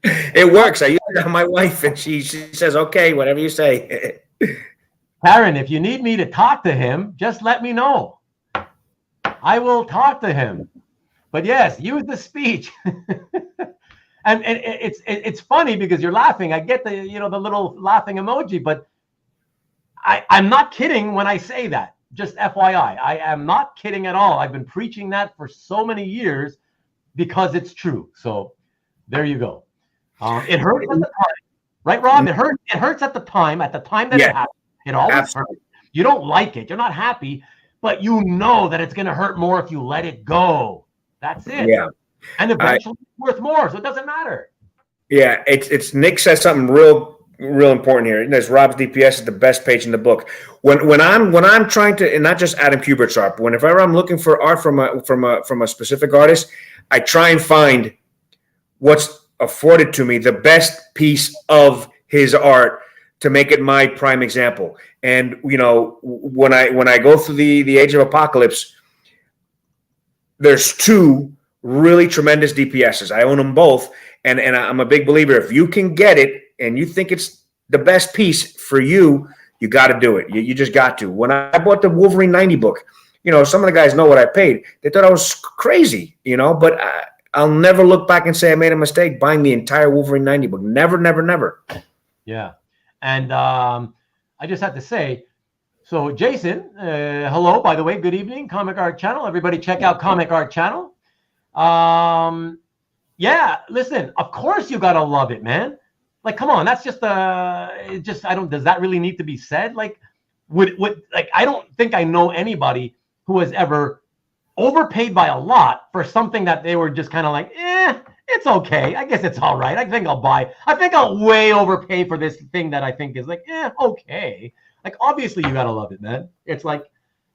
It works. I use it on my wife, and she says, okay, whatever you say. Karen, if you need me to talk to him, just let me know. I will talk to him. But yes, use the speech. and it's funny because you're laughing. I get the the little laughing emoji, but I'm not kidding when I say that. Just FYI, I am not kidding at all. I've been preaching that for so many years because it's true. So there you go. It hurts at the time, right, Rob? It hurts at the time. At the time that it happens, it always hurts. You don't like it. You're not happy, but you know that it's going to hurt more if you let it go. That's it. Yeah. And eventually it's worth more, so it doesn't matter. Yeah, it's Nick says something real important here. There's Rob's DPS is the best page in the book. When I'm trying to, and not just Adam Kubert's art, but whenever I'm looking for art from a specific artist, I try and find what's afforded to me the best piece of his art to make it my prime example. And when I go through the Age of Apocalypse, there's two really tremendous DPSs. I own them both, and I'm a big believer. If you can get it and you think it's the best piece for you, you got to do it. You just got to. When I bought the Wolverine 90 book, some of the guys know what I paid. They thought I was crazy, but I'll never look back and say I made a mistake buying the entire Wolverine 90 book. Never, never, never. Yeah. And I just have to say, so Jason, hello, by the way, good evening, Comic Art Channel. Everybody check out Comic Art Channel. Yeah, listen, of course you got to love it, man. Like, come on, that's just does that really need to be said? Like, I don't think I know anybody who has ever overpaid by a lot for something that they were just kind of like, it's okay. I guess it's all right. I think I'll way overpay for this thing that I think is like, okay. Like, obviously you got to love it, man. It's like,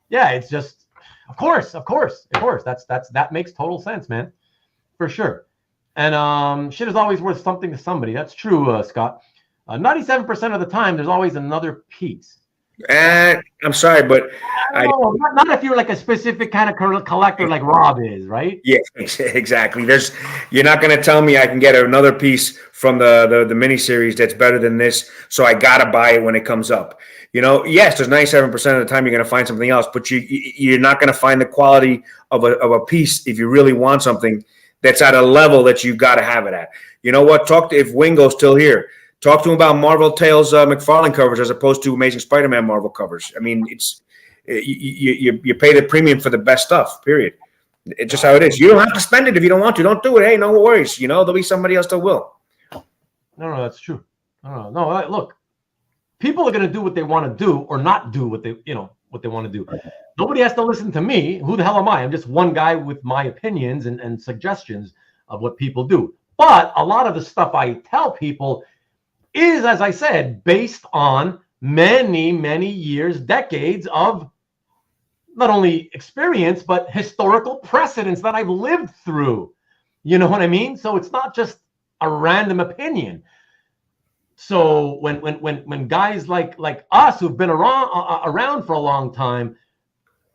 yeah, it's just, of course. That makes total sense, man. For sure. And shit is always worth something to somebody. That's true, Scott. 97% of the time, there's always another piece. I'm sorry, but not if you're like a specific kind of collector like Rob is, right? Yeah, exactly. You're not going to tell me I can get another piece from the miniseries that's better than this, so I got to buy it when it comes up. Yes, there's 97% of the time you're going to find something else, but you're not going to find the quality of a piece if you really want something that's at a level that you got to have it at. You know what? If Wingo's still here, talk to him about Marvel Tales McFarlane covers as opposed to Amazing Spider-Man Marvel covers. I mean, it's you pay the premium for the best stuff, period. It's just how it is. You don't have to spend it if you don't want to. Don't do it. Hey, no worries. There'll be somebody else that will. No, that's true. No, look, people are going to do what they want to do or not do what they want to do. Nobody has to listen to me. Who the hell am I? I'm just one guy with my opinions and suggestions of what people do. But a lot of the stuff I tell people is, as I said, based on many, many years, decades of not only experience, but historical precedents that I've lived through. You know what I mean? So it's not just a random opinion. So when guys like us who've been around for a long time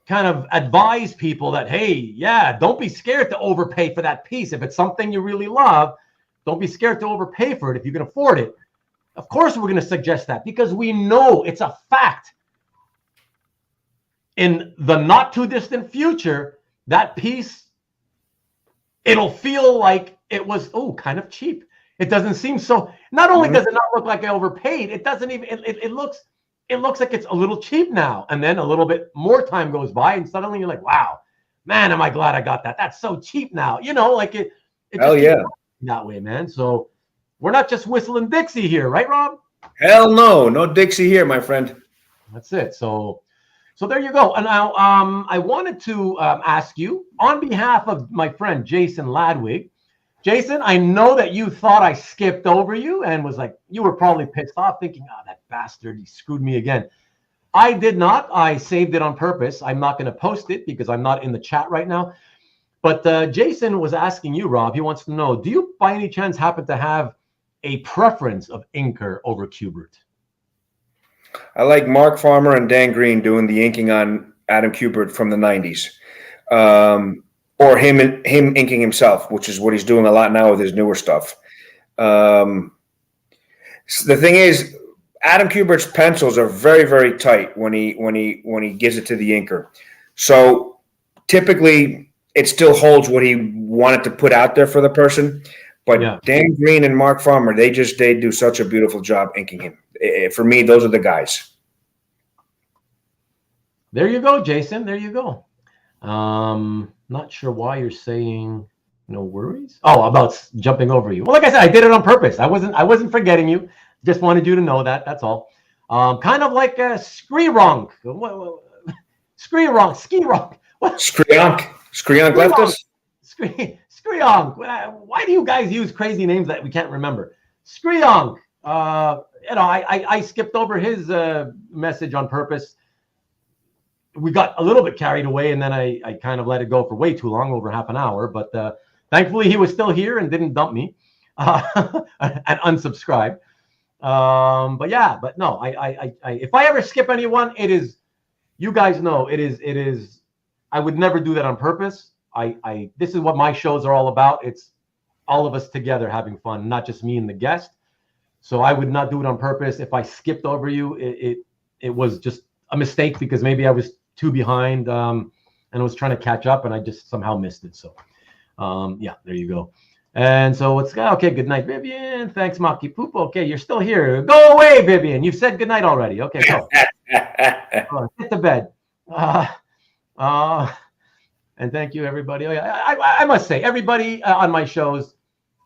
kind of advise people that, hey, yeah, don't be scared to overpay for that piece. If it's something you really love, don't be scared to overpay for it if you can afford it. Of course, we're going to suggest that because we know it's a fact. In the not too distant future, that piece, it'll feel like it was, kind of cheap. It doesn't seem so. Not only does it not look like I overpaid, it doesn't even. It looks like it's a little cheap now. And then a little bit more time goes by, and suddenly you're like, wow, man, am I glad I got that? That's so cheap now. Like it. Hell yeah. That way, man. So we're not just whistling Dixie here, right, Rob? Hell no Dixie here, my friend. That's it. So there you go. And now I wanted to ask you on behalf of my friend Jason Ladwig. Jason, I know that you thought I skipped over you and was like, you were probably pissed off thinking, that bastard, he screwed me again. I did not. I saved it on purpose. I'm not going to post it because I'm not in the chat right now. But Jason was asking you, Rob. He wants to know: do you, by any chance, happen to have a preference of inker over Kubert? I like Mark Farmer and Dan Green doing the inking on Adam Kubert from the 90s. Or him inking himself, which is what he's doing a lot now with his newer stuff. The thing is, Adam Kubert's pencils are very, very tight when he gives it to the inker. So typically, it still holds what he wanted to put out there for the person. But yeah. Dan Green and Mark Farmer, they do such a beautiful job inking him. For me, those are the guys. There you go, Jason. There you go. Not sure why you're saying no worries. Oh, about jumping over you. Well, like I said, I did it on purpose. I wasn't forgetting you. Just wanted you to know that. That's all. Kind of like Skreeonk. Skreeonk. What? Skreeonk left us. Skreeonk. Why do you guys use crazy names that we can't remember? Skreeonk. I skipped over his message on purpose. We got a little bit carried away, and then I kind of let it go for way too long, over half an hour. But thankfully, he was still here and didn't dump me and unsubscribe. But no, I if I ever skip anyone, it is, you guys know, it is. I would never do that on purpose. This is what my shows are all about. It's all of us together having fun, not just me and the guest. So I would not do it on purpose. If I skipped over you, it was just a mistake, because maybe I was too behind and I was trying to catch up, and I just somehow missed it. So yeah, there you go. And so it's okay. Good night, Vivian. Thanks, Maki Poop. Okay, you're still here. Go away, Vivian. You've said good night already. Okay, go. Get to bed. And thank you, everybody. I must say, everybody on my shows,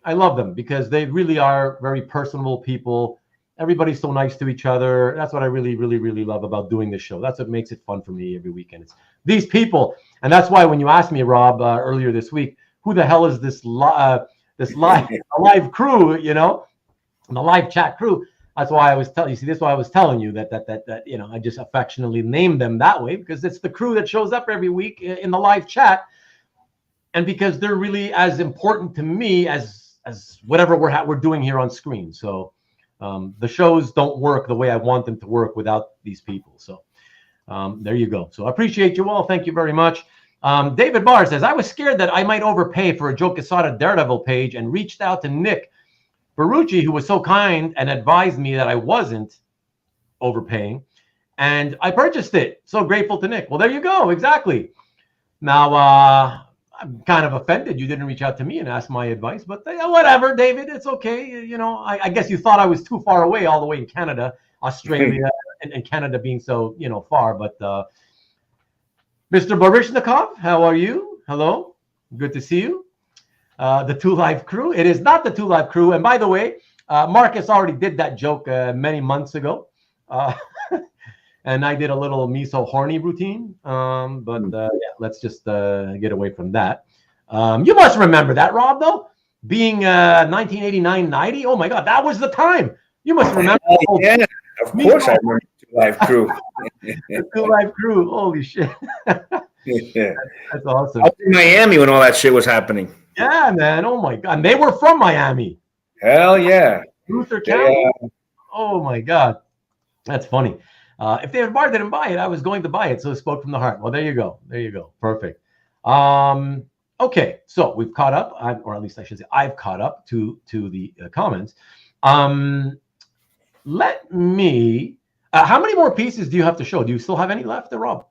I love them because they really are very personable people. Everybody's so nice to each other. That's what I really, really, really love about doing this show. That's what makes it fun for me every weekend. It's these people. And that's why when you asked me, Rob, earlier this week, who the hell is this live crew, the live chat crew? That's why I was telling you. See, this is why I was telling you that I just affectionately named them that way, because it's the crew that shows up every week in the live chat, and because they're really as important to me as whatever we're doing here on screen. So the shows don't work the way I want them to work without these people. So there you go. So I appreciate you all. Thank you very much. David Barr says, I was scared that I might overpay for a Joe Quesada Daredevil page and reached out to Nick Barucci, who was so kind and advised me that I wasn't overpaying, and I purchased it. So grateful to Nick. Well, there you go. Exactly. Now, I'm kind of offended you didn't reach out to me and ask my advice, but whatever, David, it's okay. I guess you thought I was too far away, all the way in Canada, Australia, and Canada being so, far. But Mr. Barishnikov, how are you? Hello. Good to see you. The Two Live Crew. It is not the Two Live Crew. And by the way, Marcus already did that joke many months ago. And I did a little me so horny routine. Yeah, let's just get away from that. You must remember that, Rob, though. Being 1989-90. Oh, my God. That was the time. You must remember. Yeah, of course I remember the Two Live Crew. The Two Live Crew. Holy shit. Yeah. That's awesome. I was in Miami when all that shit was happening. Yeah, man. Oh, my God. And they were from Miami. Hell yeah. Luther County. Yeah. Oh, my God. That's funny. If David Barr didn't buy it, I was going to buy it. So it spoke from the heart. Well, there you go. There you go. Perfect. Okay. So we've caught up, or at least I should say I've caught up to the comments. Let me, how many more pieces do you have to show? Do you still have any left there, Rob?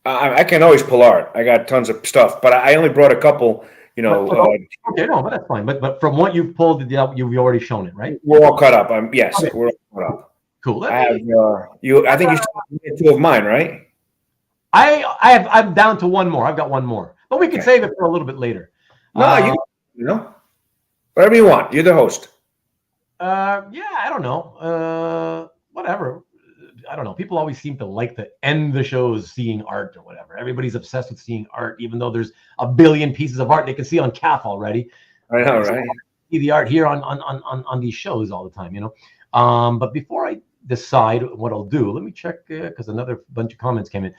I can always pull art. I got tons of stuff, but I only brought a couple. Okay, no, but that's fine. But from what you've pulled, you've already shown it, right? We're all cut up. Yes, okay. We're all cut up. Cool. I have I think you still have two of mine, right? I'm down to one more. I've got one more, but we can save it for a little bit later. No, whatever you want. You're the host. Yeah, I don't know. Whatever. I don't know. People always seem to like to end the shows seeing art or whatever. Everybody's obsessed with seeing art, even though there's a billion pieces of art they can see on CAF already. I know, right? See the art here on these shows all the time, But before I decide what I'll do, let me check because another bunch of comments came in.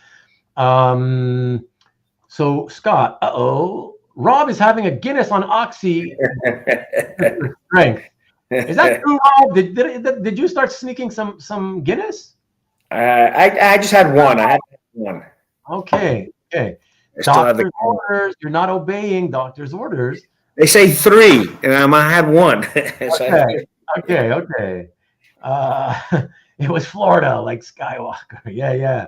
So Scott, Rob is having a Guinness on Oxy strength. Is that true, Rob? Did you start sneaking some Guinness? I just had one. I had one. Okay. I still have Doctor's orders. You're not obeying doctor's orders. They say 3, and I had one. Okay. It was Florida, like Skywalker. Yeah.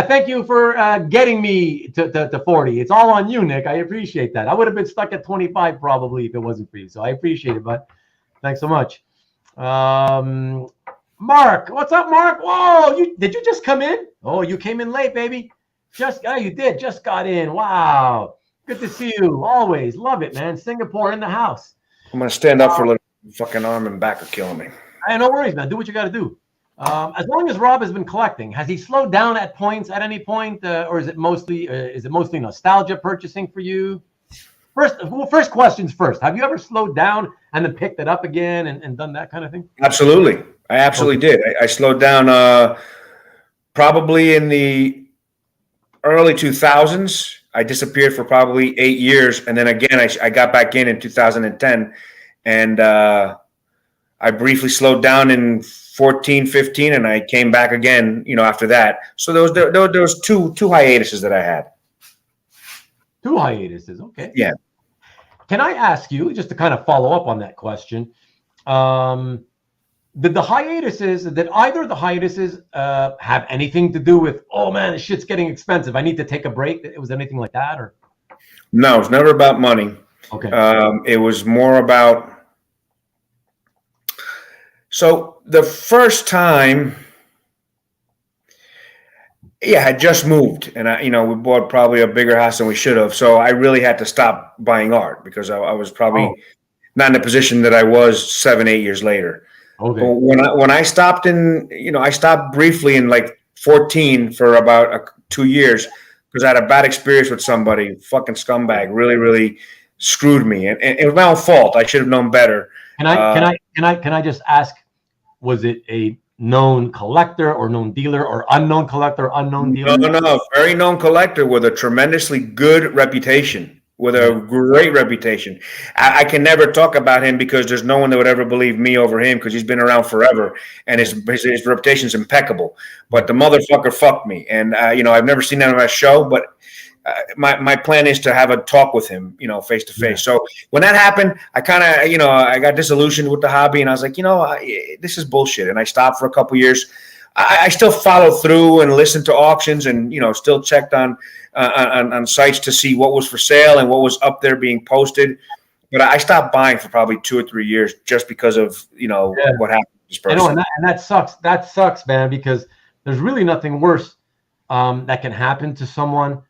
Thank you for getting me to 40. It's all on you, Nick. I appreciate that. I would have been stuck at 25 probably if it wasn't for you. So I appreciate it, bud. Thanks so much. Mark, what's up, Mark? Whoa, did you just come in? Oh, you came in late, baby. You did. Just got in. Wow. Good to see you. Always. Love it, man. Singapore in the house. I'm going to stand up for a little. Fucking arm and back are killing me. Hey, no worries, man. Do what you got to do. As long as Rob has been collecting, has he slowed down at any point, or is it mostly nostalgia purchasing for you? First questions first. Have you ever slowed down and then picked it up again and done that kind of thing? Absolutely. I absolutely did. I slowed down probably in the early 2000s. I disappeared for probably 8 years. And then again, I got back in 2010. And I briefly slowed down in 14, 15, and I came back again, after that. So there was two hiatuses that I had. 2 hiatuses. Okay. Yeah. Can I ask you, just to kind of follow up on that question, did either of the hiatuses have anything to do with, oh man, this shit's getting expensive, I need to take a break? It was anything like that, or? No, it was never about money. Okay. It was more about. So the first time, I had just moved, and we bought probably a bigger house than we should have. So I really had to stop buying art because I was probably not in the position that I was 7-8 years later. Okay. But when I stopped I stopped briefly in like 14 for about 2 years because I had a bad experience with somebody, fucking scumbag, really, really screwed me, and it was my own fault. I should have known better. Can I just ask, was it a known collector or known dealer or unknown collector, unknown dealer? No, very known collector with a tremendously good reputation, with a great reputation. I can never talk about him because there's no one that would ever believe me over him because he's been around forever and his reputation's impeccable. But the motherfucker fucked me, and I've never seen that on my show, but. My plan is to have a talk with him, face to face. So when that happened, I kind of, I got disillusioned with the hobby, and I was like, this is bullshit. And I stopped for a couple years. I still followed through and listened to auctions, and still checked on sites to see what was for sale and what was up there being posted. But I stopped buying for probably 2 or 3 years just because of what happened to this person. And that sucks. That sucks, man, because there's really nothing worse that can happen to someone.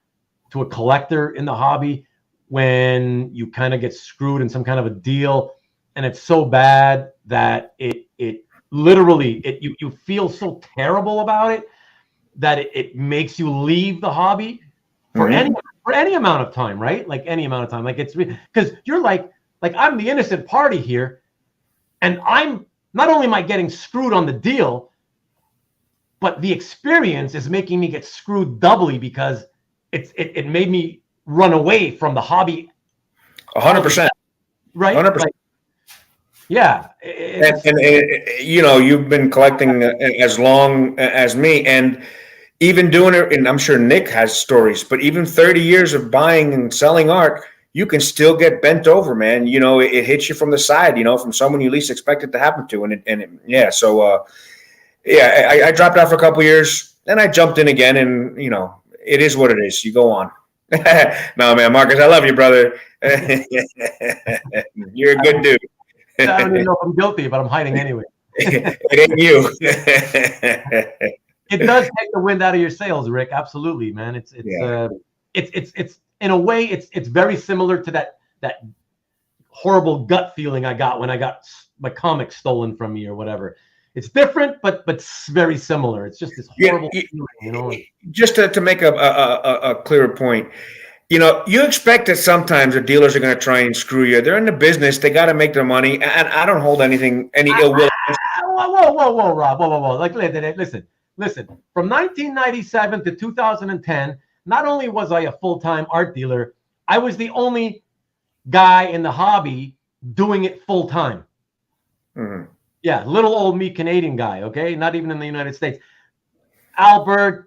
To a collector in the hobby when you kind of get screwed in some kind of a deal and it's so bad that it literally you feel so terrible about it that it makes you leave the hobby for any amount of time, right? Like any amount of time. Like it's because you're like I'm the innocent party here, and I'm not only am I getting screwed on the deal, but the experience is making me get screwed doubly because it made me run away from the hobby. 100%. Right? 100%. Like, yeah. And you've been collecting as long as me, and even doing it, and I'm sure Nick has stories, but even 30 years of buying and selling art, you can still get bent over, man. It hits you from the side, from someone you least expect it to happen to. I dropped out for a couple years, then I jumped in again, and, it is what it is. You go on. No, man, Marcus, I love you, brother. You're a good dude. I don't even know if I'm guilty, but I'm hiding anyway. It ain't you. It does take the wind out of your sails, Rick. Absolutely, man. It's in a way, it's very similar to that horrible gut feeling I got when I got my comic stolen from me or whatever. It's different, but very similar. It's just this horrible feeling, Just to make a clearer point, you expect that sometimes the dealers are going to try and screw you. They're in the business; they got to make their money, and I don't hold any ill will. Whoa, Rob, whoa! Like, listen. From 1997 to 2010, not only was I a full-time art dealer, I was the only guy in the hobby doing it full time. Mm-hmm. Yeah, little old me Canadian guy, okay? Not even in the United States. Albert,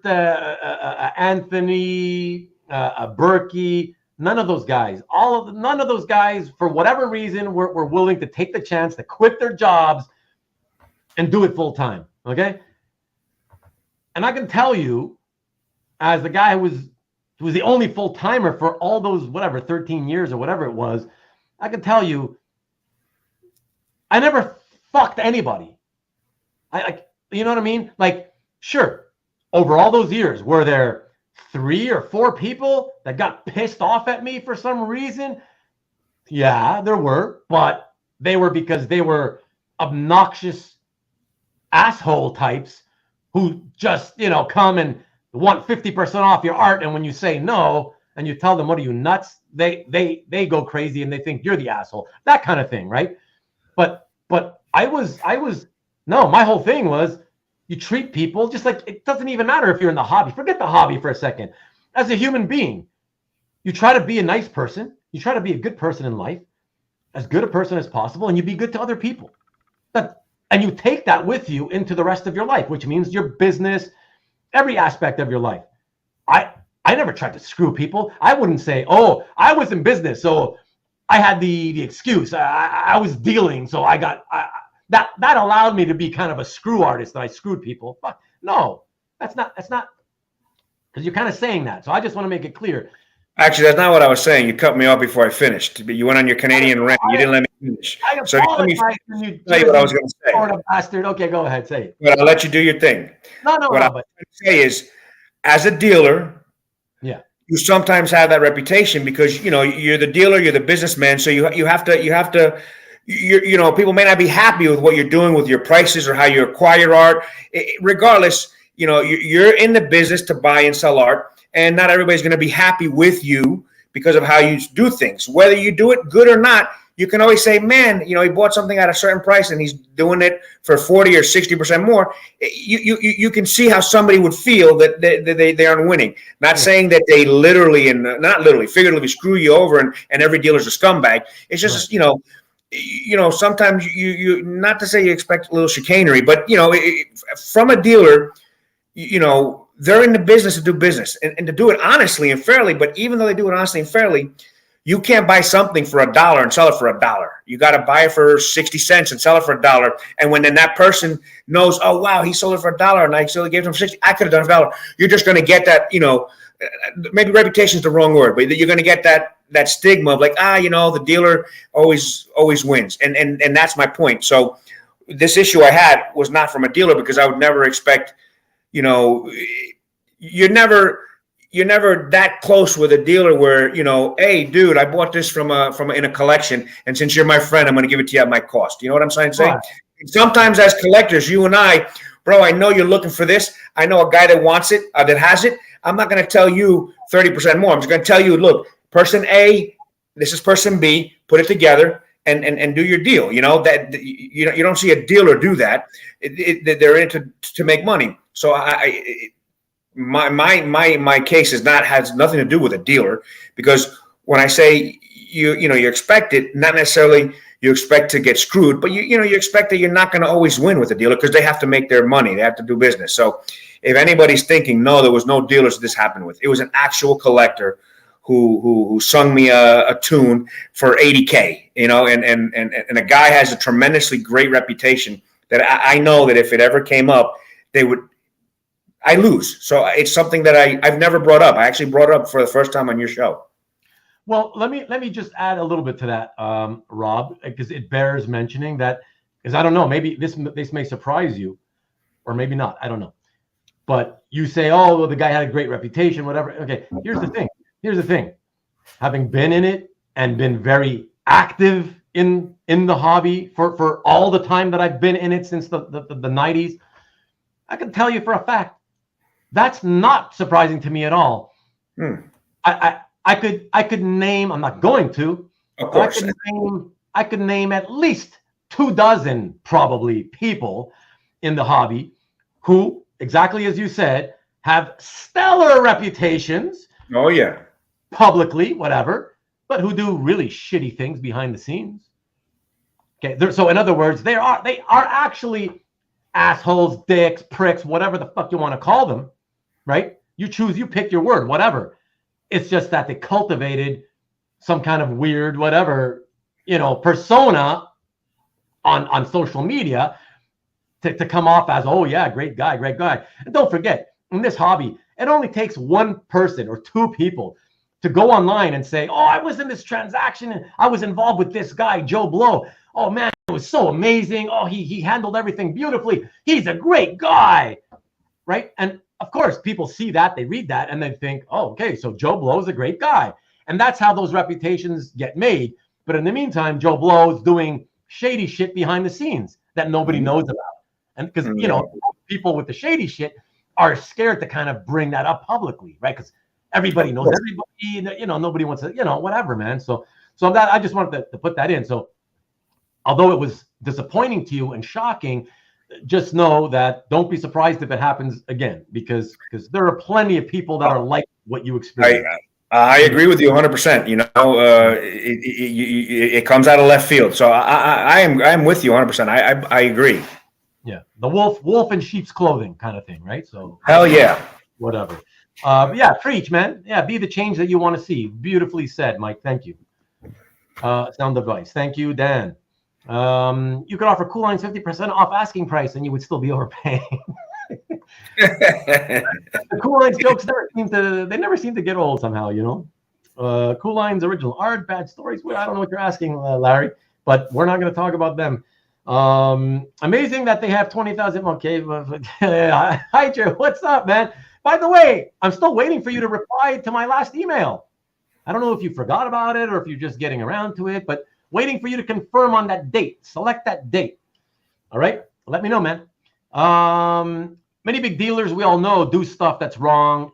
Anthony, Berkey, none of those guys. None of those guys, for whatever reason, were willing to take the chance to quit their jobs and do it full time, okay? And I can tell you, as the guy who was the only full timer for all those 13 years or whatever it was, I can tell you, I never fucked anybody. You know what I mean? Like, sure, over all those years, were there 3 or 4 people that got pissed off at me for some reason? Yeah, there were, but they were because they were obnoxious asshole types who just, come and want 50% off your art, and when you say no and you tell them, what are you, nuts? They go crazy and they think you're the asshole. That kind of thing, right? But I was no, my whole thing was, you treat people just like, it doesn't even matter if you're in the hobby. Forget the hobby for a second. As a human being, you try to be a nice person. You try to be a good person in life, as good a person as possible, and you be good to other people. And you take that with you into the rest of your life, which means your business, every aspect of your life. I never tried to screw people. I wouldn't say, oh, I was in business, so I had the excuse. I was dealing, so I got... That allowed me to be kind of a screw artist, that I screwed people. But no, that's not, because you're kind of saying that. So I just want to make it clear. Actually, that's not what I was saying. You cut me off before I finished. You went on your Canadian rant. You didn't let me finish. So let me tell you what I was going to say. Bastard. Okay, go ahead. Say it. But I'll let you do your thing. No. What I'm going to say is, as a dealer, you sometimes have that reputation because, you're the dealer, you're the businessman. So you have to. People may not be happy with what you're doing with your prices or how you acquire art. Regardless, you're in the business to buy and sell art, and not everybody's going to be happy with you because of how you do things. Whether you do it good or not, you can always say, man, he bought something at a certain price and he's doing it for 40 or 60% more. You can see how somebody would feel that they aren't winning. Not saying that they literally and not literally, figuratively screw you over and every dealer's a scumbag. It's just, sometimes you not to say you expect a little chicanery, but from a dealer, they're in the business to do business and to do it honestly and fairly. But even though they do it honestly and fairly, you can't buy something for $1 and sell it for $1. You got to buy it for 60 cents and sell it for $1. And when then that person knows, oh wow, he sold it for $1 and I still gave him 60, I could have done it for $1. You're just going to get that, maybe reputation is the wrong word, but you're going to get that stigma of like, the dealer always wins. And that's my point. So this issue I had was not from a dealer because I would never expect, you're never that close with a dealer where, hey dude, I bought this from in a collection. And since you're my friend, I'm going to give it to you at my cost. You know what I'm trying to say? Right. Sometimes as collectors, you and I, bro, I know you're looking for this. I know a guy that wants it, that has it. I'm not going to tell you 30% more. I'm just going to tell you, look, person A, this is person B, put it together and do your deal. You don't see a dealer do that. They're in to make money. So my case has nothing to do with a dealer, because when I say you expect it, not necessarily you expect to get screwed, but you expect that you're not going to always win with a dealer because they have to make their money. They have to do business. So if anybody's thinking, no, there was no dealers this happened with, it was an actual collector who sung me a tune for $80K, and a guy has a tremendously great reputation that I know that if it ever came up, I lose. So it's something that I've never brought up. I actually brought it up for the first time on your show. Well, let me just add a little bit to that, Rob, because it bears mentioning that, because I don't know, maybe this may surprise you, or maybe not. I don't know. But you say, oh, well, the guy had a great reputation, whatever. Okay, here's the thing. Having been in it and been very active in the hobby for all the time that I've been in it since the 90s, I can tell you for a fact, that's not surprising to me at all. I could name, I'm not going to, of course. I could name at least 24 probably people in the hobby who, exactly as you said, have stellar reputations. Oh yeah. publicly, whatever, but who do really shitty things behind the scenes. Okay, so in other words, they are actually assholes, dicks, pricks, whatever the fuck you want to call them, right? You pick your word, whatever. It's just that they cultivated some kind of weird, whatever, persona on social media to come off as, oh yeah, great guy. And don't forget, in this hobby, it only takes one person or two people to go online and say, oh, I was in this transaction and I was involved with this guy, Joe Blow. Oh man, it was so amazing. Oh, he handled everything beautifully. He's a great guy, right? And of course, people see that, they read that, and they think, oh, okay, so Joe Blow's a great guy. And that's how those reputations get made. But in the meantime, Joe Blow's doing shady shit behind the scenes that nobody knows about. And because, people with the shady shit are scared to kind of bring that up publicly, right? Because everybody knows everybody, nobody wants to, whatever, man. So that I just wanted to put that in. So although it was disappointing to you and shocking, just know that don't be surprised if it happens again, because there are plenty of people that are like what you experienced. I agree with you 100%. It comes out of left field. So I'm with you 100%. I agree. Yeah, the wolf in sheep's clothing kind of thing, right? So hell yeah, whatever. But yeah, preach, man. Yeah, be the change that you want to see. Beautifully said, Mike. Thank you. Sound advice. Thank you, Dan. You could offer Cool Lines 50% off asking price, and you would still be overpaying. The Cool Lines jokes never seem to get old somehow, Cool Lines original art, bad stories. Well, I don't know what you're asking, Larry, but we're not going to talk about them. Amazing that they have 20,000. Okay, hi Joe, what's up, man? By the way, I'm still waiting for you to reply to my last email. I don't know if you forgot about it or if you're just getting around to it, but waiting for you to confirm on that date. Select that date. All right, let me know, man. Many big dealers, we all know, do stuff that's wrong.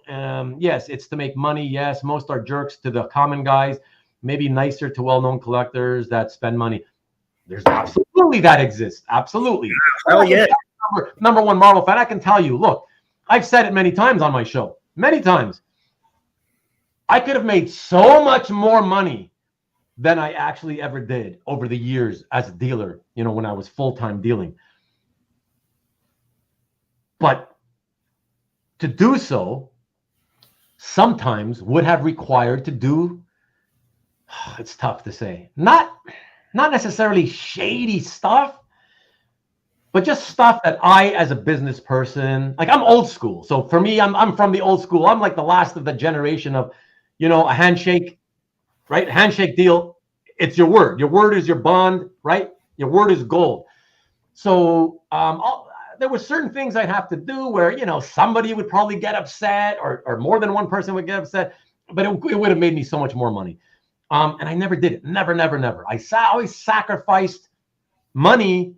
Yes, it's to make money. Yes, most are jerks to the common guys, maybe nicer to well-known collectors that spend money. There's absolutely that exists. Absolutely. Hell yeah. Number one Marvel fan, I can tell you, look, I've said it many times on my show. Many times. I could have made so much more money than I actually ever did over the years as a dealer, when I was full-time dealing. But to do so sometimes would have required to do, it's tough to say, not necessarily shady stuff, but just stuff that I, as a business person, like I'm old school. So for me, I'm from the old school. I'm like the last of the generation of, a handshake, right? Handshake deal. It's your word. Your word is your bond, right? Your word is gold. So there were certain things I'd have to do where, somebody would probably get upset or more than one person would get upset, but it would have made me so much more money. And I never did it. Never. I always sacrificed money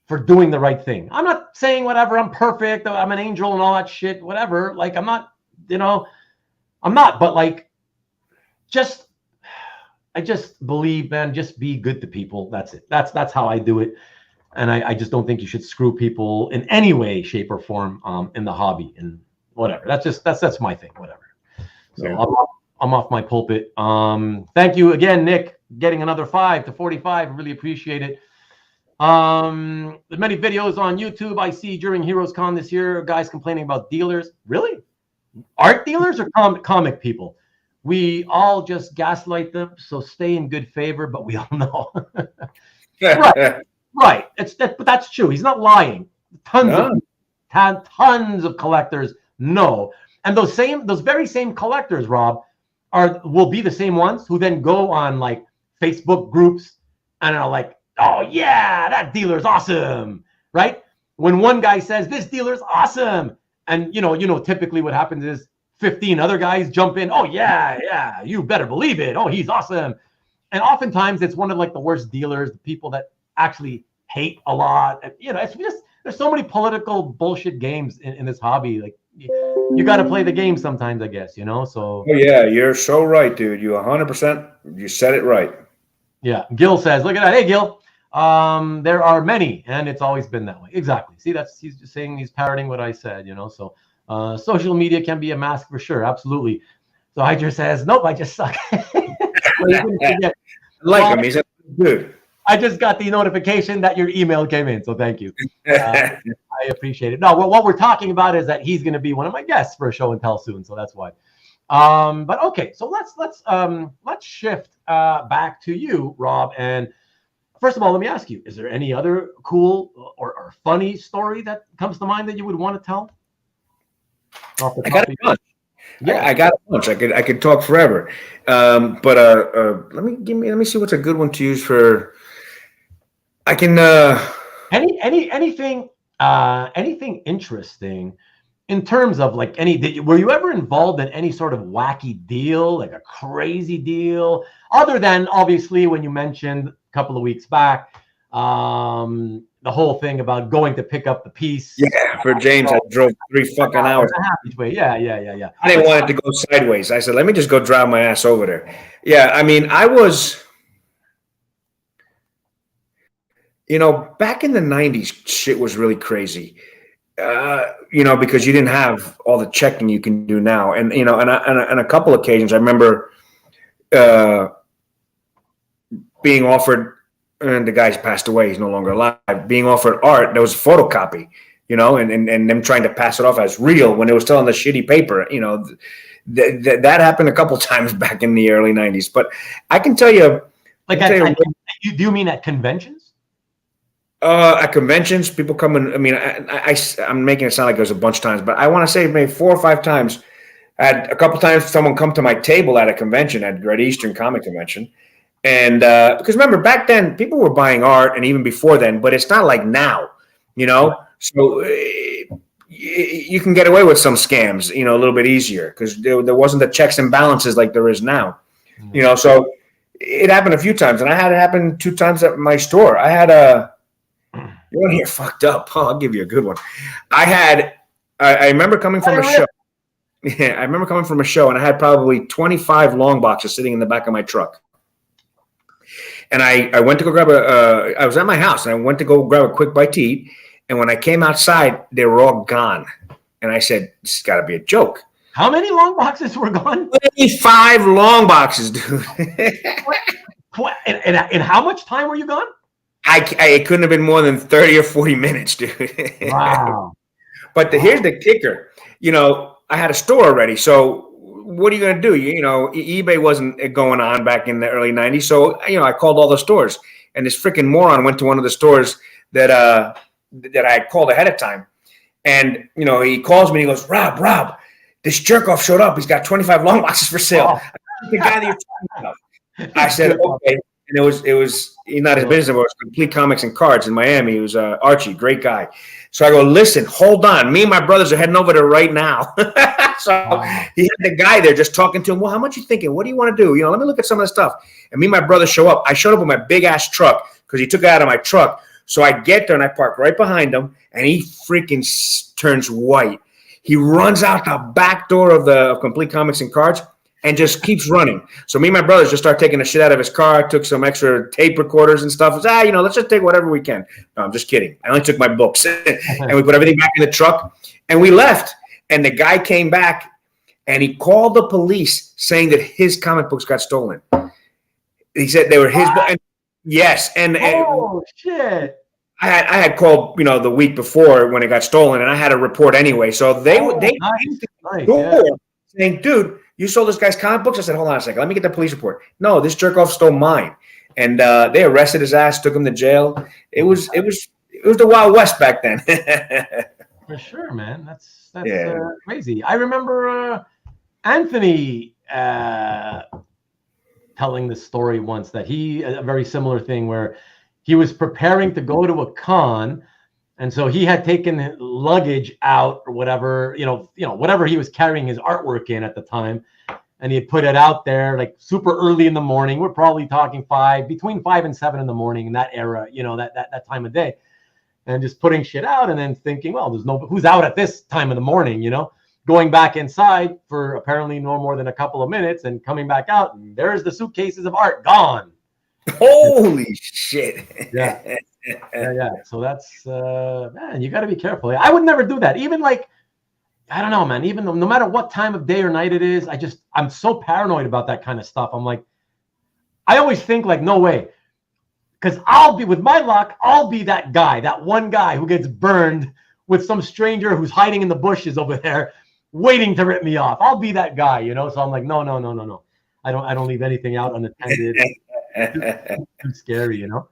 for doing the right thing. I'm not saying whatever, I'm perfect, I'm an angel and all that shit, whatever. Like, I'm not, I'm not, but like, I just believe, man, just be good to people. That's it. That's how I do it. And I just don't think you should screw people in any way, shape, or form in the hobby and whatever. That's my thing, whatever. So yeah. I'm off my pulpit. Thank you again, Nick, getting another 5 to 45. Really appreciate it. There's many videos on YouTube I see during Heroes Con this year, guys complaining about dealers. Really? Art dealers or comic people? We all just gaslight them, so stay in good favor, but we all know. Right. But that's true. He's not lying. Tons of collectors know. And those very same collectors, Rob, will be the same ones who then go on like Facebook groups and are like, oh yeah, that dealer's awesome, right? When one guy says this dealer's awesome, and typically what happens is 15 other guys jump in. Oh yeah, you better believe it. Oh, he's awesome. And oftentimes it's one of like the worst dealers, the people that actually hate a lot. And, it's just there's so many political bullshit games in this hobby. Like you got to play the game sometimes, I guess. So. Oh yeah, you're so right, dude. You 100%. You said it right. Yeah, Gil says, look at that. Hey, Gil. There are many, and it's always been that way. Exactly. See, he's just saying, he's parroting what I said. So social media can be a mask for sure. Absolutely. So Hydra says, nope, I just suck. I like him. He's a good. I just got the notification that your email came in, so thank you. I appreciate it. No, what we're talking about is that he's going to be one of my guests for a show and tell soon, so that's why. But okay, so let's shift back to you, Rob. And first of all, let me ask you: is there any other cool or funny story that comes to mind that you would want to tell? I got a bunch. Yeah, I got a bunch. I could talk forever. But let me see what's a good one to use for. I can anything interesting in terms of like were you ever involved in any sort of wacky deal, like a crazy deal, other than obviously when you mentioned a couple of weeks back the whole thing about going to pick up the piece? Yeah, for James, I drove 3 fucking hours. Each way. Yeah. I didn't want it to go sideways. I said, let me just go drive my ass over there. Yeah, I mean, I was. Back in the 90s, shit was really crazy, because you didn't have all the checking you can do now. And, on a couple occasions, I remember being offered, and the guy's passed away, he's no longer alive, being offered art that was a photocopy, and them trying to pass it off as real when it was still on the shitty paper. That happened a couple times back in the early 90s. But I can tell you. Do you mean at conventions? At conventions, people come in. I mean, I'm making it sound like it was a bunch of times, but I want to say maybe 4 or 5 times. I had a couple times someone come to my table at a convention, at Great Eastern Comic Convention. And because remember, back then, people were buying art, and even before then, but it's not like now, So you can get away with some scams, a little bit easier because there wasn't the checks and balances like there is now, So it happened a few times, and I had it happen 2 times at my store. I had you want to hear fucked up? Oh, I'll give you a good one. I remember coming from a show. Yeah, I remember coming from a show, and I had probably 25 Longboxes sitting in the back of my truck. And I went to go grab I was at my house, and I went to go grab a quick bite to eat. And when I came outside, they were all gone. And I said, this has got to be a joke. How many Longboxes were gone? 25 Longboxes, dude. What? And how much time were you gone? It couldn't have been more than 30 or 40 minutes, dude. Wow. But here's the kicker. I had a store already. So what are you going to do? eBay wasn't going on back in the early 90s. So, I called all the stores. And this freaking moron went to one of the stores that I had called ahead of time. And, he calls me and he goes, Rob, this jerk-off showed up. He's got 25 Longboxes for sale. Oh. The guy that you're talking about. I said, okay. And it was not his business, but it was Complete Comics and Cards in Miami. He was Archie, great guy. So I go, listen, hold on. Me and my brothers are heading over there right now. So he had the guy there just talking to him. Well, how much you thinking? What do you want to do? Let me look at some of the stuff. And me and my brother show up. I showed up with my big-ass truck because he took it out of my truck. So I get there and I park right behind him, and he freaking turns white. He runs out the back door of Complete Comics and Cards and just keeps running. So me and my brothers just start taking the shit out of his car, took some extra tape recorders and stuff. Let's just take whatever we can. No, I'm just kidding. I only took my books. And we put everything back in the truck, and we left. And the guy came back, and he called the police saying that his comic books got stolen. He said they were his books. Yes. Oh, shit. I had called, the week before when it got stolen, and I had a report anyway. So they came to the door saying, dude, you sold this guy's comic books? I said, hold on a second. Let me get the police report. No, this jerk-off stole mine. And they arrested his ass, took him to jail. It was the Wild West back then. For sure, man. That's crazy. I remember Anthony telling this story once that a very similar thing where he was preparing to go to a con, and so he had taken luggage out or whatever, whatever he was carrying his artwork in at the time, and he had put it out there like super early in the morning. We're probably talking between 5 and 7 in the morning in that era, that time of day, and just putting shit out and then thinking, well, who's out at this time of the morning, going back inside for apparently no more than a couple of minutes and coming back out, and there's the suitcases of art gone. Holy shit. Yeah. So that's man, you got to be careful. I would never do that. Even like I don't know, man. Even though, no matter what time of day or night it is, I'm so paranoid about that kind of stuff. I'm like, I always think like, no way. Because with my luck, I'll be that guy, that one guy who gets burned with some stranger who's hiding in the bushes over there, waiting to rip me off. I'll be that guy, you know? So I'm like, no. I don't leave anything out unattended. Too scary, you know?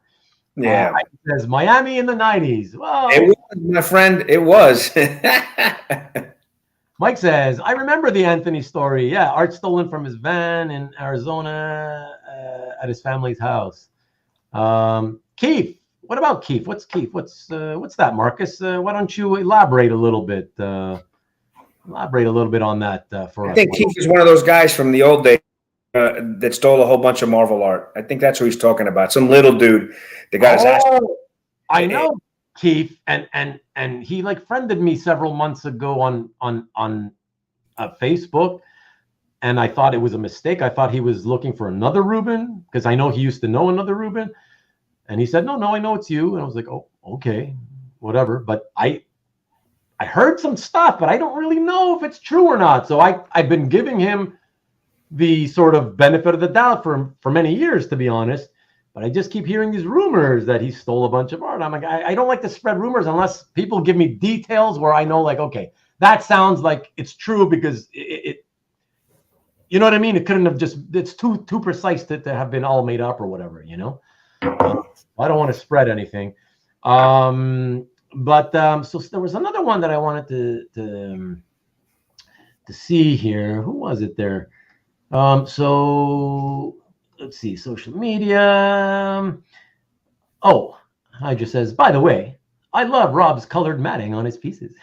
Yeah. It says Miami in the 90s. Well, it was, my friend. It was. Mike says, I remember the Anthony story. Yeah, art stolen from his van in Arizona at his family's house. Keith, what about Keith? What's Keith? What's that, Marcus? Why don't you elaborate a little bit? Elaborate a little bit on that for us. I think Keith is one of those guys from the old days that stole a whole bunch of Marvel art. I think that's who he's talking about. Some little dude that got his ass. I know Keith, and he like friended me several months ago on Facebook, and I thought it was a mistake. I thought he was looking for another Ruben because I know he used to know another Ruben, and he said, "No, I know it's you." And I was like, "Oh, okay, whatever." But I heard some stuff, but I don't really know if it's true or not. So I've been giving him the sort of benefit of the doubt for many years, to be honest. But I just keep hearing these rumors that he stole a bunch of art. I'm like, I don't like to spread rumors unless people give me details where I know, like, okay, that sounds like it's true because it you know what I mean? It couldn't have it's too precise to have been all made up or whatever, you know? I don't want to spread anything. But so there was another one that I wanted to see here. Who was it there? So let's see, social media. Oh, I just says, by the way, I love Rob's colored matting on his pieces.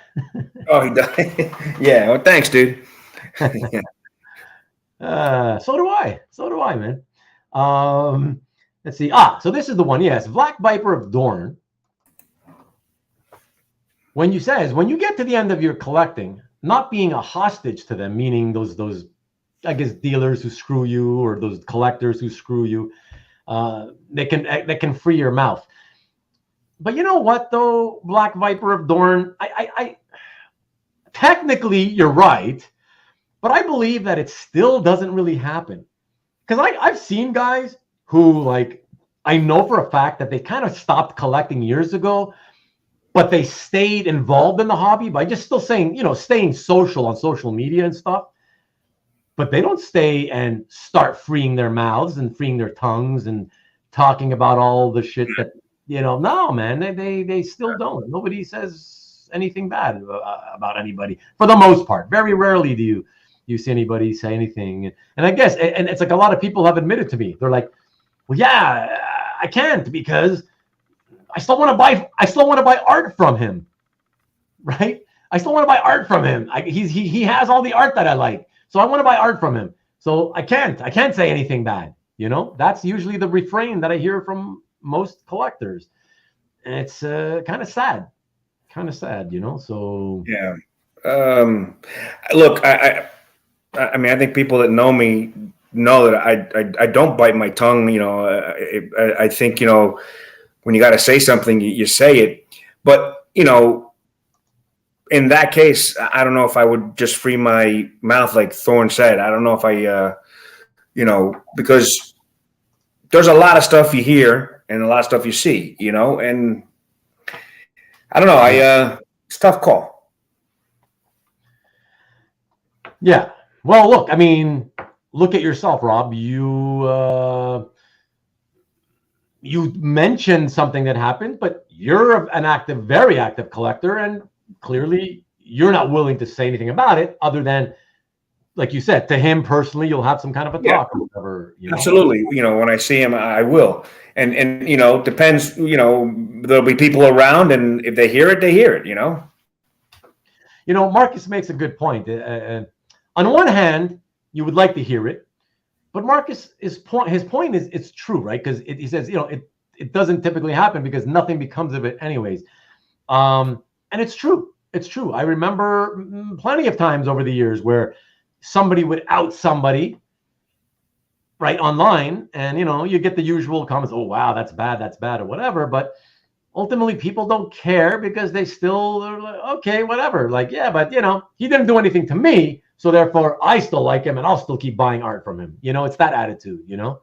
Oh, he does. Yeah. Well, thanks, dude. So do I, man. Let's see. So this is the one. Yes, Black Viper of Dorn. When you get to the end of your collecting, not being a hostage to them, meaning those I guess dealers who screw you or those collectors who screw you, they can free your mouth. But you know what though, Black Viper of Dorn, I technically you're right, but I believe that it still doesn't really happen. Because I've seen guys who, like, I know for a fact that they kind of stopped collecting years ago, but they stayed involved in the hobby by just still saying, staying social on social media and stuff. But they don't stay and start freeing their mouths and freeing their tongues and talking about all the shit that, no, man, they still don't. Nobody says anything bad about anybody for the most part. Very rarely do you see anybody say anything. And I guess, and it's like a lot of people have admitted to me, they're like, well, yeah, I can't because I still want to buy art from him, right? I still want to buy art from him. He has all the art that I like. So I want to buy art from him. So I can't say anything bad. That's usually the refrain that I hear from most collectors. And it's kind of sad, so. Yeah. Look, I mean, I think people that know me know that I don't bite my tongue. I think, when you got to say something, you say it. But, in that case, I don't know if I would just free my mouth like Thorne said. I don't know if I, because there's a lot of stuff you hear and a lot of stuff you see, and I don't know. It's a tough call. Yeah. Well, look, I mean, look at yourself, Rob. You mentioned something that happened, but you're an very active collector, and clearly you're not willing to say anything about it other than, like you said, to him personally, you'll have some kind of a talk or whatever. Absolutely. When I see him, I will. And depends, there'll be people around, and if they hear it, they hear it, Marcus makes a good point. On one hand, you would like to hear it, but Marcus, his point is it's true, right? Because he says, it doesn't typically happen because nothing becomes of it anyways. And it's true. It's true. I remember plenty of times over the years where somebody would out somebody right online, and you get the usual comments, oh wow, that's bad or whatever. But ultimately people don't care because they still are like, okay, whatever. Like, yeah, but he didn't do anything to me, so therefore I still like him and I'll still keep buying art from him. It's that attitude. So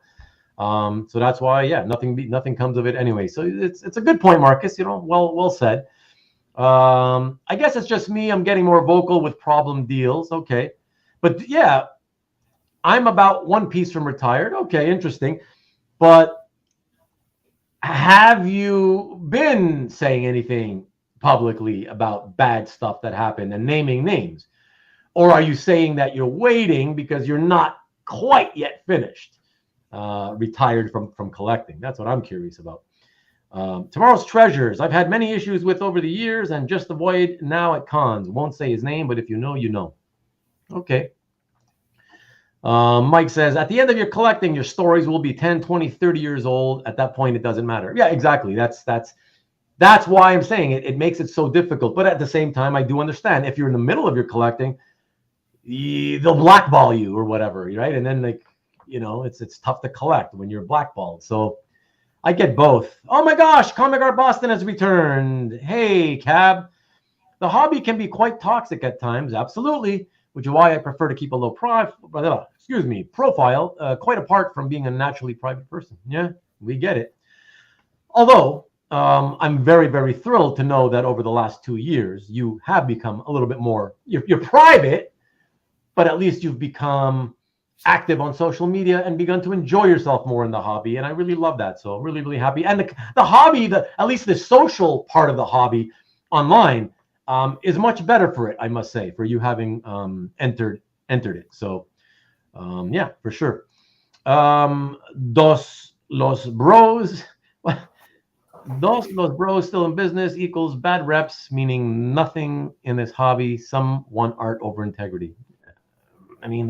that's why, nothing comes of it anyway. So it's a good point, Marcus. Well said. I guess it's just me. I'm getting more vocal with problem deals. Okay, but yeah, I'm about one piece from retired. Okay, interesting. But have you been saying anything publicly about bad stuff that happened and naming names? Or are you saying that you're waiting because you're not quite yet finished, retired from collecting? That's what I'm curious about. Tomorrow's treasures. I've had many issues with over the years and just avoid now at cons. Won't say his name, but if you know, you know. Okay. Mike says, at the end of your collecting, your stories will be 10, 20, 30 years old. At that point, it doesn't matter. Yeah, exactly. That's why I'm saying it makes it so difficult. But at the same time, I do understand if you're in the middle of your collecting, they'll blackball you or whatever, right? And then it's tough to collect when you're blackballed. So I get both. Oh my gosh, Comic Art Boston has returned. Hey, Cab. The hobby can be quite toxic at times. Absolutely. Which is why I prefer to keep a low profile, quite apart from being a naturally private person. Yeah, we get it. Although I'm very, very thrilled to know that over the last 2 years, you have become a little bit more, you're private, but at least you've become active on social media and begun to enjoy yourself more in the hobby. And I really love that. So really, really happy. And the hobby, at least the social part of the hobby online, is much better for it, I must say, for you having entered it. So, yeah, for sure. Dos Los Bros still in business equals bad reps, meaning nothing in this hobby. Some want art over integrity. I mean,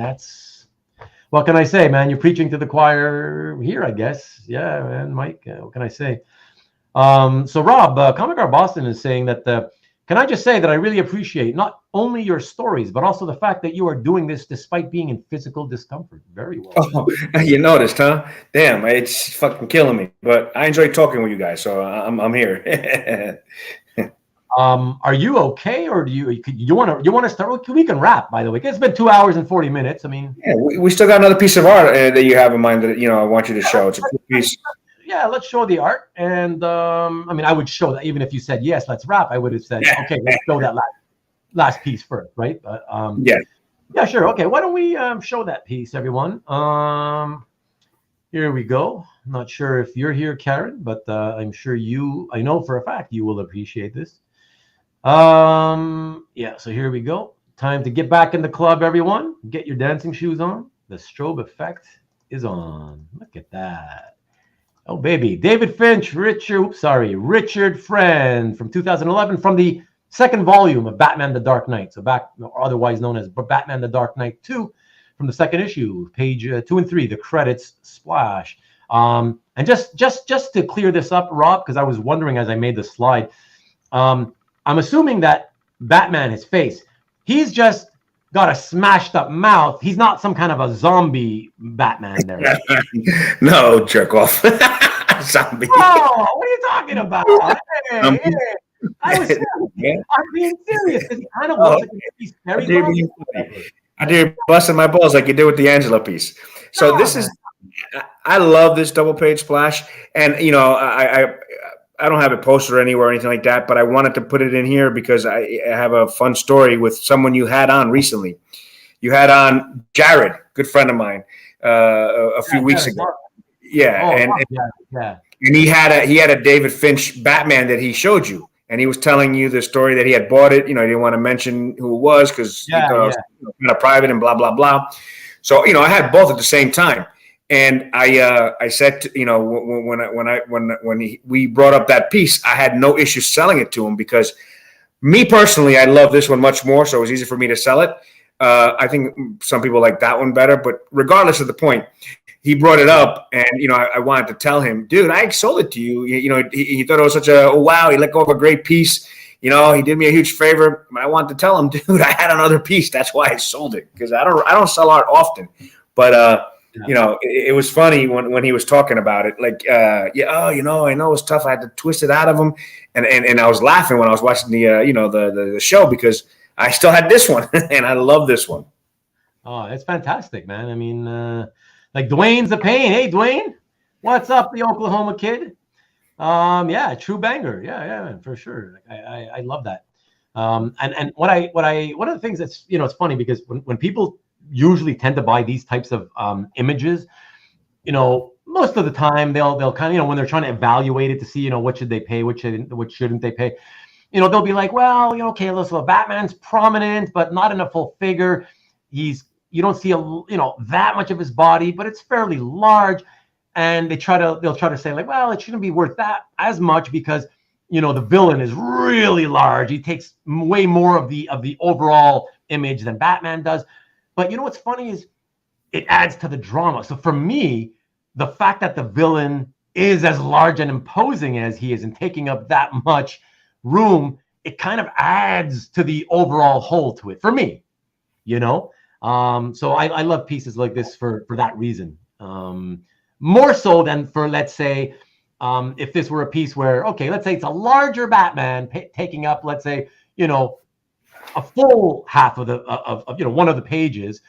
what can I say, man? You're preaching to the choir here, I guess. Yeah, man, Mike, what can I say? So Rob, Comic Art Boston is saying that can I just say that I really appreciate not only your stories, but also the fact that you are doing this despite being in physical discomfort. Very well. Oh, you noticed, huh? Damn, it's fucking killing me. But I enjoy talking with you guys, so I'm here. Are you okay, or do you want to start? We can wrap, by the way. It's been 2 hours and 40 minutes. I mean, yeah, we still got another piece of art that you have in mind that I want you to show. It's a cool piece. Yeah, let's show the art. And I mean, I would show that even if you said yes, let's wrap. I would have said, okay, let's show that last piece first, right? But yeah, sure. Okay, why don't we show that piece, everyone? Here we go. I'm not sure if you're here, Karen, but I'm sure I know for a fact you will appreciate this. Yeah, so here we go. Time to get back in the club, everyone. Get your dancing shoes on. The strobe effect is on. Look at that. Oh, baby. David Finch, Richard Friend from 2011 from the second volume of Batman the Dark Knight. So otherwise known as Batman the Dark Knight 2 from the second issue, page 2 and 3, the credits splash. And just to clear this up, Rob, because I was wondering as I made the slide, I'm assuming that Batman, his face, he's just got a smashed up mouth. He's not some kind of a zombie Batman there. No, jerk off. Zombie. Oh, what are you talking about? Hey. I was serious. I'm being serious. He kind of looks like he's very zombie. I did busting my balls like you did with the Angela piece. So I love this double page splash. And, I don't have it posted anywhere or anything like that, but I wanted to put it in here because I have a fun story with someone you had on recently. You had on Jared, good friend of mine, a few weeks ago. Yeah, and he had a David Finch Batman that he showed you, and he was telling you the story that he had bought it. He didn't want to mention who it was because he thought it was kind of private and blah blah blah. So I had both at the same time. And I said, when we brought up that piece, I had no issue selling it to him because me personally, I love this one much more. So it was easy for me to sell it. I think some people like that one better, but regardless of the point, he brought it up and, I wanted to tell him, dude, I sold it to you. He thought it was such wow. He let go of a great piece. He did me a huge favor. I wanted to tell him, dude, I had another piece. That's why I sold it because I don't sell art often, but, you know, it was funny when he was talking about it. Like, I know it's tough. I had to twist it out of him, and I was laughing when I was watching the show because I still had this one, and I love this one. Oh, it's fantastic, man. I mean, like Dwayne's the pain. Hey, Dwayne, what's up, the Oklahoma kid? True banger. Yeah, for sure. I love that. And one of the things that's, it's funny because when people usually tend to buy these types of images, most of the time they'll kind of, when they're trying to evaluate it to see, what should they pay, what shouldn't they pay, they'll be like, well, okay, listen, Batman's prominent, but not in a full figure. You don't see that much of his body, but it's fairly large. And they'll try to say like, well, it shouldn't be worth that as much because, the villain is really large. He takes way more of the overall image than Batman does. But what's funny is it adds to the drama. So for me, the fact that the villain is as large and imposing as he is and taking up that much room, it kind of adds to the overall whole to it for me, So I love pieces like this for that reason. More so than for, let's say, if this were a piece where, okay, let's say it's a larger Batman taking up, let's say, a full half of one of the pages,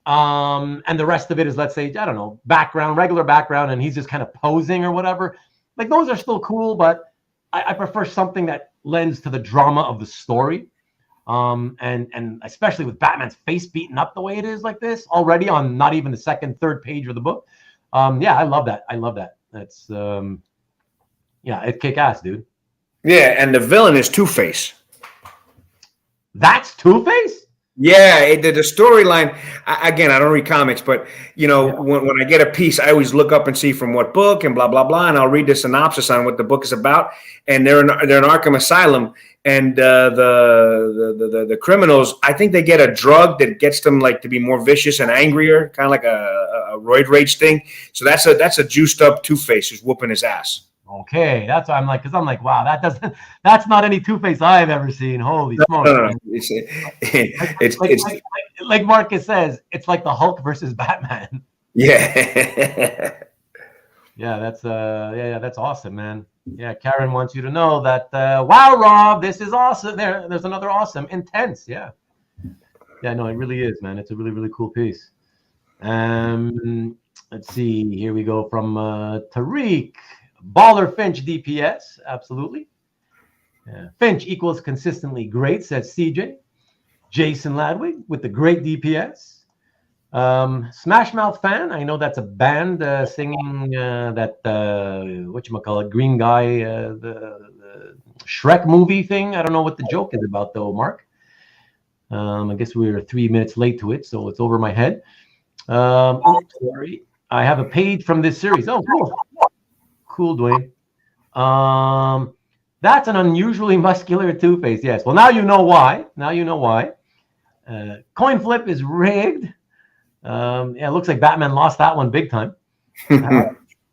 and the rest of it is, let's say, I don't know, regular background, and he's just kind of posing or whatever. Like those are still cool, but I prefer something that lends to the drama of the story. And especially with Batman's face beaten up the way it is like this already on not even the second, third page of the book. I love that. That's it's kick ass, dude. Yeah, and the villain is Two-Face. That's Two-Face? Yeah, the storyline, again, I don't read comics, but, when I get a piece, I always look up and see from what book and blah, blah, blah, and I'll read the synopsis on what the book is about. And they're in Arkham Asylum, and the criminals, I think they get a drug that gets them like to be more vicious and angrier, kind of like a roid rage thing. So that's a juiced up Two-Face who's whooping his ass. Okay, that's what I'm like, because I'm like, wow, that's not any Two-Face I've ever seen. Holy smokes! No. It's like Marcus says, it's like the Hulk versus Batman. Yeah. Yeah, that's that's awesome, man. Yeah, Karen wants you to know that. Wow, Rob, this is awesome. There's another awesome, intense. Yeah, no, it really is, man. It's a really, really cool piece. Let's see. Here we go from Tariq. Baller Finch DPS, absolutely. Finch equals consistently great, says CJ. Jason Ladwig with the great DPS. Smash Mouth Fan, I know that's a band singing that whatchamacallit, green guy, the Shrek movie thing. I don't know what the joke is about though, Mark. I guess we were 3 minutes late to it, so it's over my head. Sorry. I have a page from this series. Oh, cool. Cool, Dwayne. That's an unusually muscular Two-Face. Yes. Well, now you know why. Coin flip is rigged. It looks like Batman lost that one big time.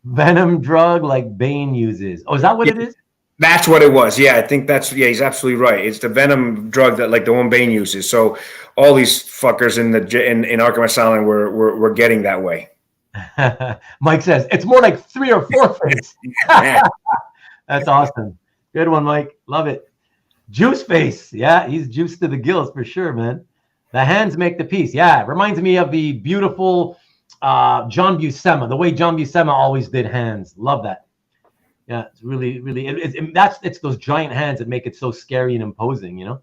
Venom drug like Bane uses. Oh, is that what it is? That's what it was. Yeah, I think he's absolutely right. It's the Venom drug that like the one Bane uses. So all these fuckers in Arkham Asylum were getting that way. Mike says it's more like 3 or 4 face. That's awesome. Good one, Mike. Love it. Juice face. Yeah, he's juiced to the gills for sure, man. The hands make the piece. Yeah, it reminds me of the beautiful John Buscema, the way John Buscema always did hands. Love that. Yeah, it's really, really. It's those giant hands that make it so scary and imposing.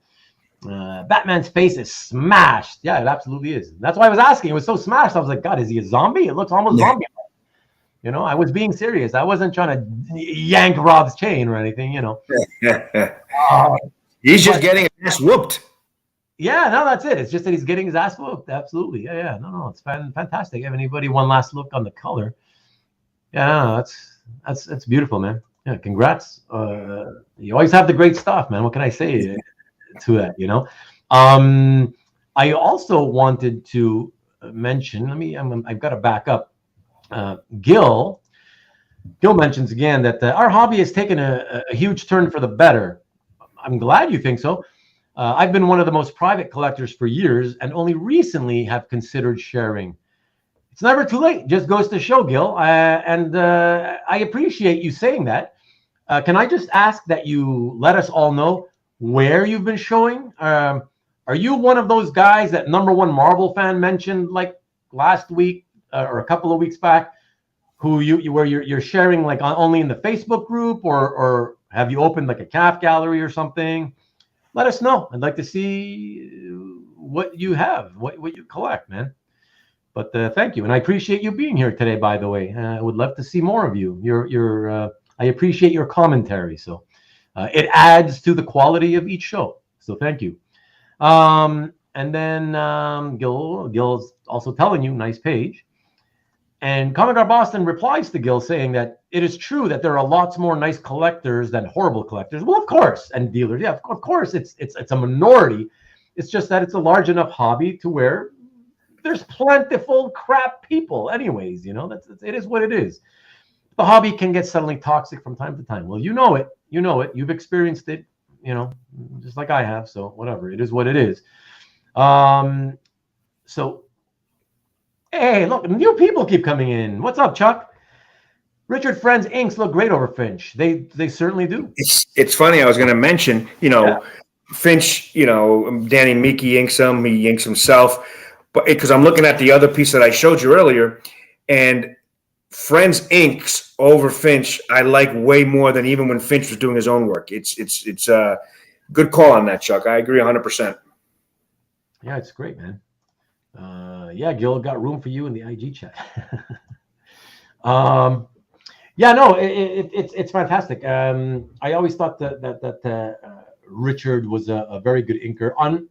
Batman's face is smashed. Yeah, it absolutely is. That's why I was asking. It was so smashed. I was like, God, is he a zombie? It looks almost zombie. I was being serious. I wasn't trying to yank Rob's chain or anything. He's just getting his ass whooped. Yeah, no, that's it. It's just that he's getting his ass whooped. Absolutely. Yeah. No, it's fantastic. Have anybody one last look on the color? Yeah, that's beautiful, man. Yeah, congrats. You always have the great stuff, man. What can I say to that? I also wanted to mention. I've got to back up. Gil mentions again that our hobby has taken a huge turn for the better. I'm glad you think so. I've been one of the most private collectors for years and only recently have considered sharing. it's never too late. Just goes to show, Gil. And I appreciate you saying that. Can I just ask that you let us all know where you've been showing? Are you one of those guys that #1 Marvel fan mentioned like last week or a couple of weeks back, who you're sharing like only in the Facebook group, or have you opened like a calf gallery or something? Let us know. I'd like to see what you have, what you collect, man. But thank you, and I appreciate you being here today. By the way, I would love to see more of you. I appreciate your commentary, so it adds to the quality of each show. So thank you. And then Gil's also telling you, nice page. And Comic Art Boston replies to Gil saying that it is true that there are lots more nice collectors than horrible collectors. Well, of course, and dealers, yeah, of course, it's a minority. It's just that it's a large enough hobby to where there's plentiful crap people. Anyways, it is what it is. The hobby can get suddenly toxic from time to time. Well, you know it. You've experienced it. Just like I have. So whatever, it is what it is. So, hey, look, new people keep coming in. What's up, Chuck? Richard Friend's inks look great over Finch. They certainly do. It's funny. I was going to mention, Finch, Danny Meeky inks him. He inks himself. But because I'm looking at the other piece that I showed you earlier, and Friend's inks over Finch, I like way more than even when Finch was doing his own work. It's a good call on that, Chuck. I agree 100%. Yeah, it's great, man. Yeah, Gil, got room for you in the IG chat. Yeah, no, it's fantastic. I always thought that Richard was a very good inker on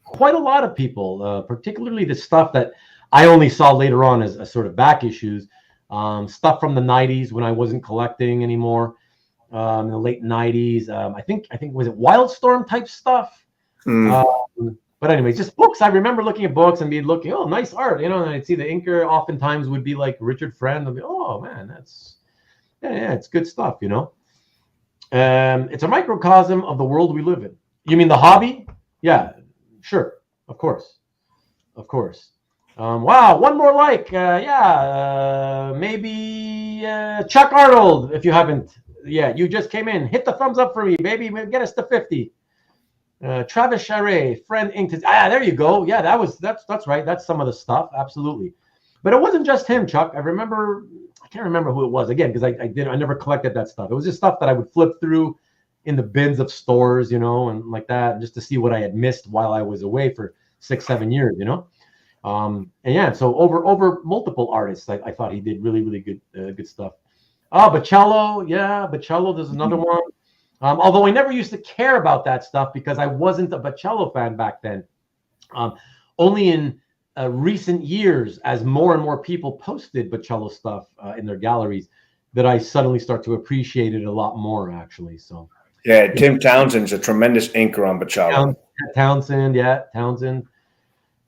quite a lot of people, particularly the stuff that I only saw later on as a sort of back issues. Stuff from the 90s when I wasn't collecting anymore, in the late 90s. I think was it Wildstorm type stuff. But anyways, just books. I remember looking at books and be looking, oh, nice art, and I'd see the inker oftentimes would be like Richard Friend. I'd be, oh man, that's it's good stuff, It's a microcosm of the world we live in. You mean the hobby? Yeah, sure, of course. Wow, one more like. Maybe Chuck Arnold, if you haven't. Yeah, you just came in. Hit the thumbs up for me, baby. Get us to 50. Travis Charret, Friend inked his. There you go. Yeah, that's right. That's some of the stuff. Absolutely. But it wasn't just him, Chuck. I can't remember who it was again, because I never collected that stuff. It was just stuff that I would flip through in the bins of stores, and like that, just to see what I had missed while I was away for 6-7 years, And yeah, so over multiple artists, I thought he did really, really good stuff. Bocello, yeah, Bocello, there's another one. Although I never used to care about that stuff because I wasn't a Bocello fan back then. Only in recent years, as more and more people posted Bocello stuff in their galleries, that I suddenly start to appreciate it a lot more, actually. So yeah, Tim Townsend's a tremendous inker on Bocello. Townsend.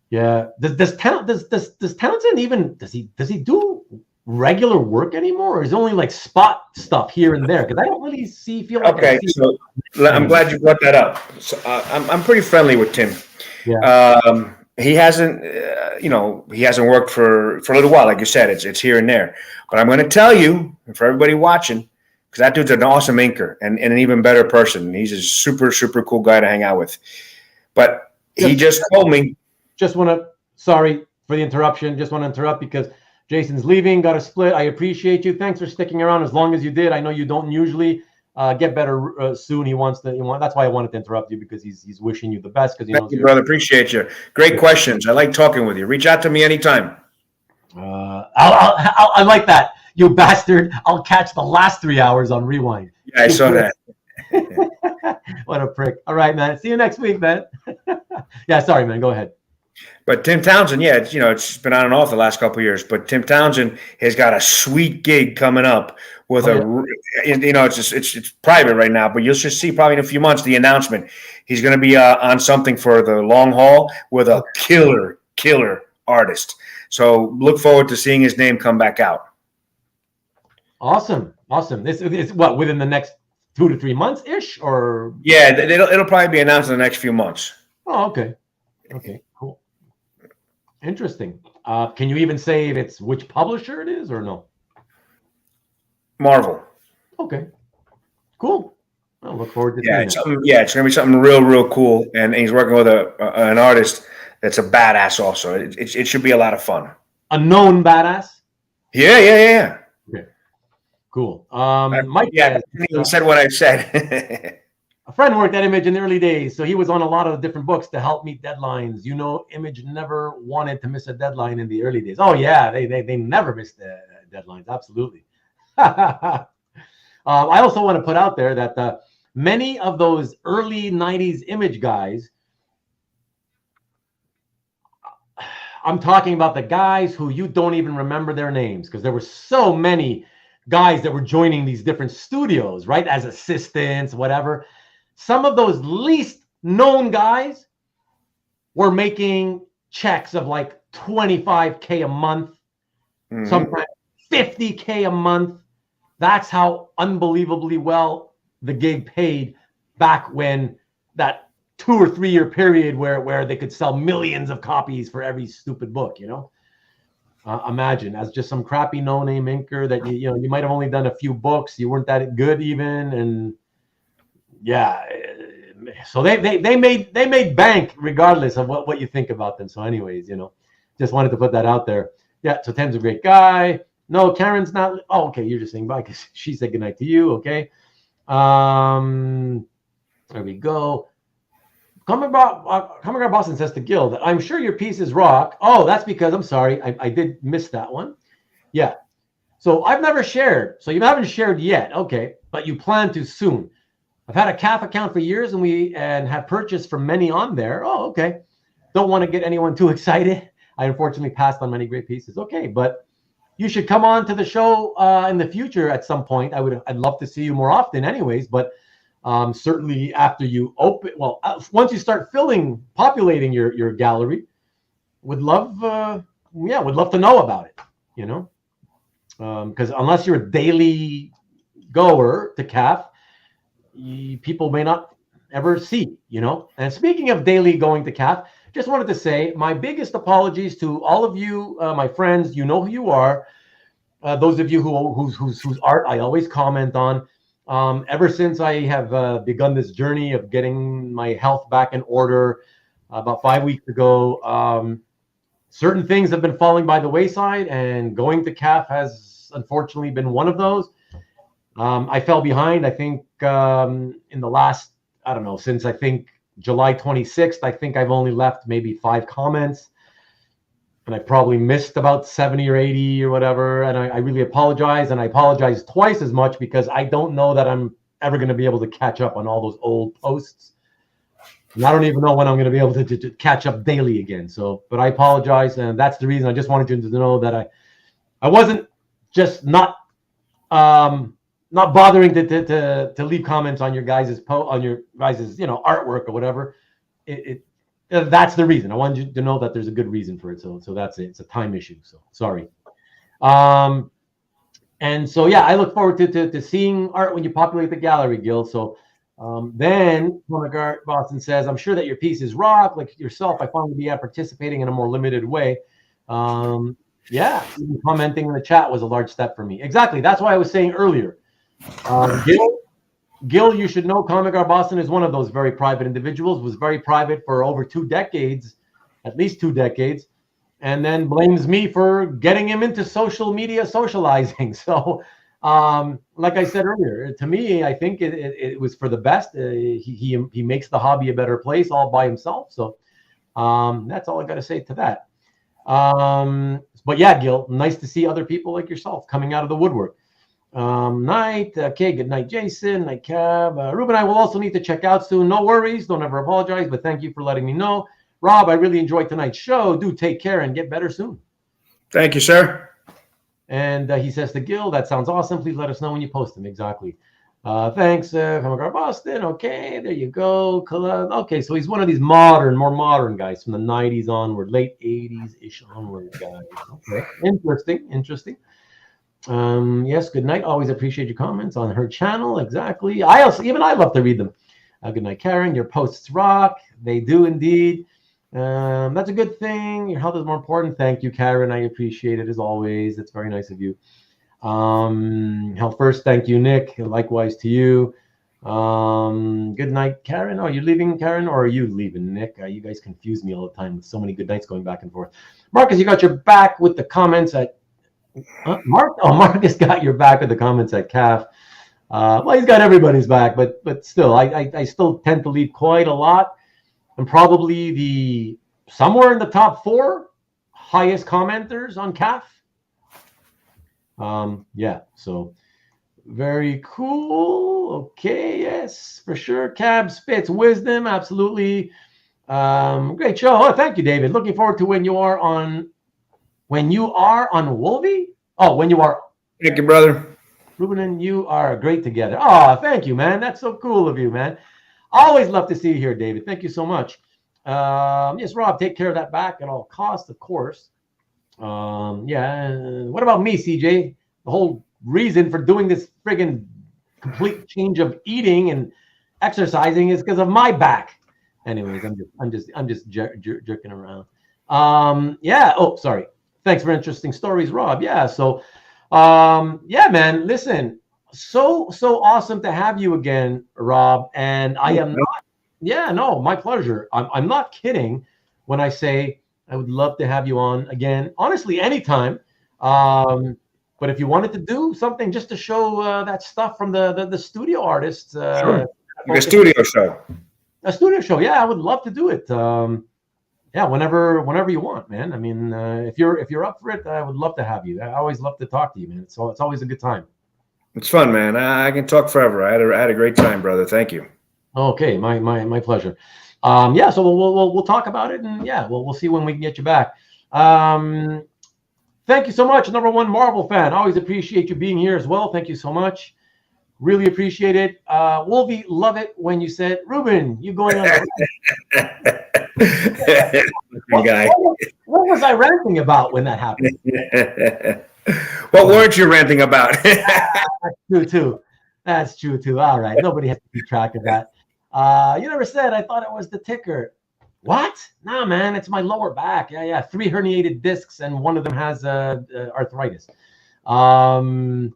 Yeah. Does Townsend even does he do regular work anymore, or is it only like spot stuff here and there? Because I don't really feel like. Okay, so I'm glad you brought that up. So I'm pretty friendly with Tim. Yeah. He hasn't, he hasn't worked for a little while, like you said. It's here and there. But I'm going to tell you, and for everybody watching, because that dude's an awesome inker and an even better person. He's a super, super cool guy to hang out with. But he just told me. Sorry for the interruption. Just want to interrupt because Jason's leaving. Got to split. I appreciate you. Thanks for sticking around as long as you did. I know you don't usually get better soon. That's why I wanted to interrupt you, because he's wishing you the best. Thank you, brother. Appreciate you. Great questions. I like talking with you. Reach out to me anytime. I like that. You bastard. I'll catch the last 3 hours on Rewind. Yeah, I saw that. What a prick. All right, man. See you next week, man. Yeah, sorry, man. Go ahead. But Tim Townsend, yeah, it's been on and off the last couple of years. But Tim Townsend has got a sweet gig coming up with it's private right now, but you'll just see probably in a few months the announcement. He's going to be on something for the long haul with a killer artist. So look forward to seeing his name come back out. Awesome. This is what, within the next 2 to 3 months ish, or? Yeah, it'll probably be announced in the next few months. Oh, okay. Okay, cool. Interesting. Can you even say if it's which publisher it is or no? Marvel. Okay. Cool. I'll look forward to Yeah, seeing that. it's gonna be something real cool, and he's working with an artist that's a badass. Also, it should be a lot of fun. A known badass. Yeah. Okay. Cool. Mike said what I said. A friend worked at Image in the early days, so he was on a lot of different books to help meet deadlines. You know, Image never wanted to miss a deadline in the early days. Oh yeah, they never missed the deadlines. Absolutely. I also want to put out there that many of those early 90s Image guys, I'm talking about the guys who you don't even remember their names, because there were so many guys that were joining these different studios, right, as assistants, whatever. Some of those least known guys were making checks of like $25K a month, sometimes $50K a month. That's how unbelievably well the gig paid back when that 2 or 3 year period where they could sell millions of copies for every stupid book, you know. Imagine as just some crappy no-name inker that you might have only done a few books, you weren't that good even, and yeah, so they made bank regardless of what you think about them. So anyways, just wanted to put that out there. Yeah, so Tim's a great guy. No, Karen's not. Oh, okay, you're just saying bye because she said goodnight to you. Okay. There we go. Coming Boston says to Gil that I'm sure your piece is rock. Oh, that's because I'm sorry, I did miss that one. Yeah. So I've never shared. So you haven't shared yet. Okay, but you plan to soon. I've had a CAF account for years and have purchased from many on there. Oh, okay. Don't want to get anyone too excited. I unfortunately passed on many great pieces. Okay, but you should come on to the show in the future at some point. I'd love to see you more often anyways, but certainly after you once you start populating your gallery, would love to know about it, because unless you're a daily goer to CAF, people may not ever see, And speaking of daily going to CAF, just wanted to say my biggest apologies to all of you, my friends. You know who you are. Those of you whose art I always comment on. Ever since I have begun this journey of getting my health back in order about 5 weeks ago, certain things have been falling by the wayside, and going to CAF has unfortunately been one of those. I fell behind, I think, in the last, I don't know, since I think July 26th, I think I've only left maybe 5 comments, and I probably missed about 70 or 80 or whatever. And I really apologize, and I apologize twice as much because I don't know that I'm ever going to be able to catch up on all those old posts. And I don't even know when I'm going to be able to catch up daily again. So, but I apologize, and that's the reason. I just wanted you to know that I wasn't just not bothering to leave comments on your guys' artwork or whatever. That's the reason. I wanted you to know that there's a good reason for it. So that's it. It's a time issue. So sorry. And so yeah, I look forward to seeing art when you populate the gallery, Gil. So then Boston says, I'm sure that your piece is rock. Like yourself, I finally began participating in a more limited way. Yeah, even commenting in the chat was a large step for me. Exactly. That's why I was saying earlier. Gil, you should know Comic Art Boston is one of those very private individuals, was very private for over 2 decades, at least 2 decades, and then blames me for getting him into social media socializing. So, like I said earlier, to me, I think it was for the best. He makes the hobby a better place all by himself. So that's all I got to say to that. But yeah, Gil, nice to see other people like yourself coming out of the woodwork. Night. Okay, good night, Jason. Night, Cab. Ruben, I will also need to check out soon. No worries. Don't ever apologize, but thank you for letting me know. Rob, I really enjoyed tonight's show. Do take care and get better soon. Thank you, sir. And he says to Gil, that sounds awesome. Please let us know when you post them. Exactly. Thanks, Comic Art Boston. Okay, there you go. Okay, so he's one of these more modern guys from the 90s onward, late 80s-ish onward guys. Okay, interesting. Yes, good night. Always appreciate your comments on her channel. Exactly. I love to read them. Good night, Karen. Your posts rock. They do indeed. That's a good thing. Your health is more important. Thank you, Karen. I appreciate it as always. It's very nice of you. Health first. Thank you, Nick. Likewise to you. Good night, Karen. Oh, you're leaving, Karen, or are you leaving, Nick? You guys confuse me all the time with so many good nights going back and forth. Marcus, you got your back with the comments at Marcus got your back with the comments at CAF. Well, he's got everybody's back, but still, I still tend to leave quite a lot. I'm probably somewhere in the top 4 highest commenters on CAF. Yeah, so very cool. Okay, yes, for sure. Cab spits wisdom, absolutely. Great show. Oh, thank you, David. Looking forward to when you are on Wolvie. Oh, when you are. Thank you, brother. Ruben and you are great together. Oh, thank you, man. That's so cool of you, man. Always love to see you here, David. Thank you so much. Yes, Rob, take care of that back at all costs, of course. Yeah. What about me, CJ? The whole reason for doing this friggin' complete change of eating and exercising is because of my back. Anyways, I'm just jerking around. Yeah. Oh, sorry. Thanks for interesting stories, Rob. Yeah. So, yeah, man. Listen, so awesome to have you again, Rob. And I am not. Yeah, no, my pleasure. I'm not kidding when I say I would love to have you on again. Honestly, anytime. But if you wanted to do something just to show that stuff from the studio artists, sure. Like a studio show. A studio show, yeah, I would love to do it. Yeah, whenever you want, man. I mean, if you're up for it, I would love to have you. I always love to talk to you, man. So it's always a good time. It's fun, man. I can talk forever. I had a great time, brother. Thank you. Okay, my pleasure. Yeah, so we'll talk about it, and yeah, we'll see when we can get you back. Thank you so much, #1 Marvel fan. Always appreciate you being here as well. Thank you so much. Really appreciate it. Wolvie, love it when you said, Ruben, you going on. What was I ranting about when that happened? What weren't you ranting about? That's true too. All right. Nobody has to keep track of that. You never said, I thought it was the ticker. What? Nah, man, it's my lower back. Yeah. 3 herniated discs, and one of them has arthritis. Karen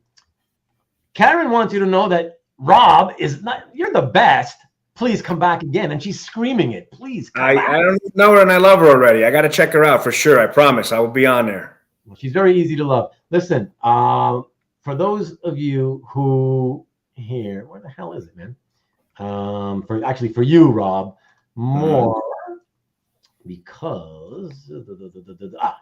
wants you to know that Rob is not. You're the best. Please come back again, and she's screaming it. Please come back. I don't know her, and I love her already. I got to check her out for sure. I promise. I will be on there. Well, she's very easy to love. Listen, for those of you who here, where the hell is it, man? For you, Rob, more. Because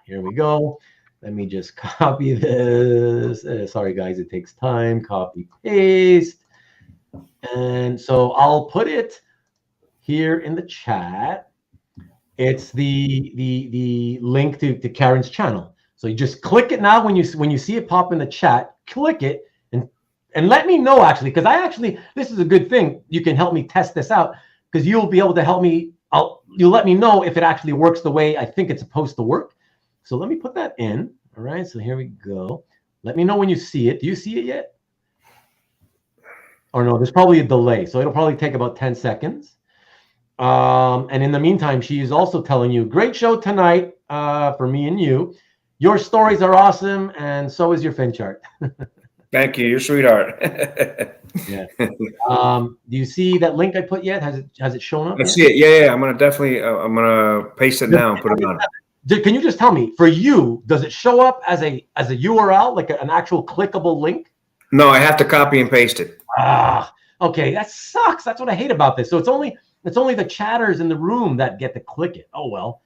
here we go. Let me just copy this. Sorry, guys, it takes time. Copy, paste. And so I'll put it here in the chat. It's the link to Karen's channel. So you just click it now when you see it pop in the chat. Click it and let me know, actually, because this is a good thing. You can help me test this out because you'll be able to help me. You'll let me know if it actually works the way I think it's supposed to work. So let me put that in. All right, so here we go. Let me know when you see it. Do you see it yet? Or no, there's probably a delay. So it'll probably take about 10 seconds. And in the meantime, she is also telling you, great show tonight for me and you. Your stories are awesome, and so is your Finch art. Thank you. You're a sweetheart. Yeah. Do you see that link I put yet? Has it shown up? I see it. Yeah. I'm gonna paste it now and put it on. Can you just tell me, for you, does it show up as a URL, like an actual clickable link? No, I have to copy and paste it. Okay, that sucks. That's what I hate about this. So it's only the chatters in the room that get to click it. Oh well.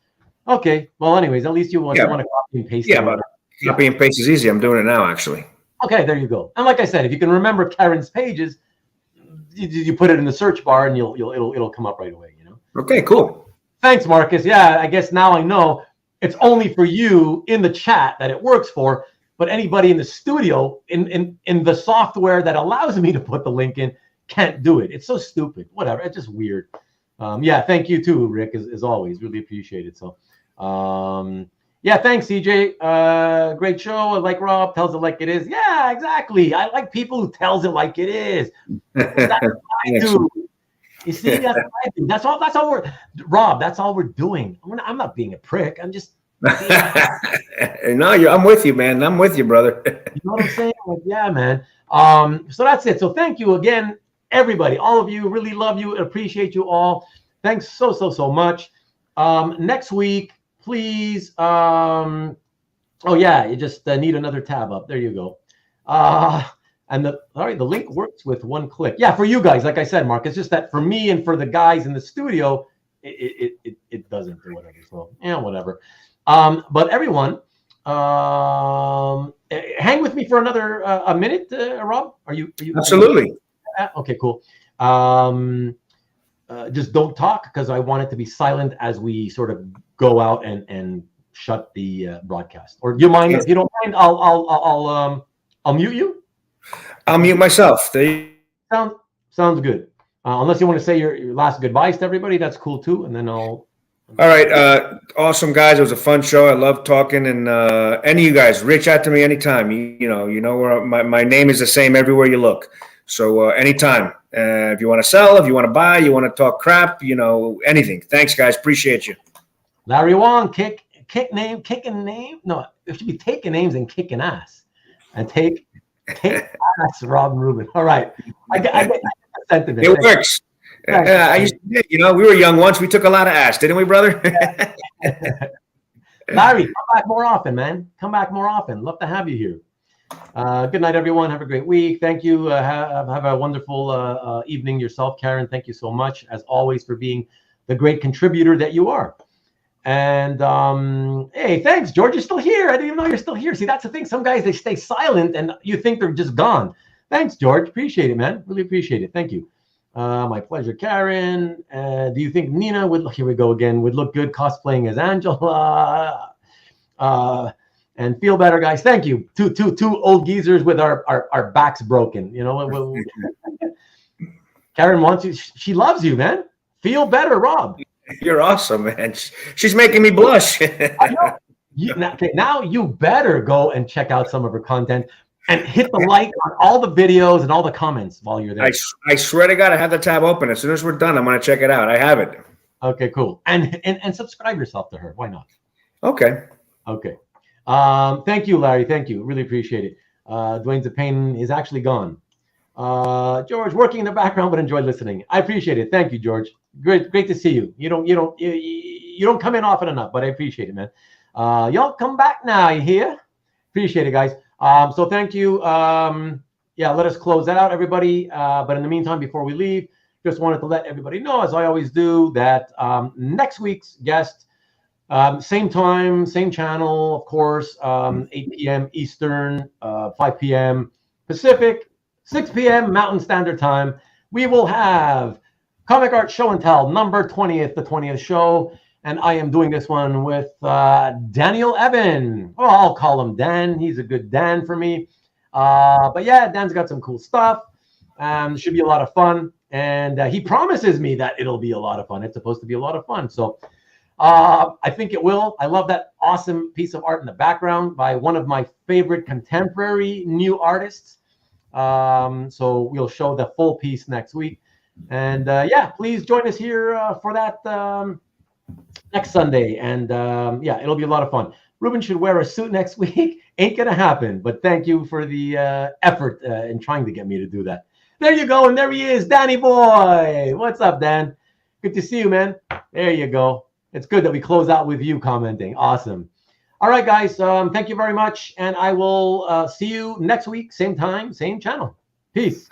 Okay. Well, anyways, at least you want to copy and paste it. Yeah, but copy and paste is easy. I'm doing it now, actually. Okay, there you go. And like I said, if you can remember Karen's pages, you put it in the search bar and it'll come up right away. You know. Okay. Cool. Thanks, Marcus. Yeah, I guess now I know it's only for you in the chat that it works for, but anybody in the studio in the software that allows me to put the link in can't do it. It's so stupid. Whatever. It's just weird. Yeah. Thank you too, Rick. As always, really appreciate it. So. Yeah, thanks, CJ. Great show. I like Rob tells it like it is. Yeah, exactly. I like people who tells it like it is. That's what I do. You see, that's what I do. That's all we're, Rob. That's all we're doing. I'm not being a prick. I'm just. No, I'm with you, man. I'm with you, brother. You know what I'm saying? Like, yeah, man. So that's it. So thank you again, everybody, all of you. Really love you and appreciate you all. Thanks so much. Next week, please. Oh yeah, you just need another tab up. There you go. And the link works with one click. Yeah, for you guys, like I said, Mark, it's just that for me and for the guys in the studio, it doesn't or whatever. So yeah, whatever. But everyone, hang with me for another a minute, Rob. Are you Absolutely. Okay, cool. Just don't talk because I want it to be silent as we sort of go out and shut the broadcast. Or do you mind? If you don't mind, I'll mute you. I'll mute myself. Sounds good. Unless you want to say your last goodbyes to everybody, that's cool too. And then I'll. All right. Awesome, guys. It was a fun show. I love talking. And any of you guys, reach out to me anytime. You know where my name is the same everywhere you look. So anytime. If you want to sell, if you want to buy, you want to talk crap, anything. Thanks, guys. Appreciate you. Larry Wong, kicking name. No, it should be taking names and kicking ass. And take ass, Robin Rubin. All right. I get that sentiment. It works. I used to, we were young once. We took a lot of ass, didn't we, brother? Larry, come back more often, man. Come back more often. Love to have you here. Good night, everyone. Have a great week. Thank you. Have a wonderful evening yourself, Karen. Thank you so much, as always, for being the great contributor that you are. And hey, thanks, George. You're still here. I didn't even know you're still here. See, that's the thing. Some guys, they stay silent, and you think they're just gone. Thanks, George. Appreciate it, man. Really appreciate it. Thank you. My pleasure, Karen. Do you think Nina would look good cosplaying as Angela? And feel better, guys. Thank you. Two old geezers with our backs broken. Karen wants you. She loves you, man. Feel better, Rob. You're awesome, man. She's making me blush. I know. Now you better go and check out some of her content and hit the like on all the videos and all the comments while you're there. I swear to God, I have the tab open. As soon as we're done, I'm going to check it out. I have it. Okay, cool. And subscribe yourself to her. Why not? Okay. Thank you, Larry. Thank you. Really appreciate it. Dwayne's pain is actually gone. George, working in the background, but enjoyed listening. I appreciate it. Thank you, George. Great to see you. You don't come in often enough, but I appreciate it, man. Y'all come back now. You hear? Appreciate it, guys. So thank you. Let us close that out, everybody. But in the meantime, before we leave, just wanted to let everybody know, as I always do, that next week's guest, same time, same channel, of course, 8 p.m. Eastern, 5 p.m. Pacific, 6 p.m. Mountain Standard Time. We will have Comic Art Show and Tell, number 20th, the 20th show. And I am doing this one with Daniel Evan. Well, I'll call him Dan. He's a good Dan for me. But yeah, Dan's got some cool stuff. Should be a lot of fun. And he promises me that it'll be a lot of fun. It's supposed to be a lot of fun. So I think it will. I love that awesome piece of art in the background by one of my favorite contemporary new artists. So we'll show the full piece next week. And please join us here for that next Sunday. And it'll be a lot of fun. Ruben should wear a suit next week. Ain't gonna happen, but thank you for the effort in trying to get me to do that. There you go, and there he is, Danny boy. What's up, Dan? Good to see you, man. There you go. It's good that we close out with you commenting. Awesome. All right, guys. Thank you very much, and I will see you next week, same time, same channel. Peace.